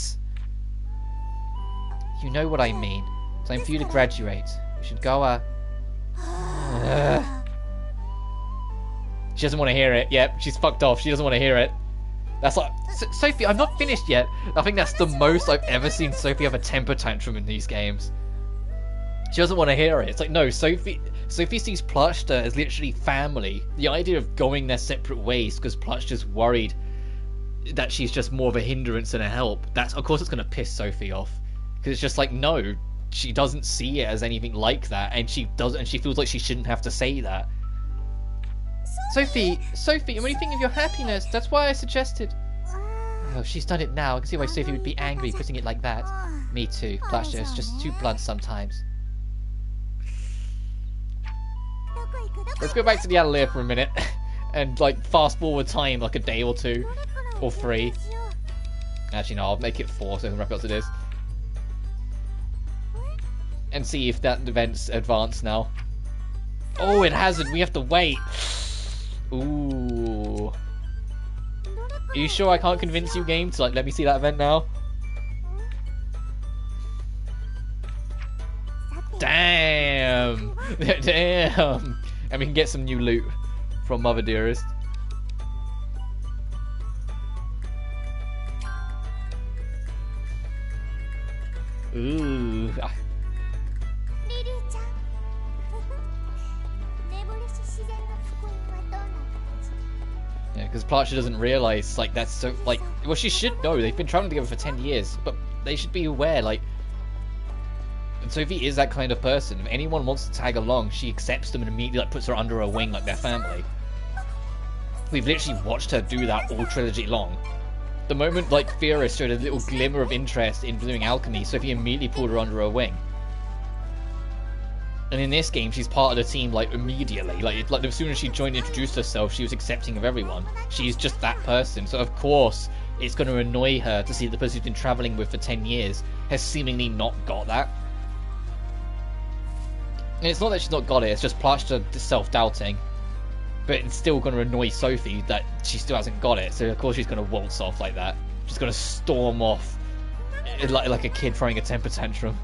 S1: You know what I mean. Time for you to graduate. We should go, She doesn't want to hear it. Yep, she's fucked off. She doesn't want to hear it. That's like, Sophie, I'm not finished yet. I think that's the most I've ever seen Sophie have a temper tantrum in these games. She doesn't want to hear it. It's like, no, Sophie sees Plachta as literally family. The idea of going their separate ways because Plachta's worried that she's just more of a hindrance than a help. That's, of course, it's going to piss Sophie off. Because it's just like, no, she doesn't see it as anything like that, and she feels like she shouldn't have to say that. Sophie, I'm only thinking of your happiness. That's why I suggested. Oh, she's done it now. I can see why Sophie would be angry putting it like that. Me too. Plachta is just too blunt sometimes. Let's go back to the Atelier for a minute and like fast forward time like a day or 2 or 3. Actually, no, I'll make it 4 so I can wrap it up to this. and see if that event's advanced now. Oh, it hasn't. We have to wait. Ooh. Are you sure I can't convince you, game, to like let me see that event now? Damn! Damn! And we can get some new loot from Mother Dearest. Ooh. Yeah, because Plachta doesn't realize, like, that's so, like, well, she should know. They've been traveling together for 10 years, but they should be aware, like, and Sophie is that kind of person. If anyone wants to tag along, she accepts them and immediately like puts her under her wing like their family. We've literally watched her do that all trilogy long. The moment like Fira showed a little glimmer of interest in doing alchemy, Sophie immediately pulled her under her wing. And in this game, she's part of the team like immediately. Like as soon as she joined, introduced herself, she was accepting of everyone. She's just that person. So of course, it's going to annoy her to see the person who's been traveling with for 10 years has seemingly not got that. And it's not that she's not got it, it's just Plachta self-doubting. But it's still going to annoy Sophie that she still hasn't got it, so of course she's going to waltz off like that. She's going to storm off like a kid throwing a temper tantrum.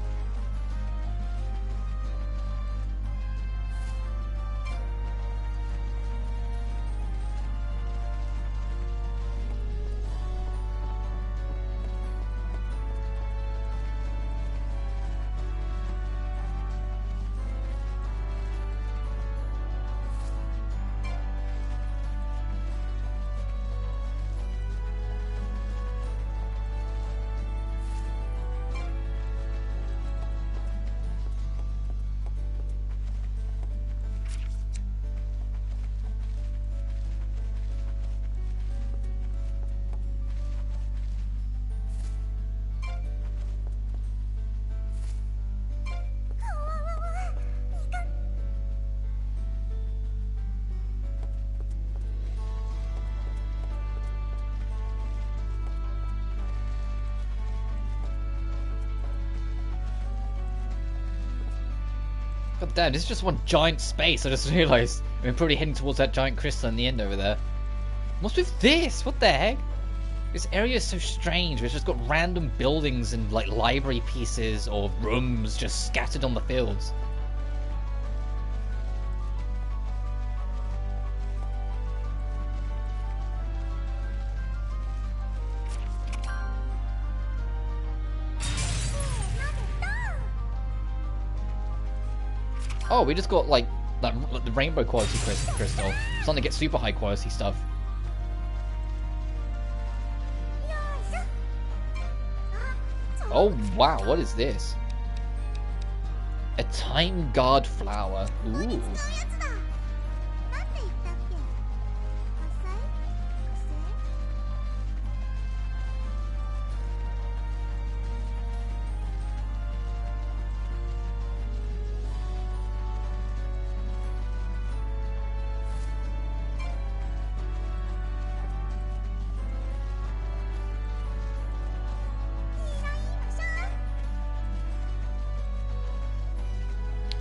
S1: God damn, this is just one giant space. I just realised we're probably heading towards that giant crystal in the end over there. What's with this? What the heck? This area is so strange. It's just got random buildings and like library pieces or rooms just scattered on the fields. Oh, we just got like the rainbow quality crystal. Starting to get super high quality stuff. Oh wow, what is this? A time guard flower. Ooh.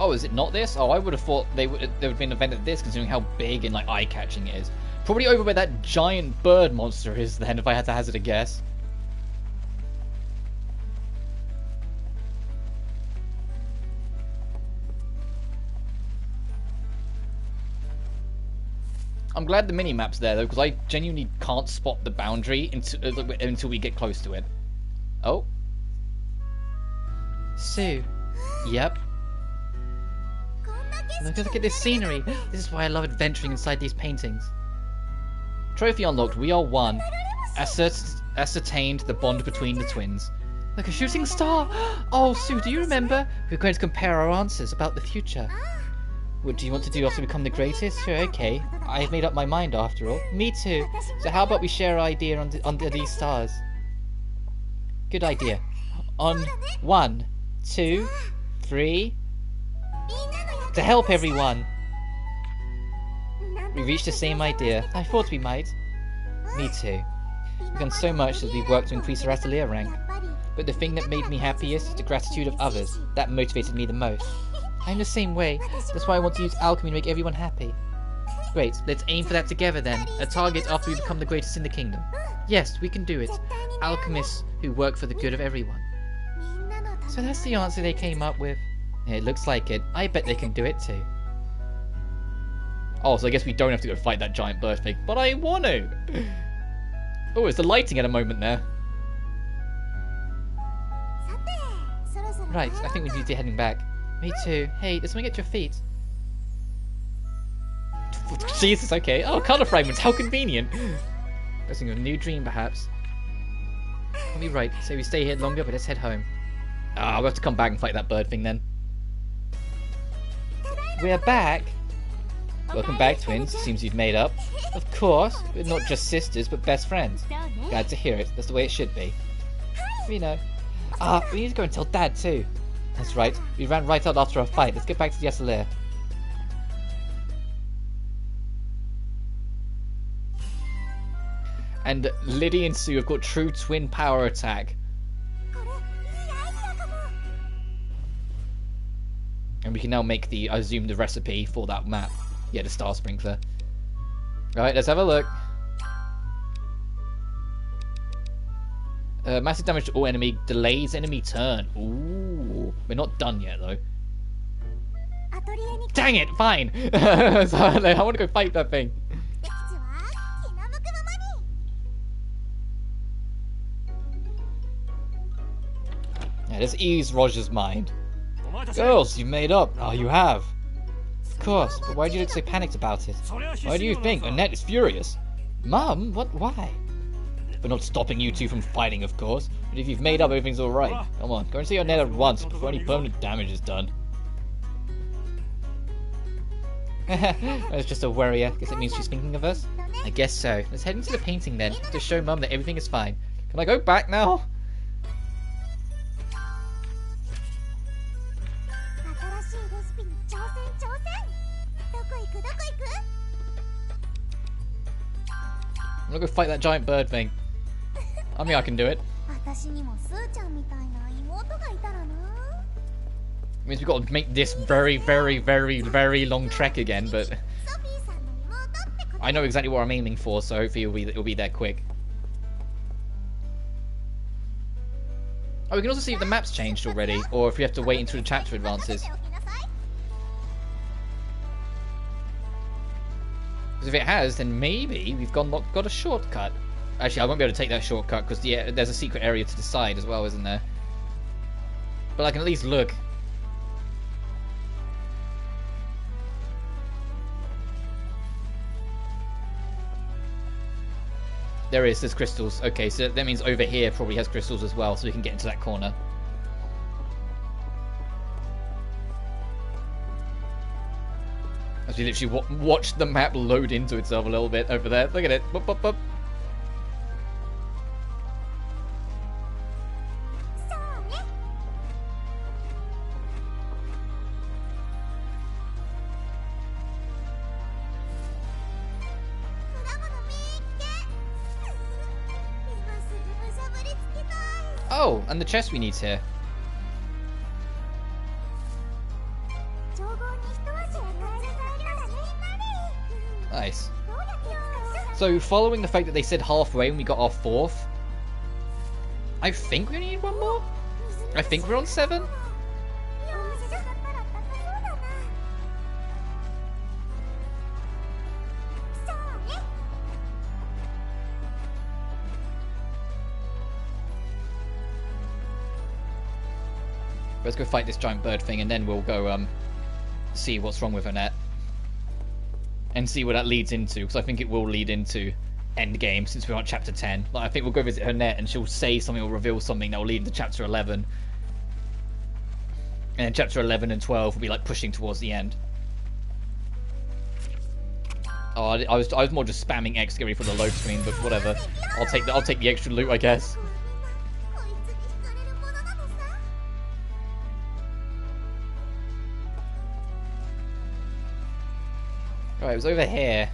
S1: Oh, is it not this? Oh, I would have thought there would have been an event at this, considering how big and like eye-catching it is. Probably over where that giant bird monster is then, if I had to hazard a guess. I'm glad the mini-map's there though, because I genuinely can't spot the boundary until we get close to it. Oh. Sue. Yep. Look at this scenery. This is why I love adventuring inside these paintings. Trophy unlocked. We are one. Ascertained the bond between the twins. Like a shooting star. Oh, Sue, do you remember? We're going to compare our answers about the future. What do you want to do after we become the greatest? Sure, okay. I've made up my mind after all. Me too. So how about we share our idea under these stars? Good idea. On 1, 2, 3... To help everyone! We reached the same idea. I thought we might. Me too. We've done so much as we've worked to increase our Atelier rank. But the thing that made me happiest is the gratitude of others. That motivated me the most. I'm the same way. That's why I want to use alchemy to make everyone happy. Great, let's aim for that together then. A target after we become the greatest in the kingdom. Yes, we can do it. Alchemists who work for the good of everyone. So that's the answer they came up with. Yeah, it looks like it. I bet they can do it too. Oh, so I guess we don't have to go fight that giant bird pig, but I want to. Oh, it's the lighting at a moment there. Right, I think we need to be heading back. Me too. Hey, does someone get your feet? Jesus, okay. Oh, colour fragments, how convenient. Guessing a new dream, perhaps. I'll be right, so we stay here longer, but let's head home. Ah, we'll have to come back and fight that bird thing then. We're back. Welcome back, twins. Seems you've made up. Of course, we're not just sisters, but best friends. Glad to hear it. That's the way it should be. We know. Ah, we need to go and tell Dad too. That's right. We ran right out after our fight. Let's get back to the Atelier. And Lydie and Sue have got true twin power attack. And we can now make the, I assume, the recipe for that map. Yeah, the star sprinkler. Alright, let's have a look. Massive damage to all enemy, delays enemy turn. Ooh, we're not done yet though. Dang it, fine. So, I want to go fight that thing. Yeah, let's ease Roger's mind. Girls, you made up. Oh, you have. Of course, but why do you look so panicked about it? Why do you think Annette is furious? Mum, what? Why? We're not stopping you two from fighting, of course. But if you've made up, everything's alright. Come on, go and see Annette at once before any permanent damage is done. That's just a worrier. Guess it means she's thinking of us? I guess so. Let's head into the painting then, to show Mum that everything is fine. Can I go back now? I'm gonna go fight that giant bird thing. I mean, I can do it. Means we've got to make this very, very, very, very long trek again, but I know exactly what I'm aiming for, so hopefully it'll be there quick. Oh, we can also see if the map's changed already, or if we have to wait until the chapter advances. Because if it has, then maybe we've got a shortcut. Actually, I won't be able to take that shortcut because there's a secret area to the side as well, isn't there? But I can at least look. There is, there's crystals. Okay, so that means over here probably has crystals as well, so we can get into that corner. As we literally watch the map load into itself a little bit over there. Look at it. Boop, boop, boop. Oh, and the chest we need here. Nice. So, following the fact that they said halfway and we got our 4th, I think we need one more? I think we're on 7? Let's go fight this giant bird thing and then we'll go see what's wrong with Annette. And see what that leads into, because I think it will lead into endgame since we're on chapter 10. Like, I think we'll go visit Annette and she'll say something or reveal something that will lead into chapter 11. And then chapter 11 and 12 will be like pushing towards the end. Oh, I was more just spamming X to get ready for the load screen, but whatever. I'll take the extra loot, I guess. Alright, it was over here.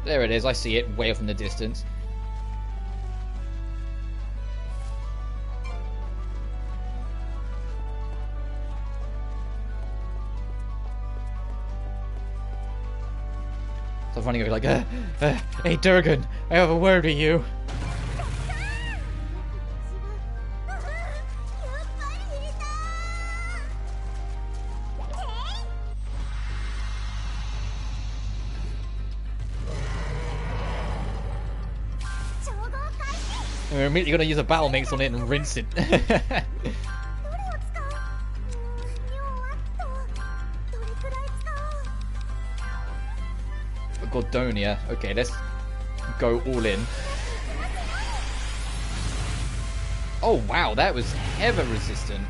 S1: There it is, I see it way off in the distance. So I'm running over like, hey Durgan, I have a word with you. We're immediately going to use a battle mix on it and rinse it. Gordonia. Okay, let's go all in. Oh wow, that was heavy resistant.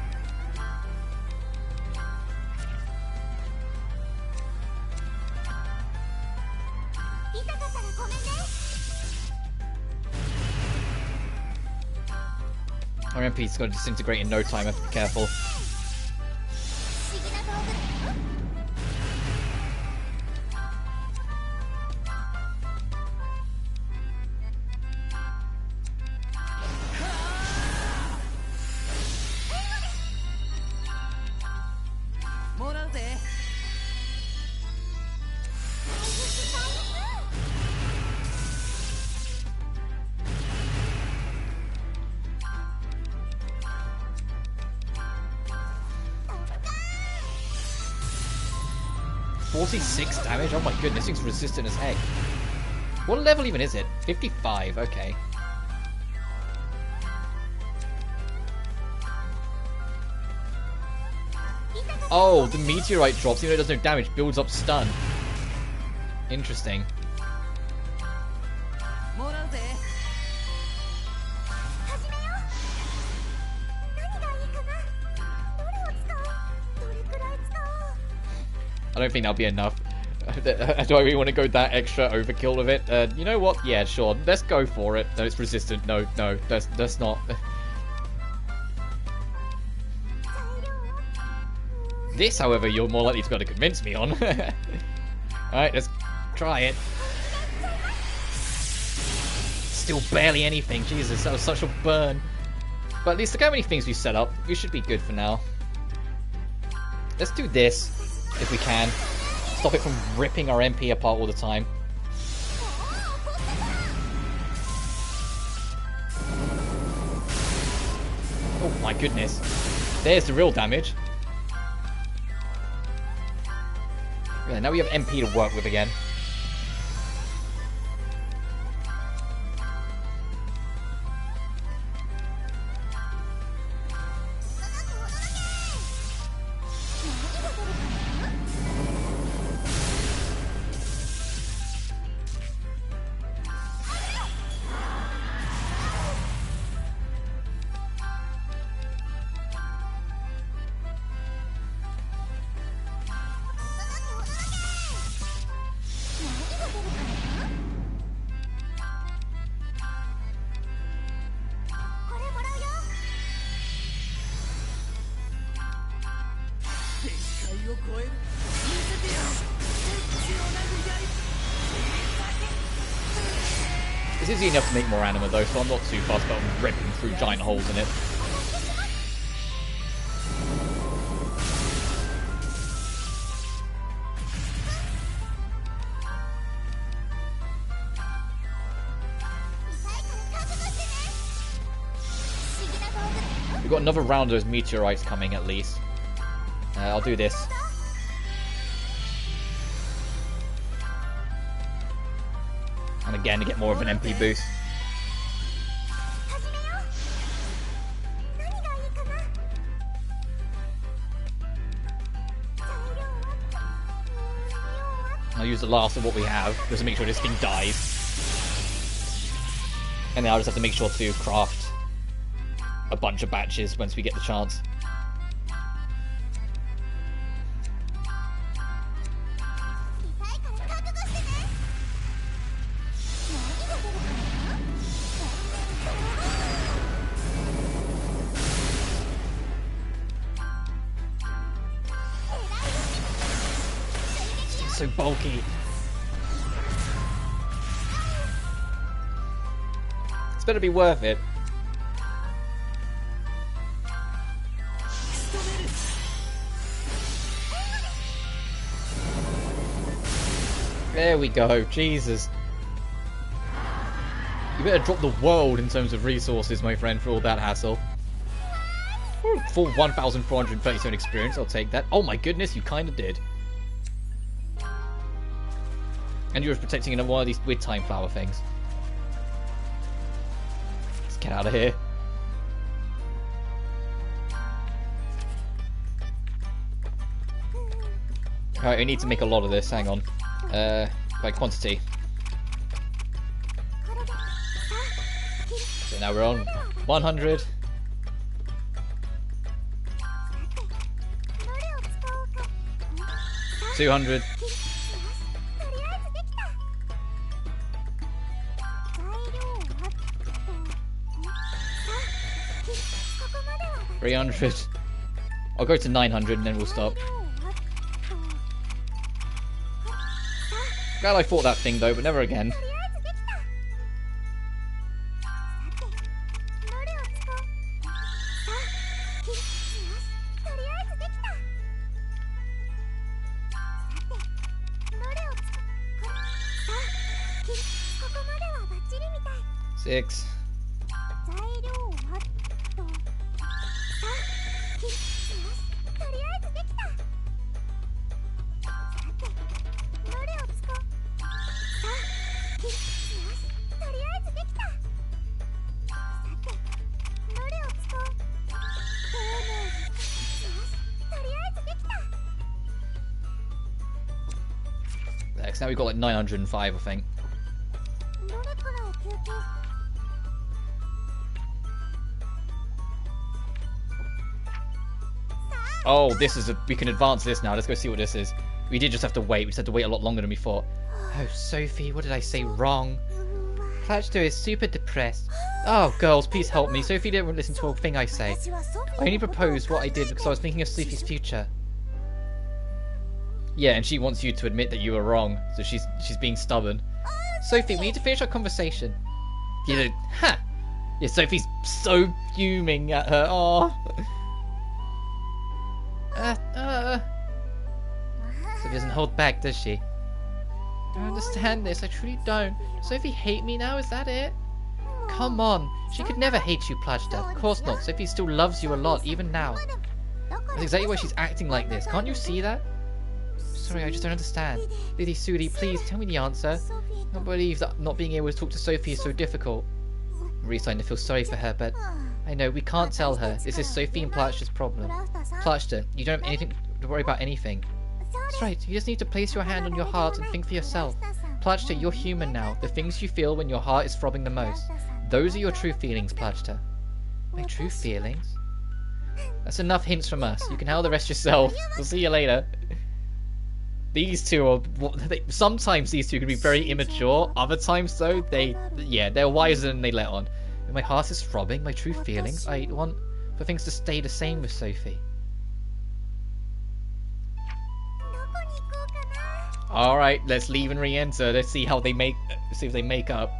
S1: Our MP's going to disintegrate in no time, I have to be careful. .46 damage? Oh my goodness, it's resistant as heck. What level even is it? 55, okay. Oh, the meteorite drops, even though it does no damage, builds up stun. Interesting. I don't think that'll be enough. Do I really want to go that extra overkill with it? You know what? Yeah, sure. Let's go for it. No, it's resistant. No, that's not. This, however, you're more likely to be able to convince me on. Alright, let's try it. Still barely anything. Jesus, that was such a burn. But at least look how many things we set up. We should be good for now. Let's do this. If we can. Stop it from ripping our MP apart all the time. Oh my goodness. There's the real damage. Yeah, now we have MP to work with again. It's easy enough to make more anima though, so I'm not too fast about ripping through giant holes in it. We've got another round of those meteorites coming at least. I'll do this. And again to get more of an MP boost. I'll use the last of what we have just to make sure this thing dies. And then I'll just have to make sure to craft a bunch of batches once we get the chance. So bulky. better be worth it. There we go. Jesus. You better drop the world in terms of resources, my friend, for all that hassle. For 1,437 experience, I'll take that. Oh my goodness, you kind of did. And you were protecting another one of these weird time flower things. Let's get out of here. Alright, we need to make a lot of this. Hang on. By quantity. So now we're on 100. $200. $300. I'll go to 900 and then we'll stop. Glad I fought that thing though, but never again. Six. Next, now we've got like 905, I think. Oh, this is we can advance this now. Let's go see what this is. We did just have to wait. We just had to wait a lot longer than we thought. Oh, Sophie, what did I say wrong? Plachta is super depressed. Oh, girls, please help me. Sophie didn't listen to a thing I say. I only proposed what I did because I was thinking of Sophie's future. Yeah, and she wants you to admit that you were wrong. So she's being stubborn. Sophie, we need to finish our conversation. Yeah, yeah, Sophie's so fuming at her. Oh. Sophie doesn't hold back, does she? I don't understand this. I truly don't. Sophie hate me now? Is that it? Come on. She could never hate you, Plachta. Of course not. Sophie still loves you a lot, even now. That's exactly why she's acting like this. Can't you see that? Sorry, I just don't understand. Lydie Suelle, please tell me the answer. I don't believe that not being able to talk to Sophie is so difficult. I'm really starting to feel sorry for her, but I know we can't tell her. This is Sophie and Plachta's problem. Plachta, you don't have anything to worry about anything. That's right, you just need to place your hand on your heart and think for yourself. Plachta, you're human now. The things you feel when your heart is throbbing the most. Those are your true feelings, Plachta. My true feelings? That's enough hints from us. You can handle the rest yourself. We'll see you later. These two are... sometimes these two can be very immature. Other times, though, they're wiser than they let on. When my heart is throbbing, my true feelings, I want for things to stay the same with Sophie. Alright, let's leave and re-enter. Let's see how they make... see if they make up.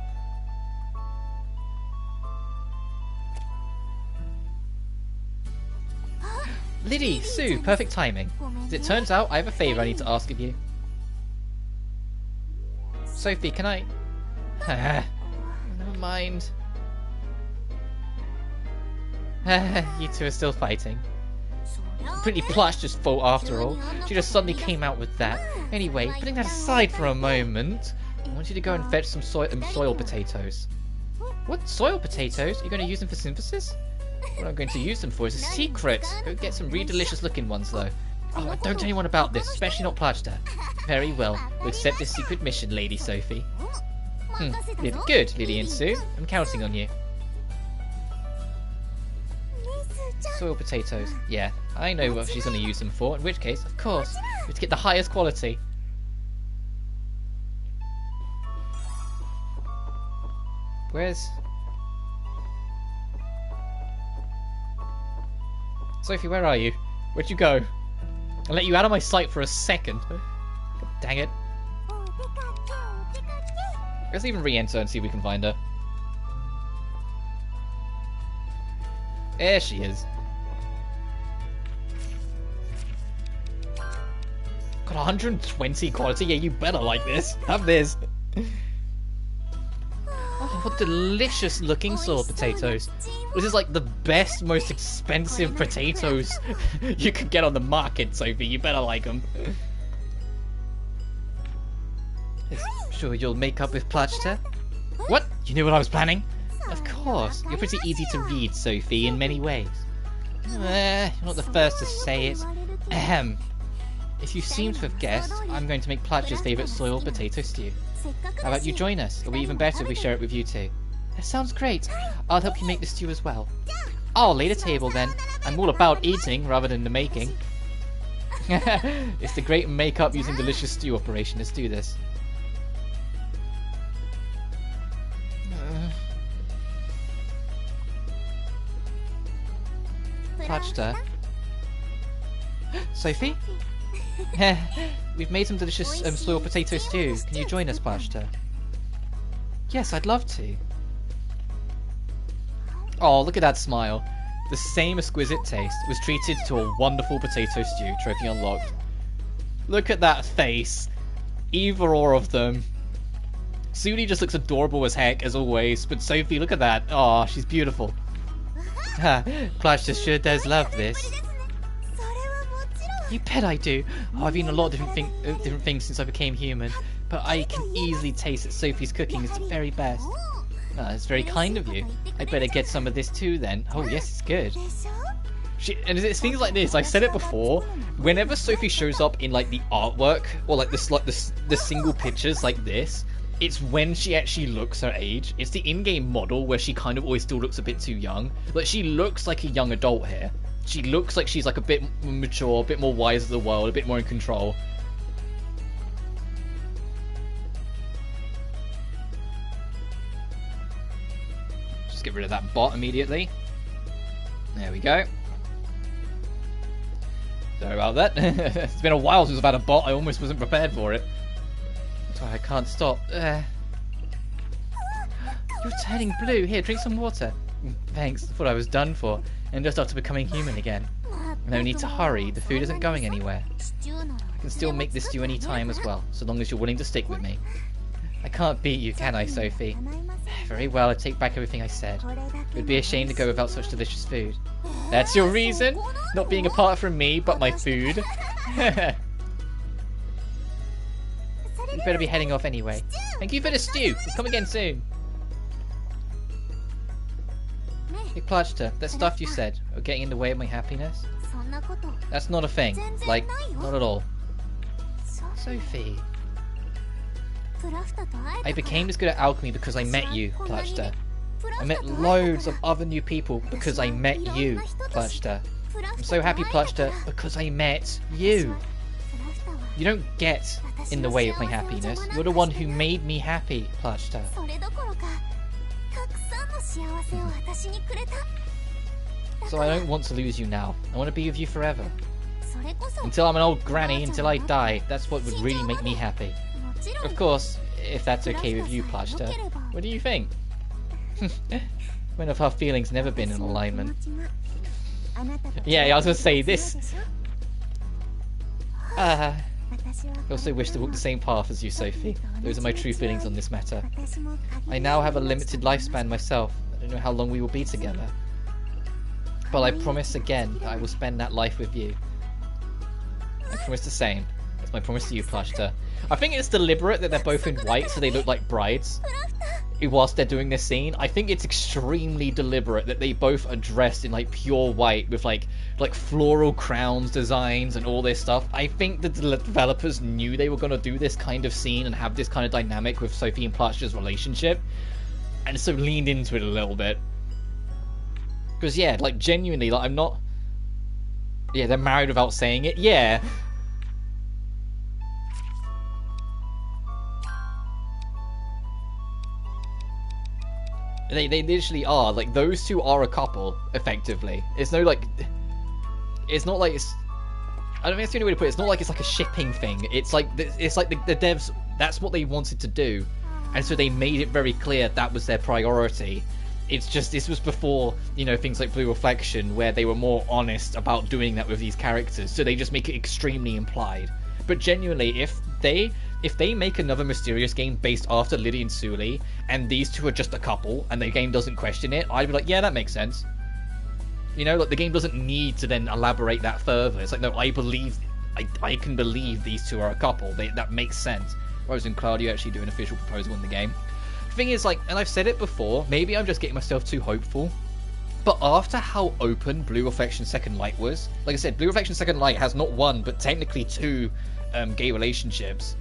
S1: Lydie, Sue, perfect timing. As it turns out, I have a favour I need to ask of you. Sophie, can I... never mind. You two are still fighting. Pretty Plachta's fault after all. She just suddenly came out with that. Anyway, putting that aside for a moment, I want you to go and fetch some soil potatoes. What? Soil potatoes? You're going to use them for synthesis? What I'm going to use them for is a secret. Go get some really delicious looking ones though. Oh, and don't tell anyone about this, especially not Plachta. Very well. We'll accept this secret mission, Lady Sophie. Good, Lydie and Sue. I'm counting on you. Soil potatoes. Yeah, I know what she's going to use them for, in which case, of course, we have to get the highest quality. Where's... Sophie, where are you? Where'd you go? I let you out of my sight for a second. God dang it. Let's even re-enter and see if we can find her. There she is. Got 120 quality. Yeah, you better like this. Have this. Oh, what delicious looking sour potatoes. This is like the best, most expensive potatoes you could get on the market, Sophie. You better like them. Sure you'll make up with Plachta? What? You knew what I was planning? Of course. You're pretty easy to read, Sophie, in many ways. You're not the first to say it. Ahem. If you seem to have guessed, I'm going to make Plachta's favourite soiled potato stew. How about you join us? It'll be even better if we share it with you too. That sounds great. I'll help you make the stew as well. I'll lay the table then. I'm all about eating rather than the making. It's the great make-up using delicious stew operation. Let's do this. Plachta. Sophie? We've made some delicious soiled potato stew. Can you join us, Plachta? Yes, I'd love to. Oh, look at that smile. The same exquisite taste was treated to a wonderful potato stew. Trophy unlocked. Look at that face. Either or of them. Suelle just looks adorable as heck, as always. But Sophie, look at that. Oh, she's beautiful. Ha, Plachta sure does love this. You bet I do. Oh, I've eaten a lot of different things since I became human, but I can easily taste that Sophie's cooking is the very best. It's very kind of you. I'd better get some of this too then. Oh yes, it's good. And it's things like this. I've said it before. Whenever Sophie shows up in like the artwork or like the single pictures like this, it's when she actually looks her age. It's the in-game model where she kind of always still looks a bit too young. Like she looks like a young adult here. She looks like she's like a bit mature, a bit more wise of the world, a bit more in control. Just get rid of that bot immediately. There we go. Sorry about that. It's been a while since I've had a bot. I almost wasn't prepared for it. That's why I can't stop. You're turning blue. Here, drink some water. Thanks. Thought I was done for. And just after becoming human again. No need to hurry, the food isn't going anywhere. I can still make this stew any time as well, so long as you're willing to stick with me. I can't beat you, can I, Sophie? Very well, I take back everything I said. It would be a shame to go without such delicious food. That's your reason? Not being apart from me, but my food? You better be heading off anyway. Thank you for the stew, we'll come again soon. Hey Plachta, that stuff you said, are getting in the way of my happiness? That's not a thing. Like, not at all. Sophie. I became as good at alchemy because I met you, Plachta. I met loads of other new people because I met you, Plachta. I'm so happy, Plachta, because I met you. You don't get in the way of my happiness. You're the one who made me happy, Plachta. So I don't want to lose you now. I want to be with you forever. Until I'm an old granny, until I die. That's what would really make me happy. Of course, if that's okay with you, Plachta. What do you think? When have our feelings never been in alignment? Yeah, I was going to say this. I also wish to walk the same path as you, Sophie. Those are my true feelings on this matter. I now have a limited lifespan myself. I don't know how long we will be together. But I promise again that I will spend that life with you. I promise the same. That's my promise to you, Plachta. I think it's deliberate that they're both in white so they look like brides whilst they're doing this scene. I think it's extremely deliberate that they both are dressed in like pure white with like floral crowns designs and all this stuff. I think the developers knew they were going to do this kind of scene and have this kind of dynamic with Sophie and Plachta's relationship, and so leaned into it a little bit. Because yeah, like genuinely, like I'm not... Yeah, they're married without saying it. Yeah. They literally are. Like, those two are a couple, effectively. It's no, like... It's not like it's... I don't think that's the only way to put it. It's not like it's like a shipping thing. It's like the devs... That's what they wanted to do. And so they made it very clear that was their priority. It's just, this was before, you know, things like Blue Reflection, where they were more honest about doing that with these characters, so they just make it extremely implied. But genuinely, if they make another Mysterious game based after Lydie and Suelle, and these two are just a couple, and the game doesn't question it, I'd be like, yeah, that makes sense. You know, like, the game doesn't need to then elaborate that further. It's like, no, I can believe these two are a couple. That makes sense. Rose and Claudia actually do an official proposal in the game. The thing is, like, and I've said it before, maybe I'm just getting myself too hopeful, but after how open Blue Reflection Second Light was, like I said, Blue Reflection Second Light has not one, but technically two gay relationships.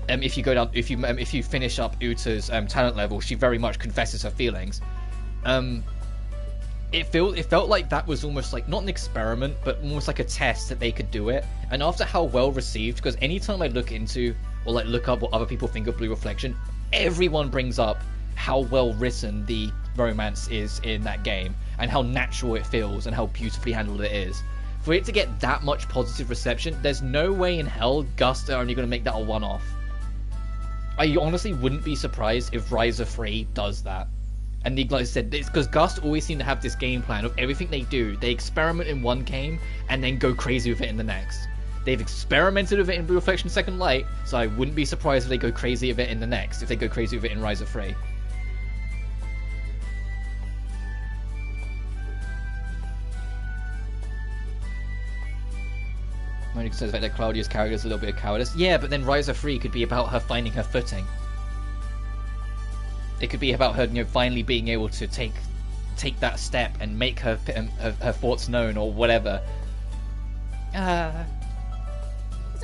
S1: If you go down, if you finish up Uta's talent level, she very much confesses her feelings. It felt like that was almost like, not an experiment, but almost like a test that they could do it. And after how well received, because anytime I look into or like look up what other people think of Blue Reflection, everyone brings up how well written the romance is in that game, and how natural it feels, and how beautifully handled it is. For it to get that much positive reception, there's no way in hell Gust are only going to make that a one-off. I honestly wouldn't be surprised if Riser 3 does that. And like I said, it's because Gust always seem to have this game plan of everything they do. They experiment in one game and then go crazy with it in the next. They've experimented with it in Blue Reflection Second Light, so I wouldn't be surprised if they go crazy with it in the next, if they go crazy with it in Riser 3. My only concern is that Claudia's character is a little bit of cowardice. Yeah, but then Riser 3 could be about her finding her footing. It could be about her, you know, finally being able to take that step and make her thoughts known or whatever.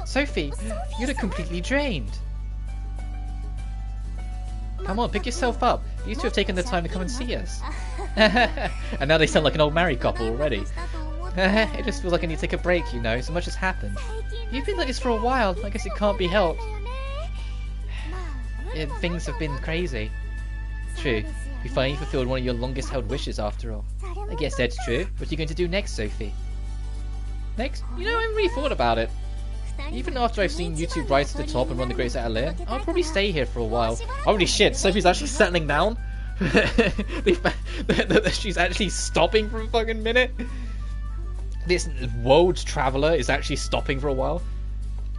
S1: Sophie, you look completely drained. Come on, pick yourself up. You two have taken the time to come and see us. And now they sound like an old married couple already. It just feels like I need to take a break, you know, so much has happened. You've been like this for a while, I guess it can't be helped. Things have been crazy. True, you finally fulfilled one of your longest held wishes after all. I guess that's true. What are you going to do next, Sophie? Next? You know, I haven't really thought about it. Even after I've seen you two rise to the top and run the Great Atelier, I'll probably stay here for a while. Holy shit, Sophie's actually settling down? She's actually stopping for a fucking minute? This world traveller is actually stopping for a while?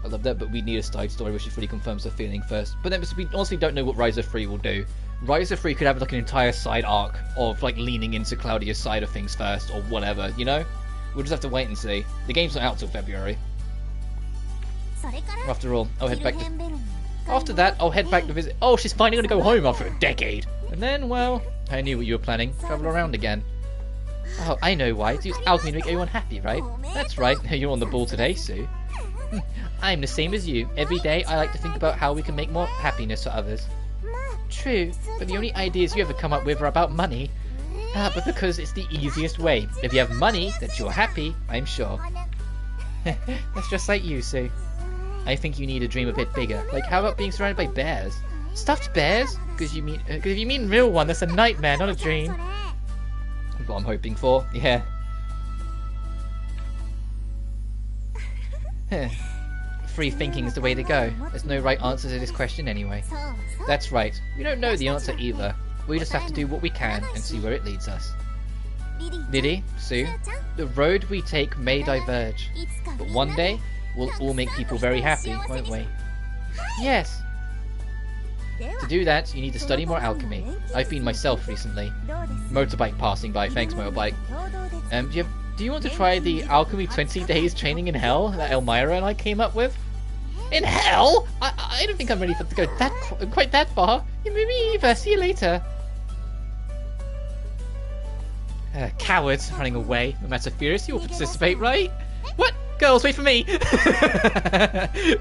S1: I love that, but we need a side story which fully confirms her feeling first. But then we honestly don't know what Riser 3 will do. Riser 3 could have like an entire side arc of like leaning into Claudia's side of things first or whatever, you know? We'll just have to wait and see. The game's not out till February. After all, I'll head back to... After that, I'll head back to visit... Oh, she's finally going to go home after a decade! And then, well, I knew what you were planning. Travel around again. Oh, I know why. To use alchemy to make everyone happy, right? That's right. You're on the ball today, Sue. I'm the same as you. Every day, I like to think about how we can make more happiness for others. True, but the only ideas you ever come up with are about money. But because it's the easiest way. If you have money, that you're happy, I'm sure. That's just like you, Sue. I think you need to dream a bit bigger. Like, how about being surrounded by bears? Stuffed bears? Because if you mean real one, that's a nightmare, not a dream. That's what I'm hoping for, yeah. Free thinking is the way to go. There's no right answer to this question anyway. That's right. We don't know the answer either. We just have to do what we can and see where it leads us. Lydie, Sue, the road we take may diverge, but one day we'll all make people very happy, won't we? Yes! To do that, you need to study more alchemy. I've been myself recently. Motorbike passing by, thanks motorbike. Do you want to try the Alchemy 20 Days Training in Hell that Elmira and I came up with? In hell? I don't think I'm ready to go quite that far. Yeah, maybe either. See you later. Cowards running away. No matter fierce, you'll participate, right? What? Girls, wait for me! We're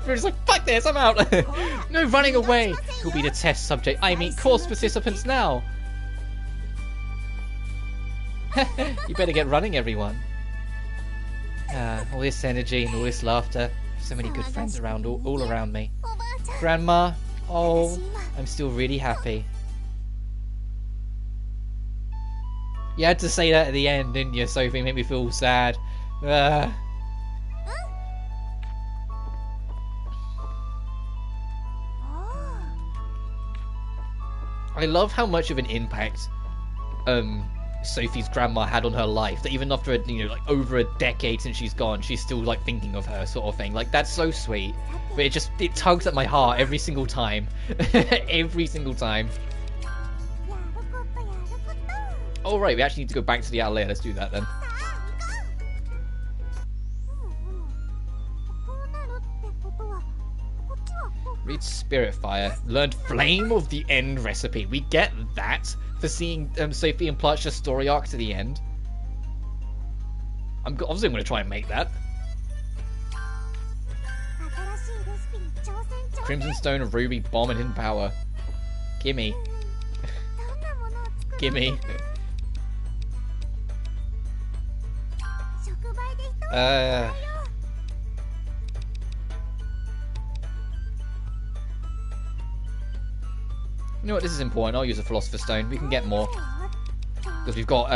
S1: just like, fuck this, I'm out! No running away! Who'll be the test subject? I meet course participants now! You better get running, everyone. All this energy and all this laughter. So many good friends around, all around me. Grandma, oh, I'm still really happy. You had to say that at the end, didn't you, Sophie? Make me feel sad. I love how much of an impact Sophie's grandma had on her life, that even after like over a decade since she's gone, she's still like thinking of her, sort of thing. Like, that's so sweet, but it tugs at my heart every single time. Every single time. Oh right, we actually need to go back to the Atelier. Let's do that then. Read Spirit Fire. Learned Flame of the End recipe. We get that for seeing Sophie and Plachta's story arc to the end. Obviously I'm going to try and make that. Crimson Stone of Ruby, Bomb, and Hidden Power. Gimme. Gimme. You know what, this is important. I'll use a Philosopher's Stone. We can get more. Because we've got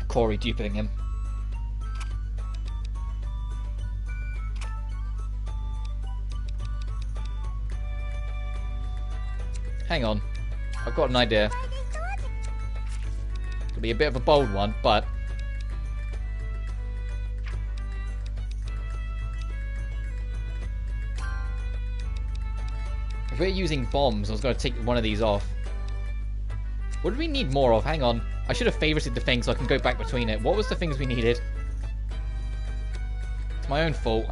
S1: Corey duping him. Hang on. I've got an idea. It'll be a bit of a bold one, but... if we're using bombs, I was going to take one of these off. What do we need more of? Hang on. I should have favorited the thing so I can go back between it. What was the things we needed? It's my own fault.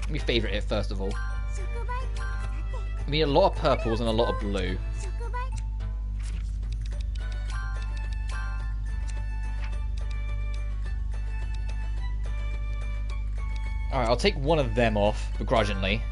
S1: Let me favorite it first of all. We need a lot of purples and a lot of blue. Alright, I'll take one of them off, begrudgingly.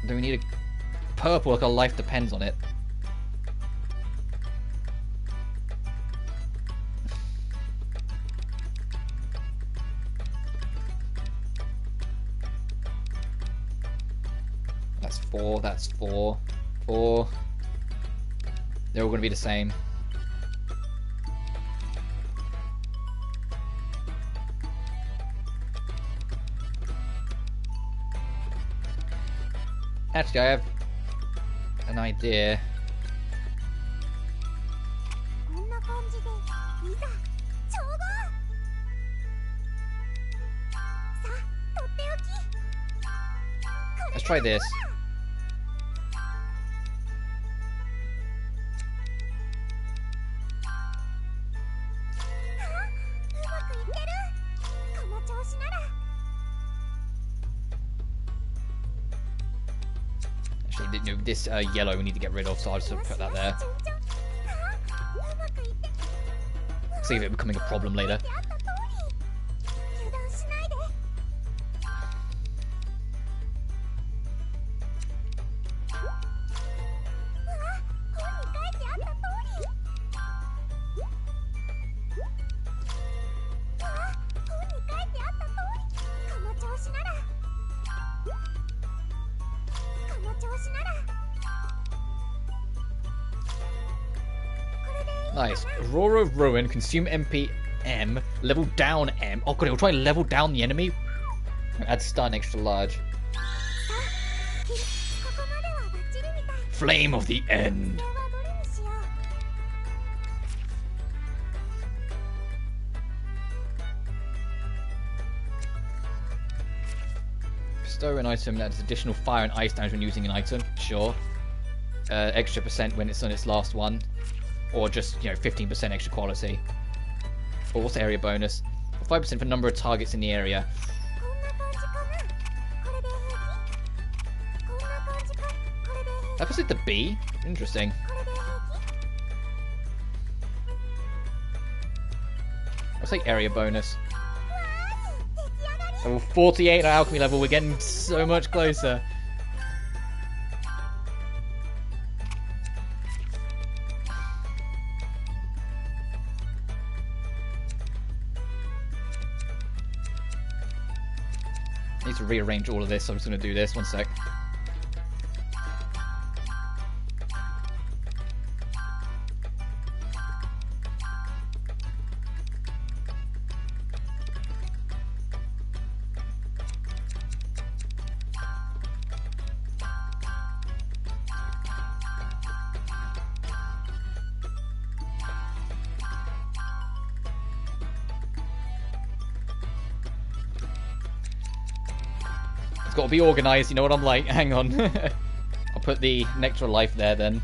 S1: Do we need a purple like our life depends on it? That's 4, that's 4. 4. They're all going to be the same. Actually, I have an idea. Let's try this. This yellow we need to get rid of, so I'll just put that there. Save it becoming a problem later. Nice. Aurora Ruin, consume MP M, level down M. Oh god, it'll try and level down the enemy. Add stun extra large. Flame of the End. Bestow an item that has additional fire and ice damage when using an item. Sure. Extra % when it's on its last one. Or just, 15% extra quality. Or what's the area bonus? 5% for number of targets in the area. That was it the B? Interesting. I'll take area bonus. Level 48 at alchemy level, we're getting so much closer. I need to rearrange all of this, so I'm just going to do this. One sec. Got to be organised, you know what I'm like. Hang on. I'll put the Nectar of Life there then.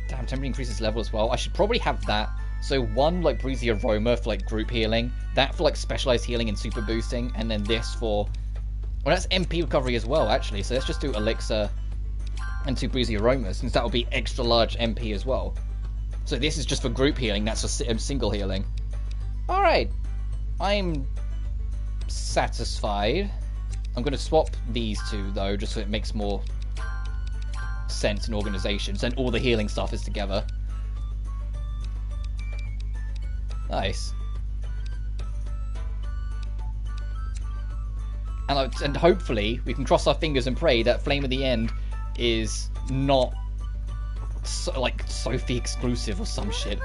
S1: Damn, temporary increases level as well. I should probably have that. So one, like, breathes the aroma for, like, group healing. That for, like, specialised healing and super boosting. And then this for... Well, that's MP recovery as well, actually. So let's just do Elixir and 2 Breezy Aromas, since that will be extra large MP as well. So this is just for group healing, that's for single healing. Alright. I'm satisfied. I'm going to swap these two, though, just so it makes more sense in organizations, and all the healing stuff is together. Nice. And hopefully we can cross our fingers and pray that Flame of the End is not like Sophie exclusive or some shit.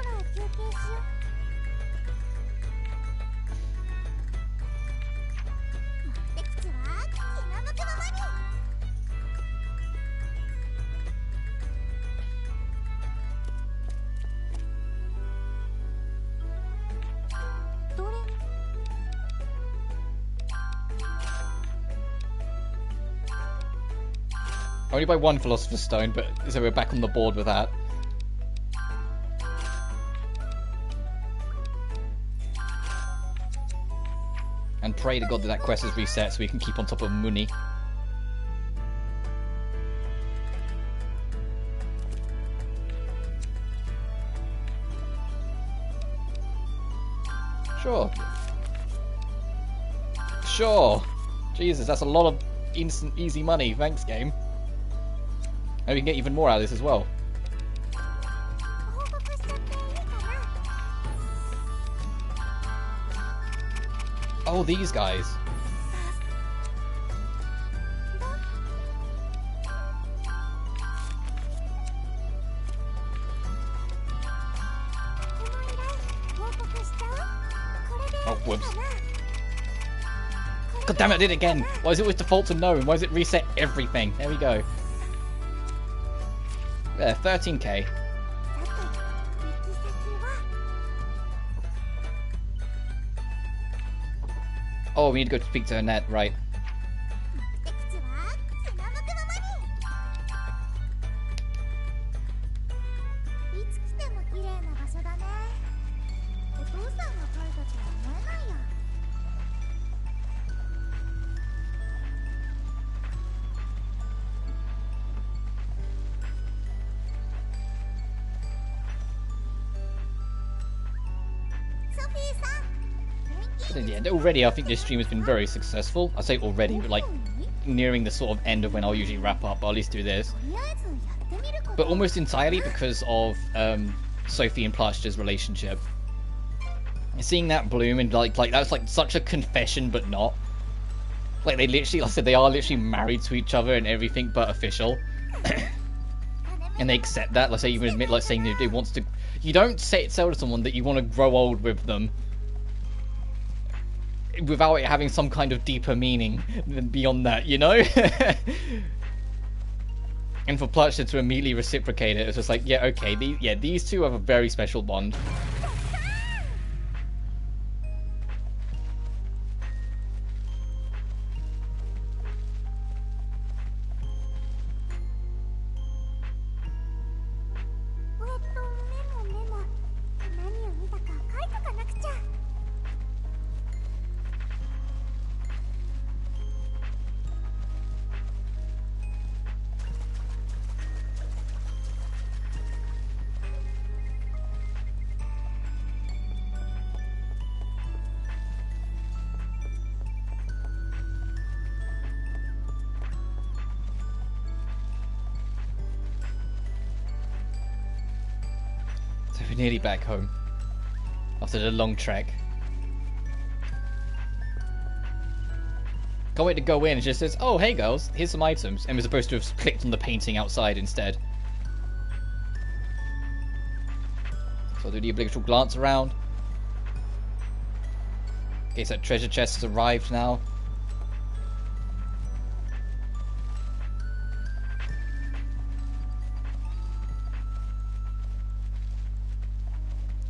S1: Only by 1 Philosopher's Stone, but so we're back on the board with that. And pray to God that that quest is reset so we can keep on top of Muni. Sure. Sure. Jesus, that's a lot of instant, easy money. Thanks, game. And we can get even more out of this as well. Oh, these guys. Oh, whoops. God damn it, I did it again. Why is it always default to no? And why does it reset everything? There we go. There, 13k. Oh, we need to go speak to Annette, right. Yeah, already I think this stream has been very successful. I say already, but like nearing the sort of end of when I'll usually wrap up. I'll at least do this. But almost entirely because of Sophie and Plachta's relationship. Seeing that bloom and like that was like such a confession, but not. Like they literally, like I said, they are literally married to each other and everything but official. And they accept that. Like say even admit, like saying they wants to. You don't tell to someone that you want to grow old with them without it having some kind of deeper meaning beyond that, you know? And for Plachta to immediately reciprocate it, it's just like, yeah, okay, these two have a very special bond. we're nearly back home. After the long trek. Can't wait to go in. It just says, oh, hey girls, here's some items. And we're supposed to have clicked on the painting outside instead. So I'll do the obligatory glance around. Okay, so that treasure chest has arrived now.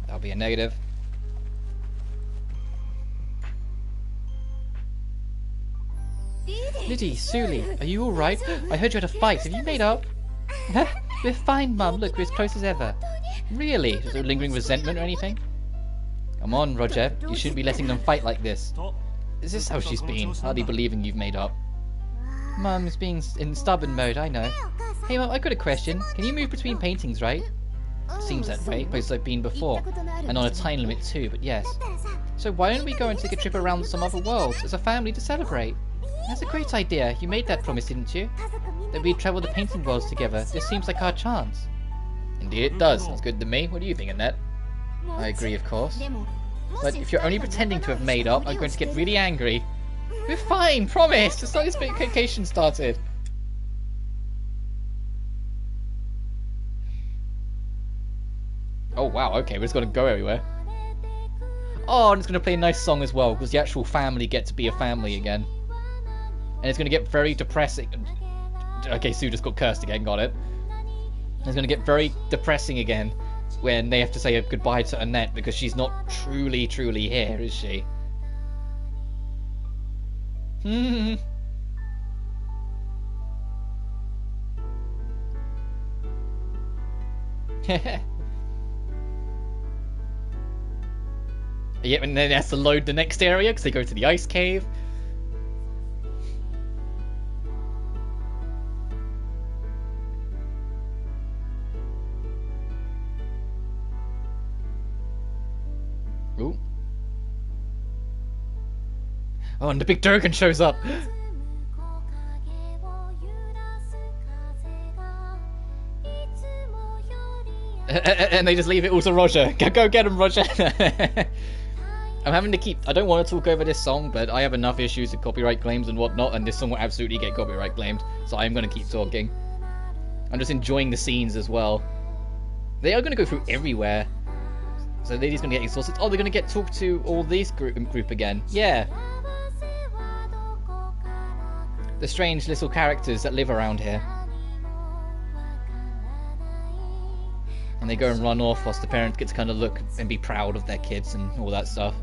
S1: That'll be a negative. Lydie, Suelle, are you alright? I heard you had a fight. Have you made up? We're fine, Mum. Look, we're as close as ever. Really? Is there lingering resentment or anything? Come on, Roger. You shouldn't be letting them fight like this. Is this how she's been? Hardly believing you've made up. Mum is being in stubborn mode, I know. Hey, Mum, I've got a question. Can you move between paintings, right? Seems that way, places I've been before. And on a time limit too, but yes. So why don't we go and take a trip around some other worlds as a family to celebrate? That's a great idea. You made that promise, didn't you? That we'd travel the painting worlds together. This seems like our chance. Indeed it does. Sounds good to me. What do you think, Annette? I agree, of course. But if you're only pretending to have made up, I'm going to get really angry. We're fine, promise! Just like this vacation started. Oh wow, okay, we're just gonna go everywhere. Oh, and it's gonna play a nice song as well, because the actual family get to be a family again. And it's gonna get very depressing. Okay, Sue just got cursed again, got it. It's gonna get very depressing again when they have to say a goodbye to Annette because she's not truly here, is she? Hmm. Yeah, and then it has to load the next area because they go to the ice cave. Ooh. Oh, and the big Durgan shows up. And they just leave it all to Roger. Go get him, Roger. I'm having to keep... I don't want to talk over this song, but I have enough issues with copyright claims and whatnot, and this song will absolutely get copyright claimed, so I'm going to keep talking. I'm just enjoying the scenes as well. They are going to go through everywhere. So Lady's going to get exhausted. Oh, they're going to get talked to all these group again. Yeah. The strange little characters that live around here. And they go and run off whilst the parents get to kind of look and be proud of their kids and all that stuff.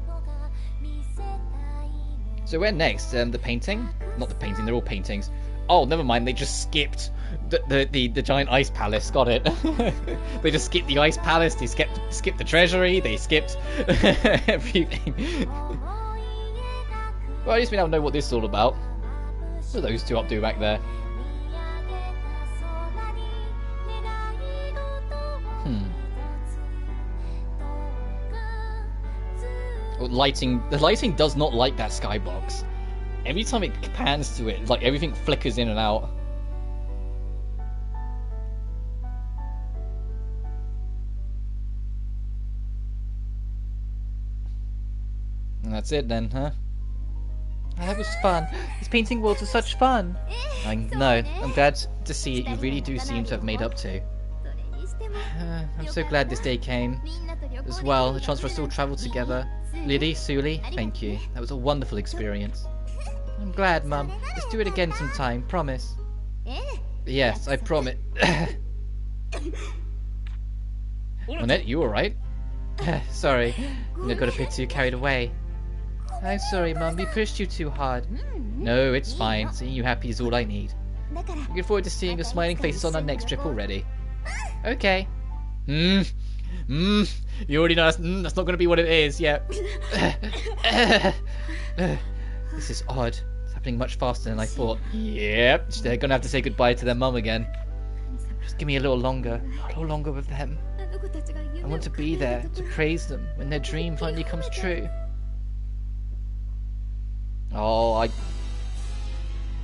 S1: So where next? The painting? Not the painting, they're all paintings. Oh, never mind, they just skipped the giant ice palace, got it. They just skipped the ice palace, they skipped the treasury, they skipped everything. Well, at least we now know what this is all about. What are those two up to back there? The lighting does not like that skybox. Every time it pans to it, like everything flickers in and out. And that's it then, huh? Oh, that was fun. These painting worlds are such fun. I know. I'm glad to see it. You really do seem to have made up to. I'm so glad this day came. As well, a chance for us to all travel together. Lydie, Suelle, thank you. That was a wonderful experience. I'm glad, Mum. Let's do it again sometime, promise. Yes, I promise. Annette, you alright? Sorry, I got a bit too carried away. I'm sorry, Mum, we pushed you too hard. No, it's fine. Seeing you happy is all I need. Looking forward to seeing your smiling faces on our next trip already. Okay. You already know that's not going to be what it is, yeah. This is odd. It's happening much faster than I thought. Yep, they're going to have to say goodbye to their mum again. Just give me a little longer with them. I want to be there to praise them when their dream finally comes true. Oh,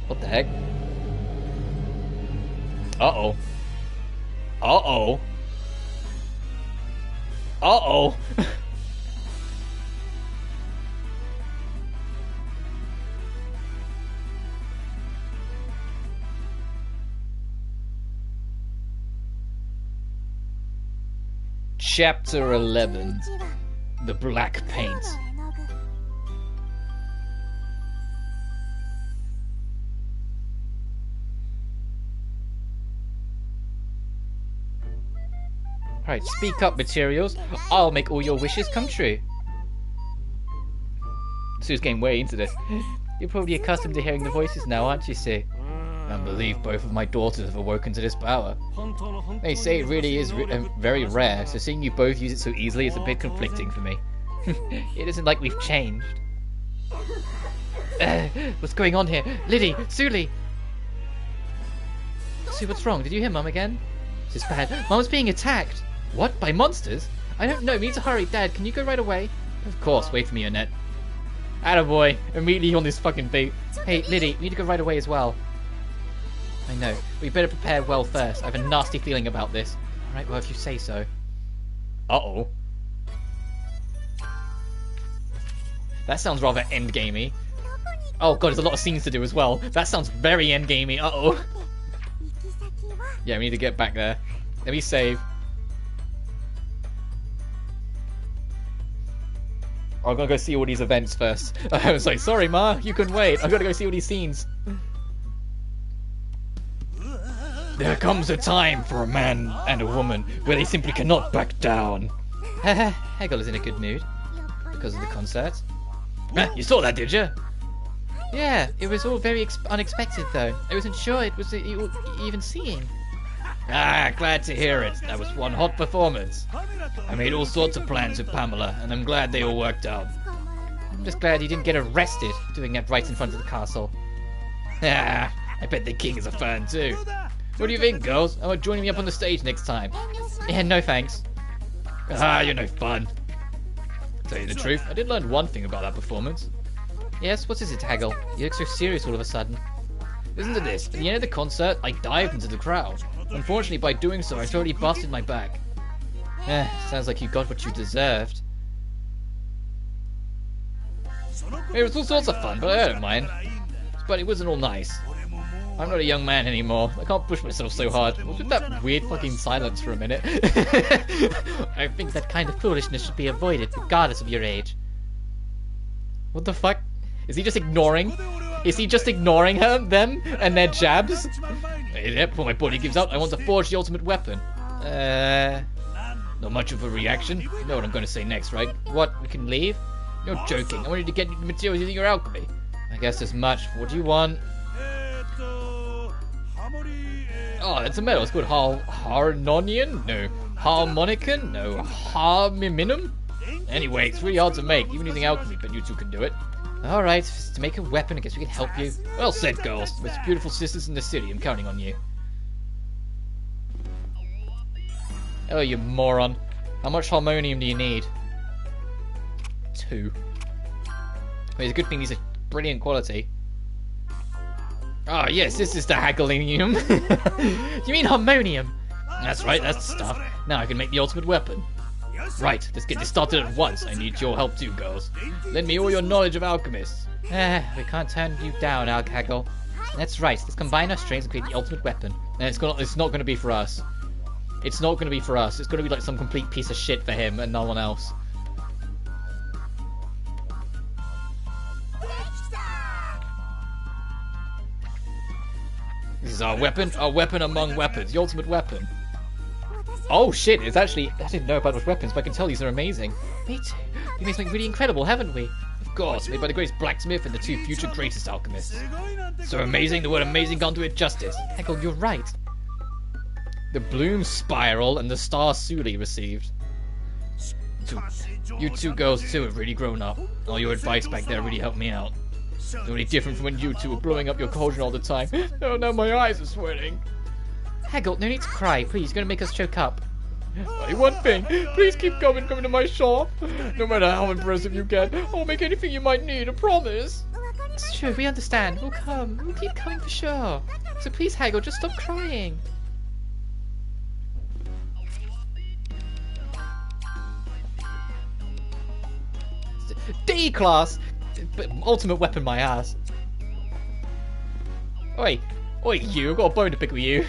S1: what the heck? Uh-oh. Uh-oh. Uh-oh. Chapter 11. The Black Paint. Alright, speak up, materials. I'll make all your wishes come true. Sue's getting way into this. You're probably accustomed to hearing the voices now, aren't you, Sue? I believe both of my daughters have awoken to this power. They say it really is very rare, so seeing you both use it so easily is a bit conflicting for me. It isn't like we've changed. What's going on here? Lydie! Suelle! Sue, what's wrong? Did you hear Mum again? This is bad. Mum's being attacked! What? By monsters? I don't know. We need to hurry. Dad, can you go right away? Of course. Wait for me, Annette. Attaboy. Immediately on this fucking beat. Hey, Lydie, we need to go right away as well. I know. We better prepare well first. I have a nasty feeling about this. Alright, well, if you say so. Uh-oh. That sounds rather endgamey. Oh god, there's a lot of scenes to do as well. That sounds very endgamey. Uh-oh. Yeah, we need to get back there. Let me save. I'm gonna go see all these events first. I was like, sorry, Ma, you can wait. I've gotta go see all these scenes. There comes a time for a man and a woman where they simply cannot back down. Hegel is in a good mood because of the concert. You saw that, did you? Yeah, it was all very unexpected, though. I wasn't sure it was even seeing. Ah, glad to hear it. That was one hot performance. I made all sorts of plans with Pamela, and I'm glad they all worked out. I'm just glad he didn't get arrested doing that right in front of the castle. Ah, I bet the king is a fan too. What do you think, girls? How about joining me up on the stage next time? Yeah, no thanks. Ah, you're no fun. Tell you the truth, I did learn one thing about that performance. Yes, what is it, Hagel? You look so serious all of a sudden. Listen to this. At the end of the concert, I dived into the crowd. Unfortunately, by doing so, I totally busted my back. Sounds like you got what you deserved. It was all sorts of fun, but I don't mind. But it wasn't all nice. I'm not a young man anymore. I can't push myself so hard. What's with that weird fucking silence for a minute? I think that kind of foolishness should be avoided, regardless of your age. What the fuck? Is he just ignoring? Is he just ignoring them and their jabs? Yep, before my body gives out, I want to forge the ultimate weapon. Not much of a reaction. You know what I'm going to say next, right? What? We can leave? You're joking. I wanted to get the materials using your alchemy. I guess as much. What do you want? Oh, that's a metal. It's called Harnonian? No. Harmonicon? No. Harmiminum? Anyway, it's really hard to make, even using alchemy, but you two can do it. Alright, to make a weapon, I guess we can help you. Well said, girls. Most beautiful sisters in the city. I'm counting on you. Oh, you moron. How much harmonium do you need? 2. Wait, it's a good thing these are brilliant quality. Ah, yes, this is the Hagelinium. You mean harmonium? That's right, that's the stuff. Now I can make the ultimate weapon. Right, let's get this started at once. I need your help too, girls. Lend me all your knowledge of alchemists. We can't turn you down, Hagel. That's right, let's combine our strengths and create the ultimate weapon. And it's not going to be for us. It's not going to be for us. It's going to be like some complete piece of shit for him and no one else. This is our weapon among weapons, the ultimate weapon. Oh shit, it's actually, I didn't know about those weapons, but I can tell these are amazing. Me too. We made something really incredible, haven't we? Of course, made by the greatest blacksmith and the 2 future greatest alchemists. So amazing, the word amazing can't do it justice. Hegel, you're right. The Bloom Spiral and the Star Suelle received. You two girls too have really grown up. All your advice back there really helped me out. It's really different from when you two were blowing up your cauldron all the time. Oh no, my eyes are sweating. Hegel, no need to cry. Please, you're going to make us choke up. Only one thing. Please keep coming to my shop. No matter how impressive you get, I'll make anything you might need, I promise. It's true, we understand. We'll come. We'll keep coming for sure. So please, Hegel, just stop crying. D class! Ultimate weapon my ass. Oi! Oi, you! I've got a bone to pick with you.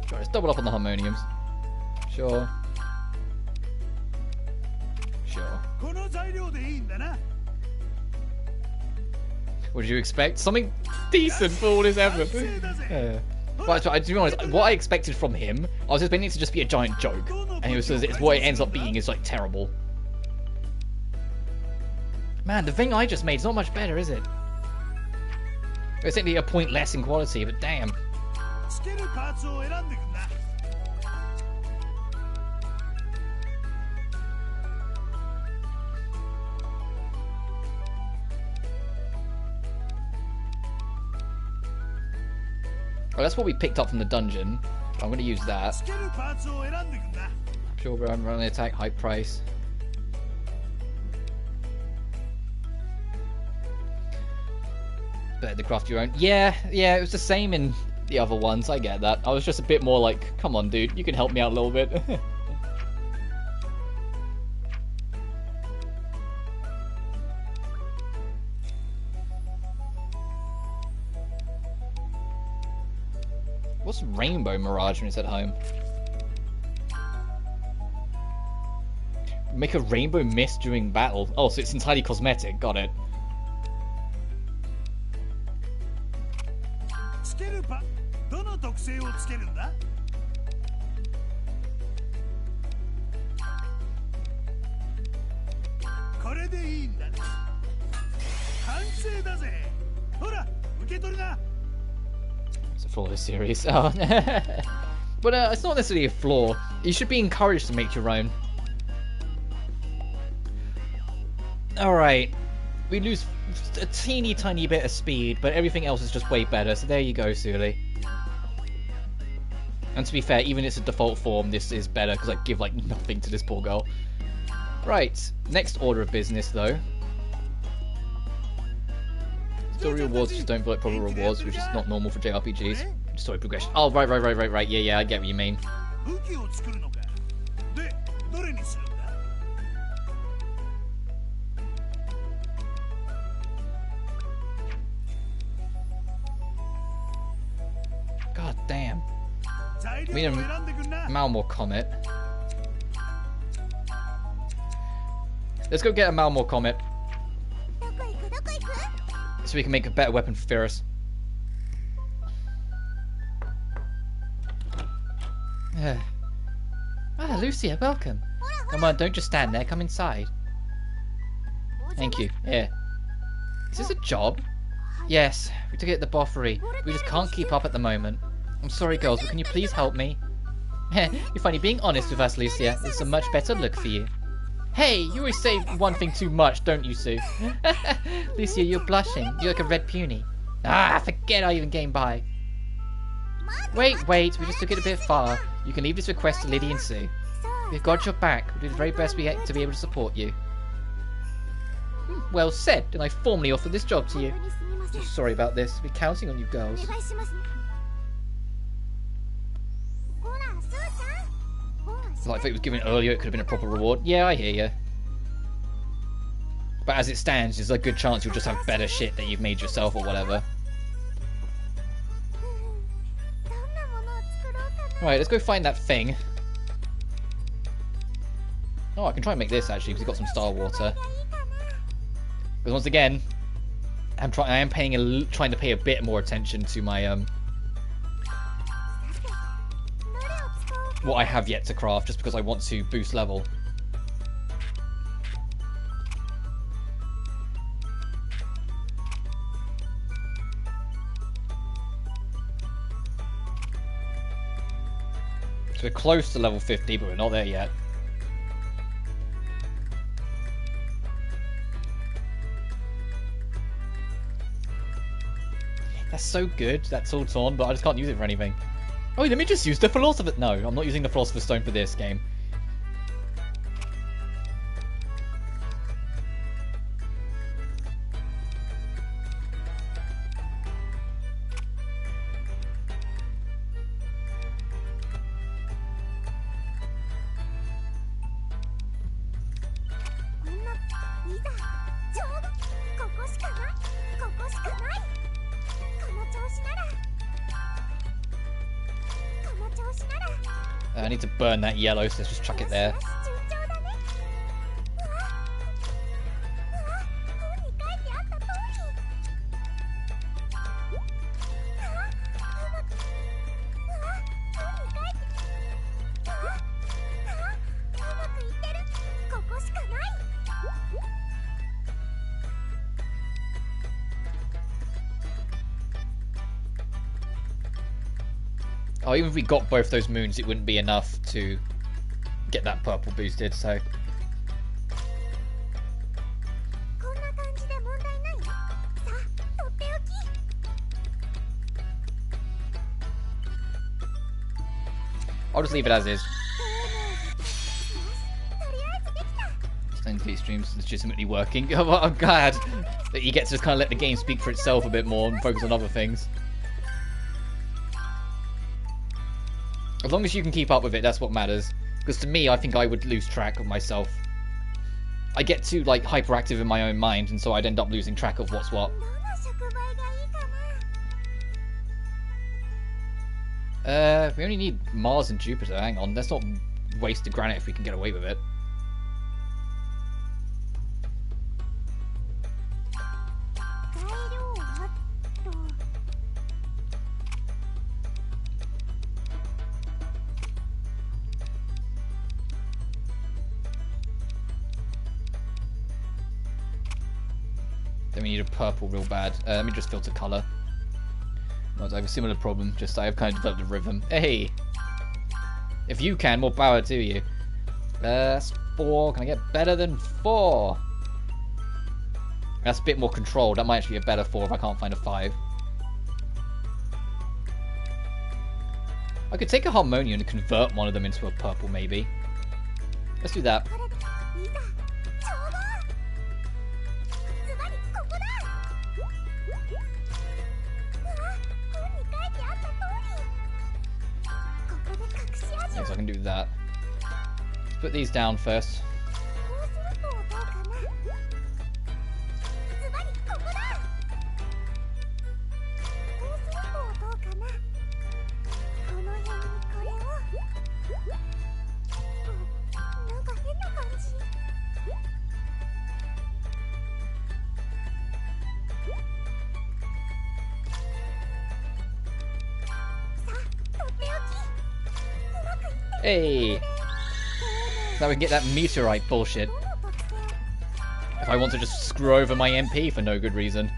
S1: Sure, let's double up on the harmoniums. Sure. Sure. What did you expect? Something decent for all his effort. Yeah. But to be honest, what I expected from him, I was expecting it to just be a giant joke. And it was what it ends up being is like terrible. Man, the thing I just made is not much better, is it? It's only a point less in quality, but damn. Oh, that's what we picked up from the dungeon. I'm going to use that. Sure, we're running attack, high price. Better to craft your own. Yeah, it was the same in the other ones. I get that. I was just a bit more like, come on, dude, you can help me out a little bit. What's Rainbow Mirage when it's at home? Make a rainbow mist during battle. Oh, so it's entirely cosmetic. Got it. It's a flaw of this series. Oh. But it's not necessarily a flaw. You should be encouraged to make your own. Alright. We lose a teeny tiny bit of speed, but everything else is just way better. So there you go, Suelle. And to be fair, even if it's a default form, this is better because I give like nothing to this poor girl. Right. Next order of business, though. Story rewards just don't feel like proper rewards, which is not normal for JRPGs. Story progression. Oh, right. Yeah, I get what you mean. God damn. We need a Malmore Comet. Let's go get a Malmore Comet. So we can make a better weapon for Ferris. Ah, Lucia, welcome. Come on, don't just stand there. Come inside. Thank you. Here. Is this a job? Yes, we took it at the boffery. We just can't keep up at the moment. I'm sorry, girls, but can you please help me? You're funny being honest with us, Lucia. It's a much better look for you. Hey, you always say one thing too much, don't you, Sue? Lucia, you're blushing. You're like a red puny. Ah, forget I even came by. Wait, we just took it a bit far. You can leave this request to Lydie and Sue. We've got your back. We'll do the very best to be able to support you. Well said, and I formally offer this job to you. Sorry about this. We're counting on you girls. Like if it was given earlier, it could have been a proper reward. Yeah, I hear you. But as it stands, there's a good chance you'll just have better shit that you've made yourself or whatever. Right, let's go find that thing. Oh, I can try and make this actually, because we've got some star water. Because once again, I am trying to pay a bit more attention to my what I have yet to craft, just because I want to boost level. So we're close to level 50, but we're not there yet. That's so good. That's all torn, but I just can't use it for anything. Oh, let me just use the Philosopher... No, I'm not using the Philosopher's Stone for this game. I need to burn that yellow, so let's just chuck it there. Oh, even if we got both those moons, it wouldn't be enough to get that purple boosted, so... I'll just leave it as is. Steins stream's legitimately working. Oh, I'm glad that you get to just kind of let the game speak for itself a bit more and focus on other things. As long as you can keep up with it, that's what matters. Because to me, I think I would lose track of myself. I get too, like, hyperactive in my own mind, and so I'd end up losing track of what's what. We only need Mars and Jupiter. Hang on, let's not waste the granite if we can get away with it. Then we need a purple real bad. Let me just filter colour. I have a similar problem, just I have kind of developed a rhythm. Hey! If you can, more power to you. That's 4. Can I get better than 4? That's a bit more controlled. That might actually be a better 4 if I can't find a 5. I could take a harmonium and convert one of them into a purple, maybe. Let's do that. Yes, I can do that. Let's put these down first. Hey! Now we can get that meteorite bullshit. If I want to just screw over my MP for no good reason.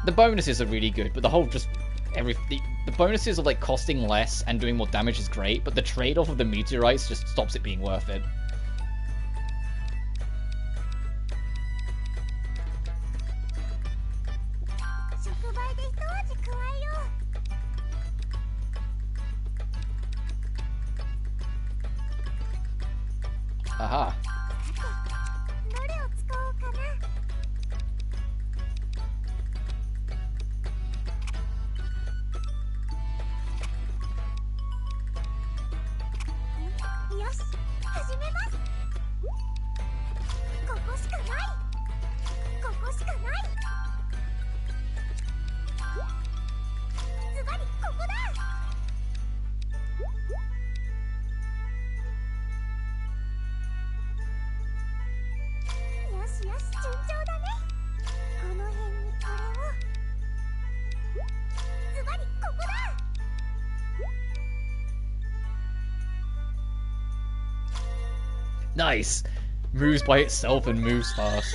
S1: The bonuses are really good, but the whole just... The bonuses of like costing less and doing more damage is great, but the trade-off of the meteorites just stops it being worth it. Aha. Nice! Moves by itself and moves fast.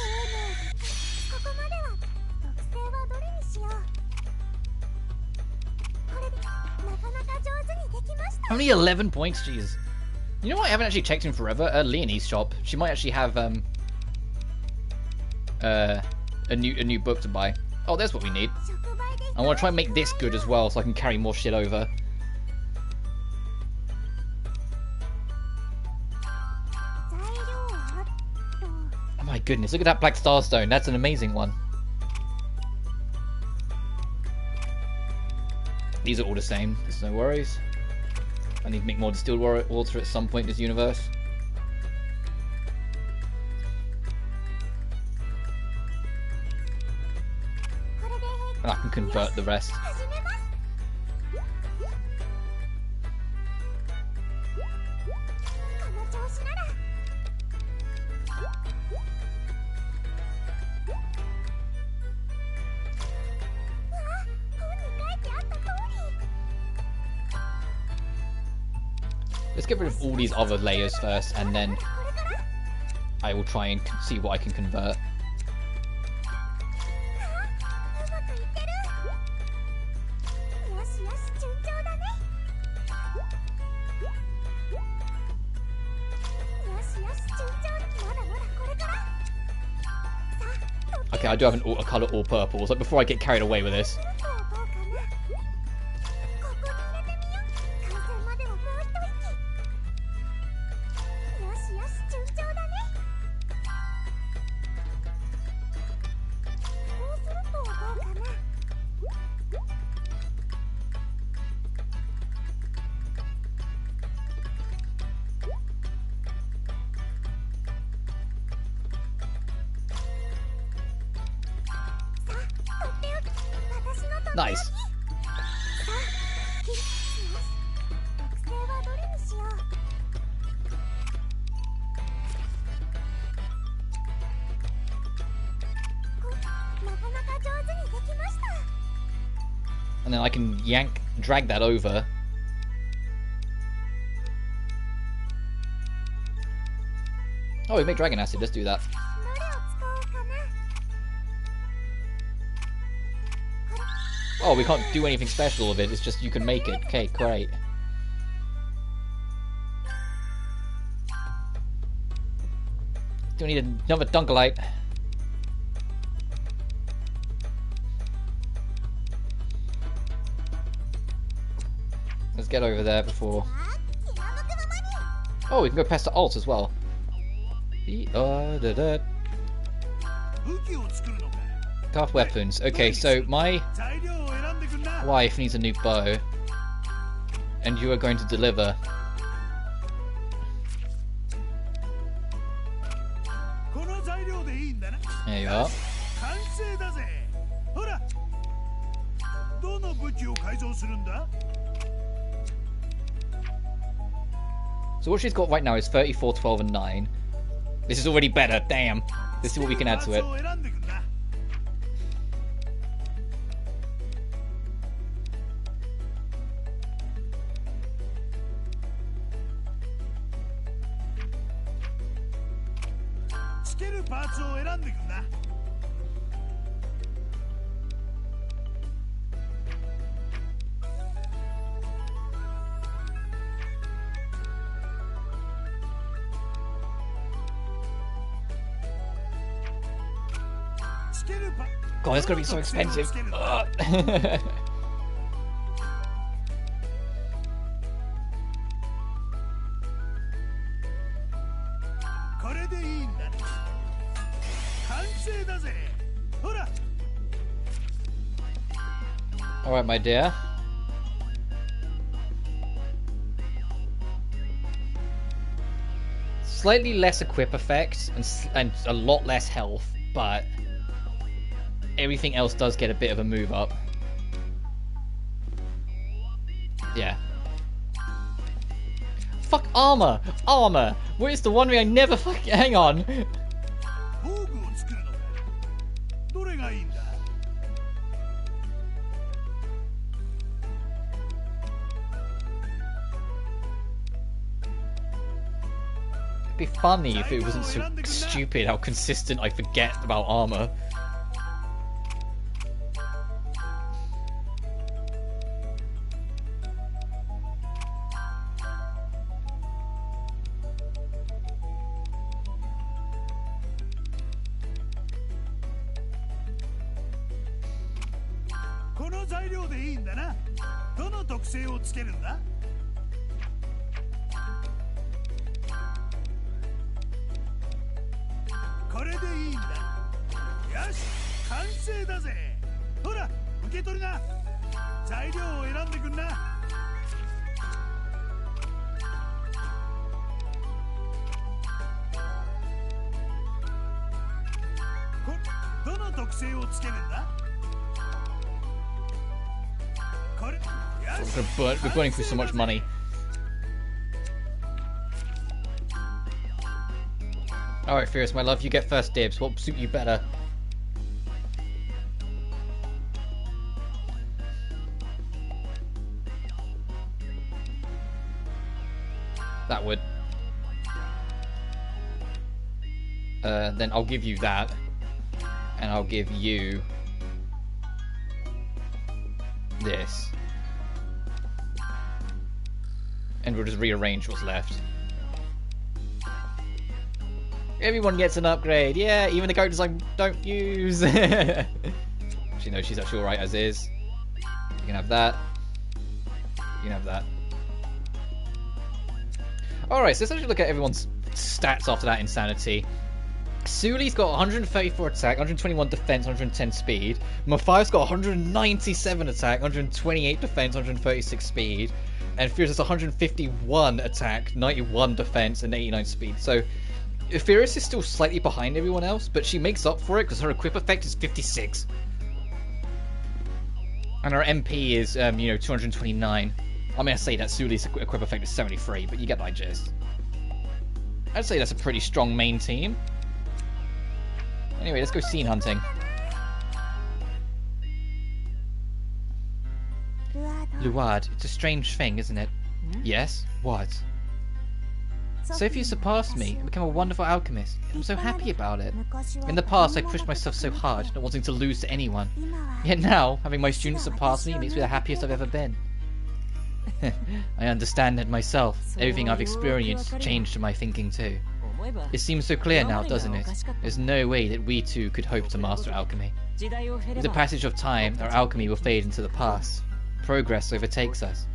S1: Only 11 points, jeez. You know what I haven't actually checked in forever? Leonie's shop. She might actually have a new book to buy. Oh, there's what we need. I want to try and make this good as well, so I can carry more shit over. Oh my goodness, look at that black starstone. That's an amazing one. These are all the same. There's no worries. I need to make more distilled water at some point in this universe. And I can convert the rest. Let's get rid of all these other layers first, and then I will try and see what I can convert. Okay, I do have a colour all purple, so before I get carried away with this. Nice. And then I can drag that over. Oh, we make dragon acid, let's do that. Oh, we can't do anything special with it, it's just you can make it. Okay, great. Do we need another Dunkelite? Let's get over there before... Oh, we can go past the alt as well. Craft weapons. Okay, so my wife needs a new bow, and you are going to deliver. There you are. So what she's got right now is 34, 12, and 9. This is already better, damn. Let's see what we can add to it. God, it's gonna be so expensive. Alright, my dear. Slightly less equip effect and a lot less health, but everything else does get a bit of a move up. Yeah. Fuck armor! Armor! Where's the one way I never fucking... Hang on! It'd be funny if it wasn't so stupid how consistent I forget about armor. We're burning through so much money. Alright, Fierce, my love, you get first dibs. What will suit you better? That would. Then I'll give you that. And I'll give you this. And we'll just rearrange what's left. Everyone gets an upgrade. Yeah, even the characters I don't use. Actually, no, she's actually alright as is. You can have that. You can have that. Alright, so let's actually look at everyone's stats after that insanity. Suli's got 134 attack, 121 defense, 110 speed. Mafia's got 197 attack, 128 defense, 136 speed. And Fierce has 151 attack, 91 defense, and 89 speed. So Fierce is still slightly behind everyone else, but she makes up for it because her equip effect is 56. And her MP is, 229. I mean, I say that Suli's equip effect is 73, but you get the gist. I'd say that's a pretty strong main team. Anyway, let's go scene hunting. Luad, it's a strange thing, isn't it? Yes? What? Sophie surpassed me and became a wonderful alchemist. I'm so happy about it. In the past, I pushed myself so hard, not wanting to lose to anyone. Yet now, having my students surpass me makes me the happiest I've ever been. I understand it myself. Everything I've experienced changed my thinking too. It seems so clear now, doesn't it? There's no way that we two could hope to master alchemy. With the passage of time, our alchemy will fade into the past. Progress overtakes us.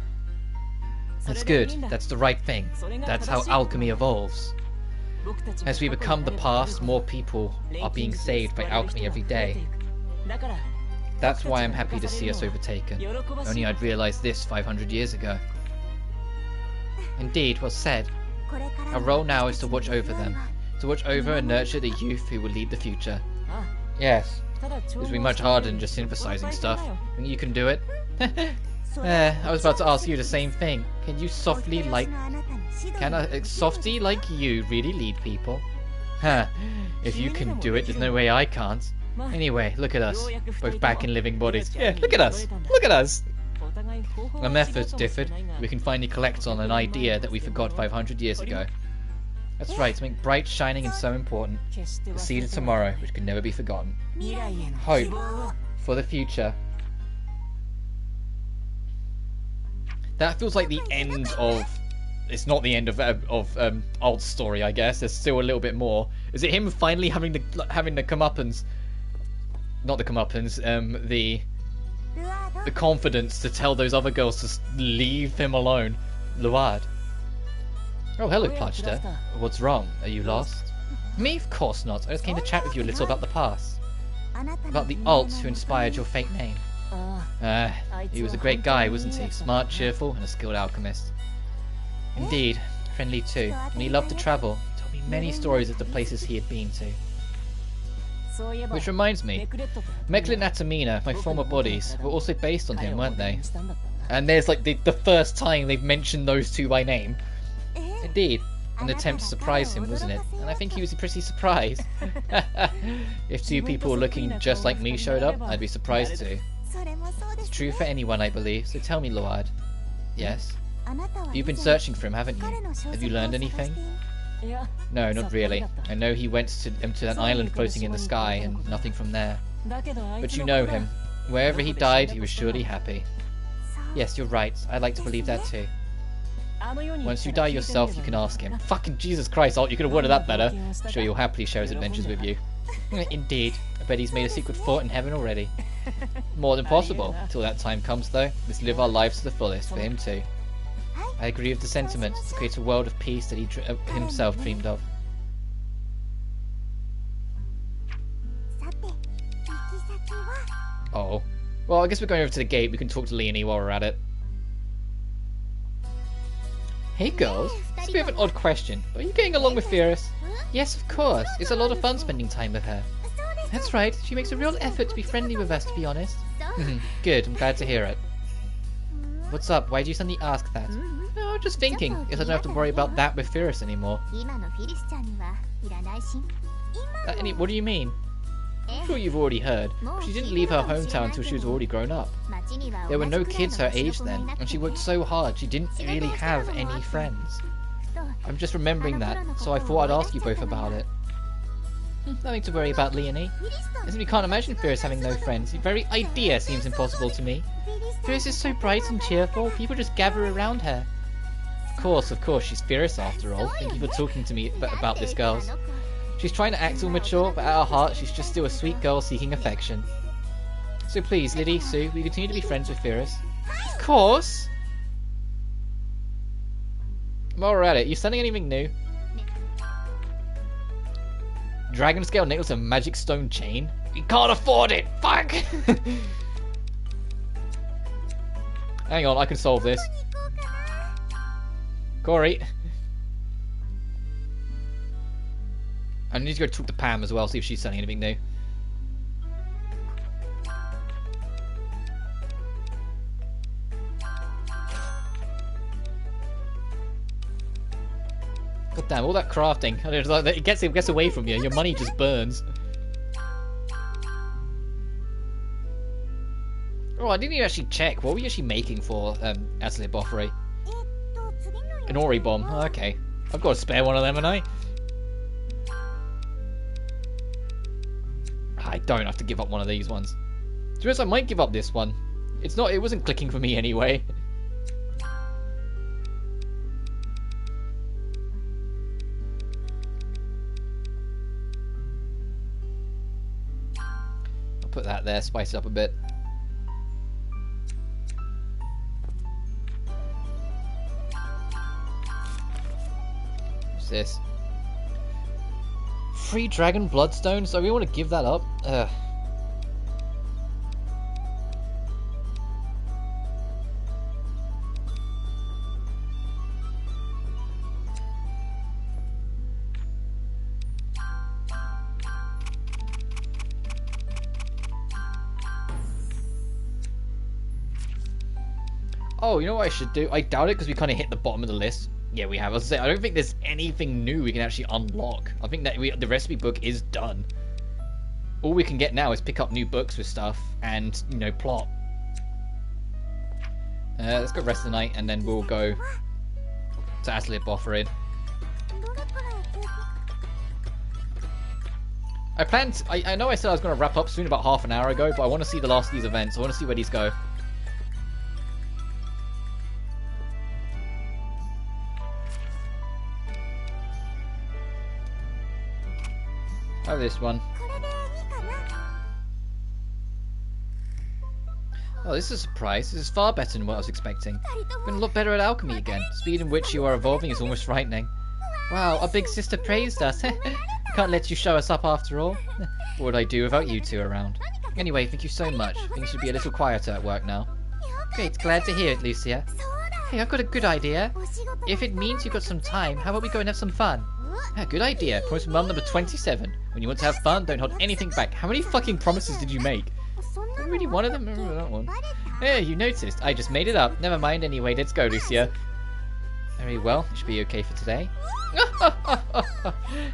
S1: That's good. That's the right thing. That's how alchemy evolves. As we become the past, more people are being saved by alchemy every day. That's why I'm happy to see us overtaken. Only I'd realized this 500 years ago. Indeed, well said. Our role now is to watch over them. To watch over and nurture the youth who will lead the future. Yes. It would be much harder than just synthesizing stuff. Think you can do it? I was about to ask you the same thing. Can you softly like... Can a softy like you really lead people? Huh. If you can do it, there's no way I can't. Anyway, look at us. Both back in living bodies. Yeah, look at us. Look at us. Our methods differed. We can finally collect on an idea that we forgot 500 years ago. That's right, something bright, shining, and so important. The seed of tomorrow, which can never be forgotten. Hope for the future. That feels like the end of... It's not the end of Alt's story, I guess. There's still a little bit more. Is it him finally having the comeuppance? Not the comeuppance. The confidence to tell those other girls to leave him alone. Luad. Oh, hello, Plachta. What's wrong? Are you lost? Me? Of course not. I just came to chat with you a little about the past. About the alt who inspired your fake name. He was a great guy, wasn't he? Smart, cheerful, and a skilled alchemist. Indeed. Friendly too. And he loved to travel. He told me many stories of the places he had been to. Which reminds me, Mechlin and Atamina, my former bodies, were also based on him, weren't they? And there's like the first time they've mentioned those two by name. Indeed. An attempt to surprise him, wasn't it? And I think he was pretty surprised. If two people looking just like me showed up, I'd be surprised too. It's true for anyone, I believe, so tell me, Luad. Yes? You've been searching for him, haven't you? Have you learned anything? No, not really. I know he went to an island floating in the sky, and nothing from there. But you know him. Wherever he died, he was surely happy. Yes, you're right. I'd like to believe that too. Once you die yourself, you can ask him. Fucking Jesus Christ, Alt, you could have worded that better. I'm sure he'll happily share his adventures with you. Indeed. I bet he's made a secret fort in heaven already. More than possible. Till that time comes, though, let's live our lives to the fullest for him too. I agree with the sentiment to create a world of peace that he himself dreamed of. Oh. Well, I guess we're going over to the gate. We can talk to Leonie while we're at it. Hey girls, it's a bit of an odd question, but are you getting along with Firis? Yes, of course. It's a lot of fun spending time with her. That's right. She makes a real effort to be friendly with us, to be honest. Good, I'm glad to hear it. What's up? Why do you suddenly ask that? No, just thinking. If I don't have to worry about that with Firis anymore. What do you mean? I'm sure you've already heard. She didn't leave her hometown until she was already grown up. There were no kids her age then, and she worked so hard she didn't really have any friends. I'm just remembering that, so I thought I'd ask you both about it. Nothing to worry about, Leonie. I simply can't imagine Firis having no friends. The very idea seems impossible to me. Firis is so bright and cheerful, people just gather around her. Of course, she's Firis after all. Thank you for talking to me about this, girls. She's trying to act all mature, but at her heart, she's just still a sweet girl seeking affection. So please, Lydie, Sue, will you continue to be friends with Firis? Of course! While we're at it, you selling anything new? Dragon scale necklace and magic stone chain? We can't afford it! Fuck! Hang on, I can solve this. Corey. I need to go talk to Pam as well, see if she's selling anything new. God damn, all that crafting. It gets away from you. Your money just burns. Oh, I didn't even actually check. What were you actually making for Atelier Lydie? An Ori bomb. Oh, okay. I've got a spare one of them, and I don't have to give up one of these ones. To be honest, I might give up this one. It wasn't clicking for me anyway. I'll put that there, spice it up a bit. What's this? 3 dragon bloodstones? So we want to give that up? Ugh. Oh, you know what I should do? I doubt it because we kind of hit the bottom of the list. Yeah, we have. I was say, I don't think there's anything new we can actually unlock. I think that the recipe book is done. All we can get now is pick up new books with stuff and, you know, plot. Let's go rest of the night and then we'll go to Atelier Lydie. I know I said I was going to wrap up soon about half an hour ago, but I want to see the last of these events. I want to see where these go. Oh, this one. Oh, this is a surprise. This is far better than what I was expecting. You've been a lot better at alchemy again. The speed in which you are evolving is almost frightening. Wow, our big sister praised us. Can't let you show us up after all. What would I do without you two around? Anyway, thank you so much. Things should be a little quieter at work now. Great, glad to hear it, Lucia. Hey, I've got a good idea. If it means you've got some time, how about we go and have some fun? Yeah, good idea. Promise mum number 27. When you want to have fun, don't hold anything back. How many fucking promises did you make? I really one of them. Remember that one? Yeah, you noticed. I just made it up. Never mind anyway. Let's go, Lucia. Very well. It should be okay for today.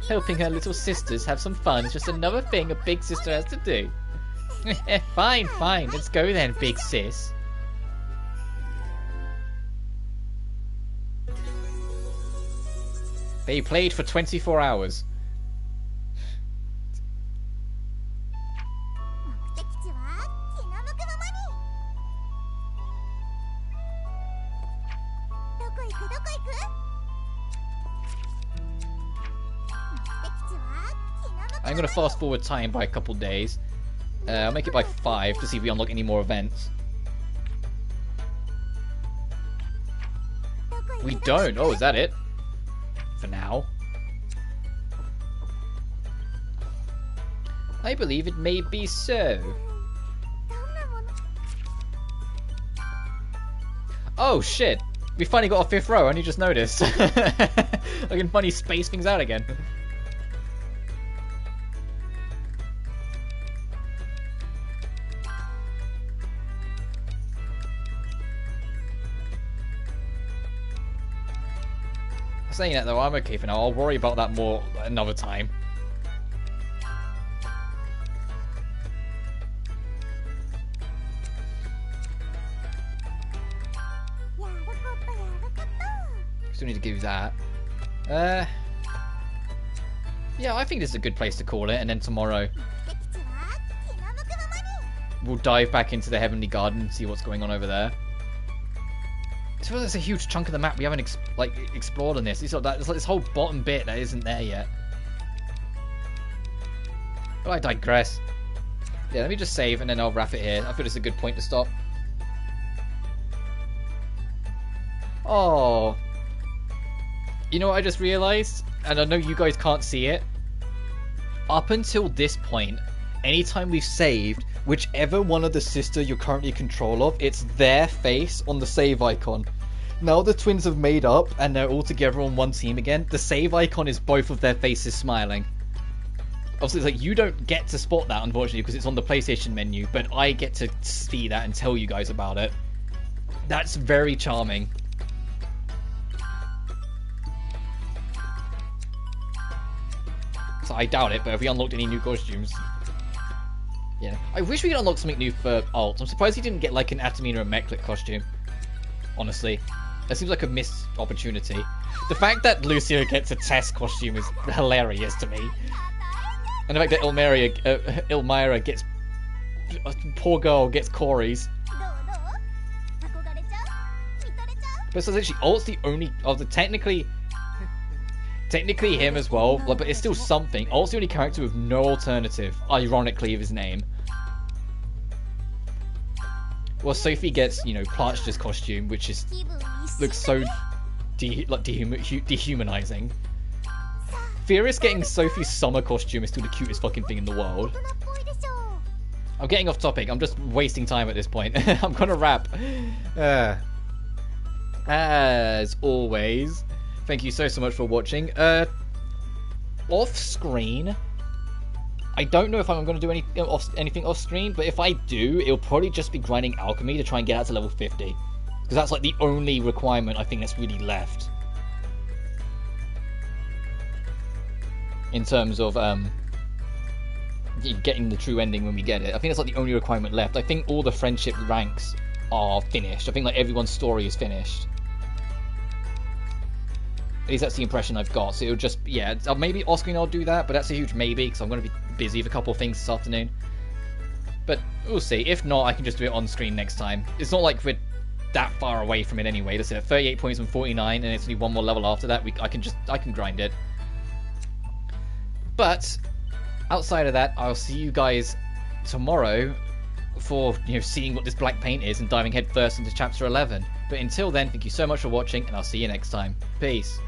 S1: Helping her little sisters have some fun is just another thing a big sister has to do. Fine, fine. Let's go then, big sis. They played for 24 hours. I'm going to fast forward time by a couple days. I'll make it by 5 to see if we unlock any more events. We don't. Oh, is that it? For now. I believe it may be so. Oh shit! We finally got a 5th row, I only just noticed. I can finally space things out again. Saying that though, I'm okay for now. I'll worry about that more another time. Still need to give that. Yeah, I think this is a good place to call it, and then tomorrow we'll dive back into the Heavenly Garden and see what's going on over there. I suppose there's a huge chunk of the map we haven't explored on this. There's like this whole bottom bit that isn't there yet. But I digress. Yeah, let me just save and then I'll wrap it here. I feel it's a good point to stop. Oh. You know what I just realised? And I know you guys can't see it. Up until this point, anytime we've saved, whichever one of the sisters you're currently in control of, it's their face on the save icon. Now the twins have made up and they're all together on one team again, the save icon is both of their faces smiling. Obviously, it's like you don't get to spot that, unfortunately, because it's on the PlayStation menu, but I get to see that and tell you guys about it. That's very charming. So I doubt it, but if we unlocked any new costumes... Yeah. I wish we could unlock something new for Alt. I'm surprised he didn't get like an Atamina and Meklit costume. Honestly. That seems like a missed opportunity. The fact that Lucio gets a Tess costume is hilarious to me. And the fact that Ilmyra gets... Poor girl gets Corey's. But so literally, Alt's the only... Technically him as well, but it's still something. Alt's the only character with no alternative, ironically, of his name. Well, Sophie gets, you know, Plachta's costume, which is looks so dehumanizing. Furious getting Sophie's summer costume is still the cutest fucking thing in the world. I'm getting off topic. I'm just wasting time at this point. I'm gonna wrap. As always, thank you so much for watching. Off screen, I don't know if I'm going to do anything off screen, but if I do, it'll probably just be grinding alchemy to try and get out to level 50. Because that's like the only requirement I think that's really left. In terms of getting the true ending when we get it. I think that's like the only requirement left. I think all the friendship ranks are finished. I think like everyone's story is finished. At least that's the impression I've got. So it'll just, yeah, maybe off screen I'll do that, but that's a huge maybe because I'm going to be busy with a couple of things this afternoon. But we'll see. If not, I can just do it on screen next time. It's not like we're that far away from it anyway. Let's say 38 points from 49, and it's only one more level after that. I can grind it. But outside of that, I'll see you guys tomorrow for, you know, seeing what this black paint is and diving headfirst into chapter 11. But until then, thank you so much for watching, and I'll see you next time. Peace.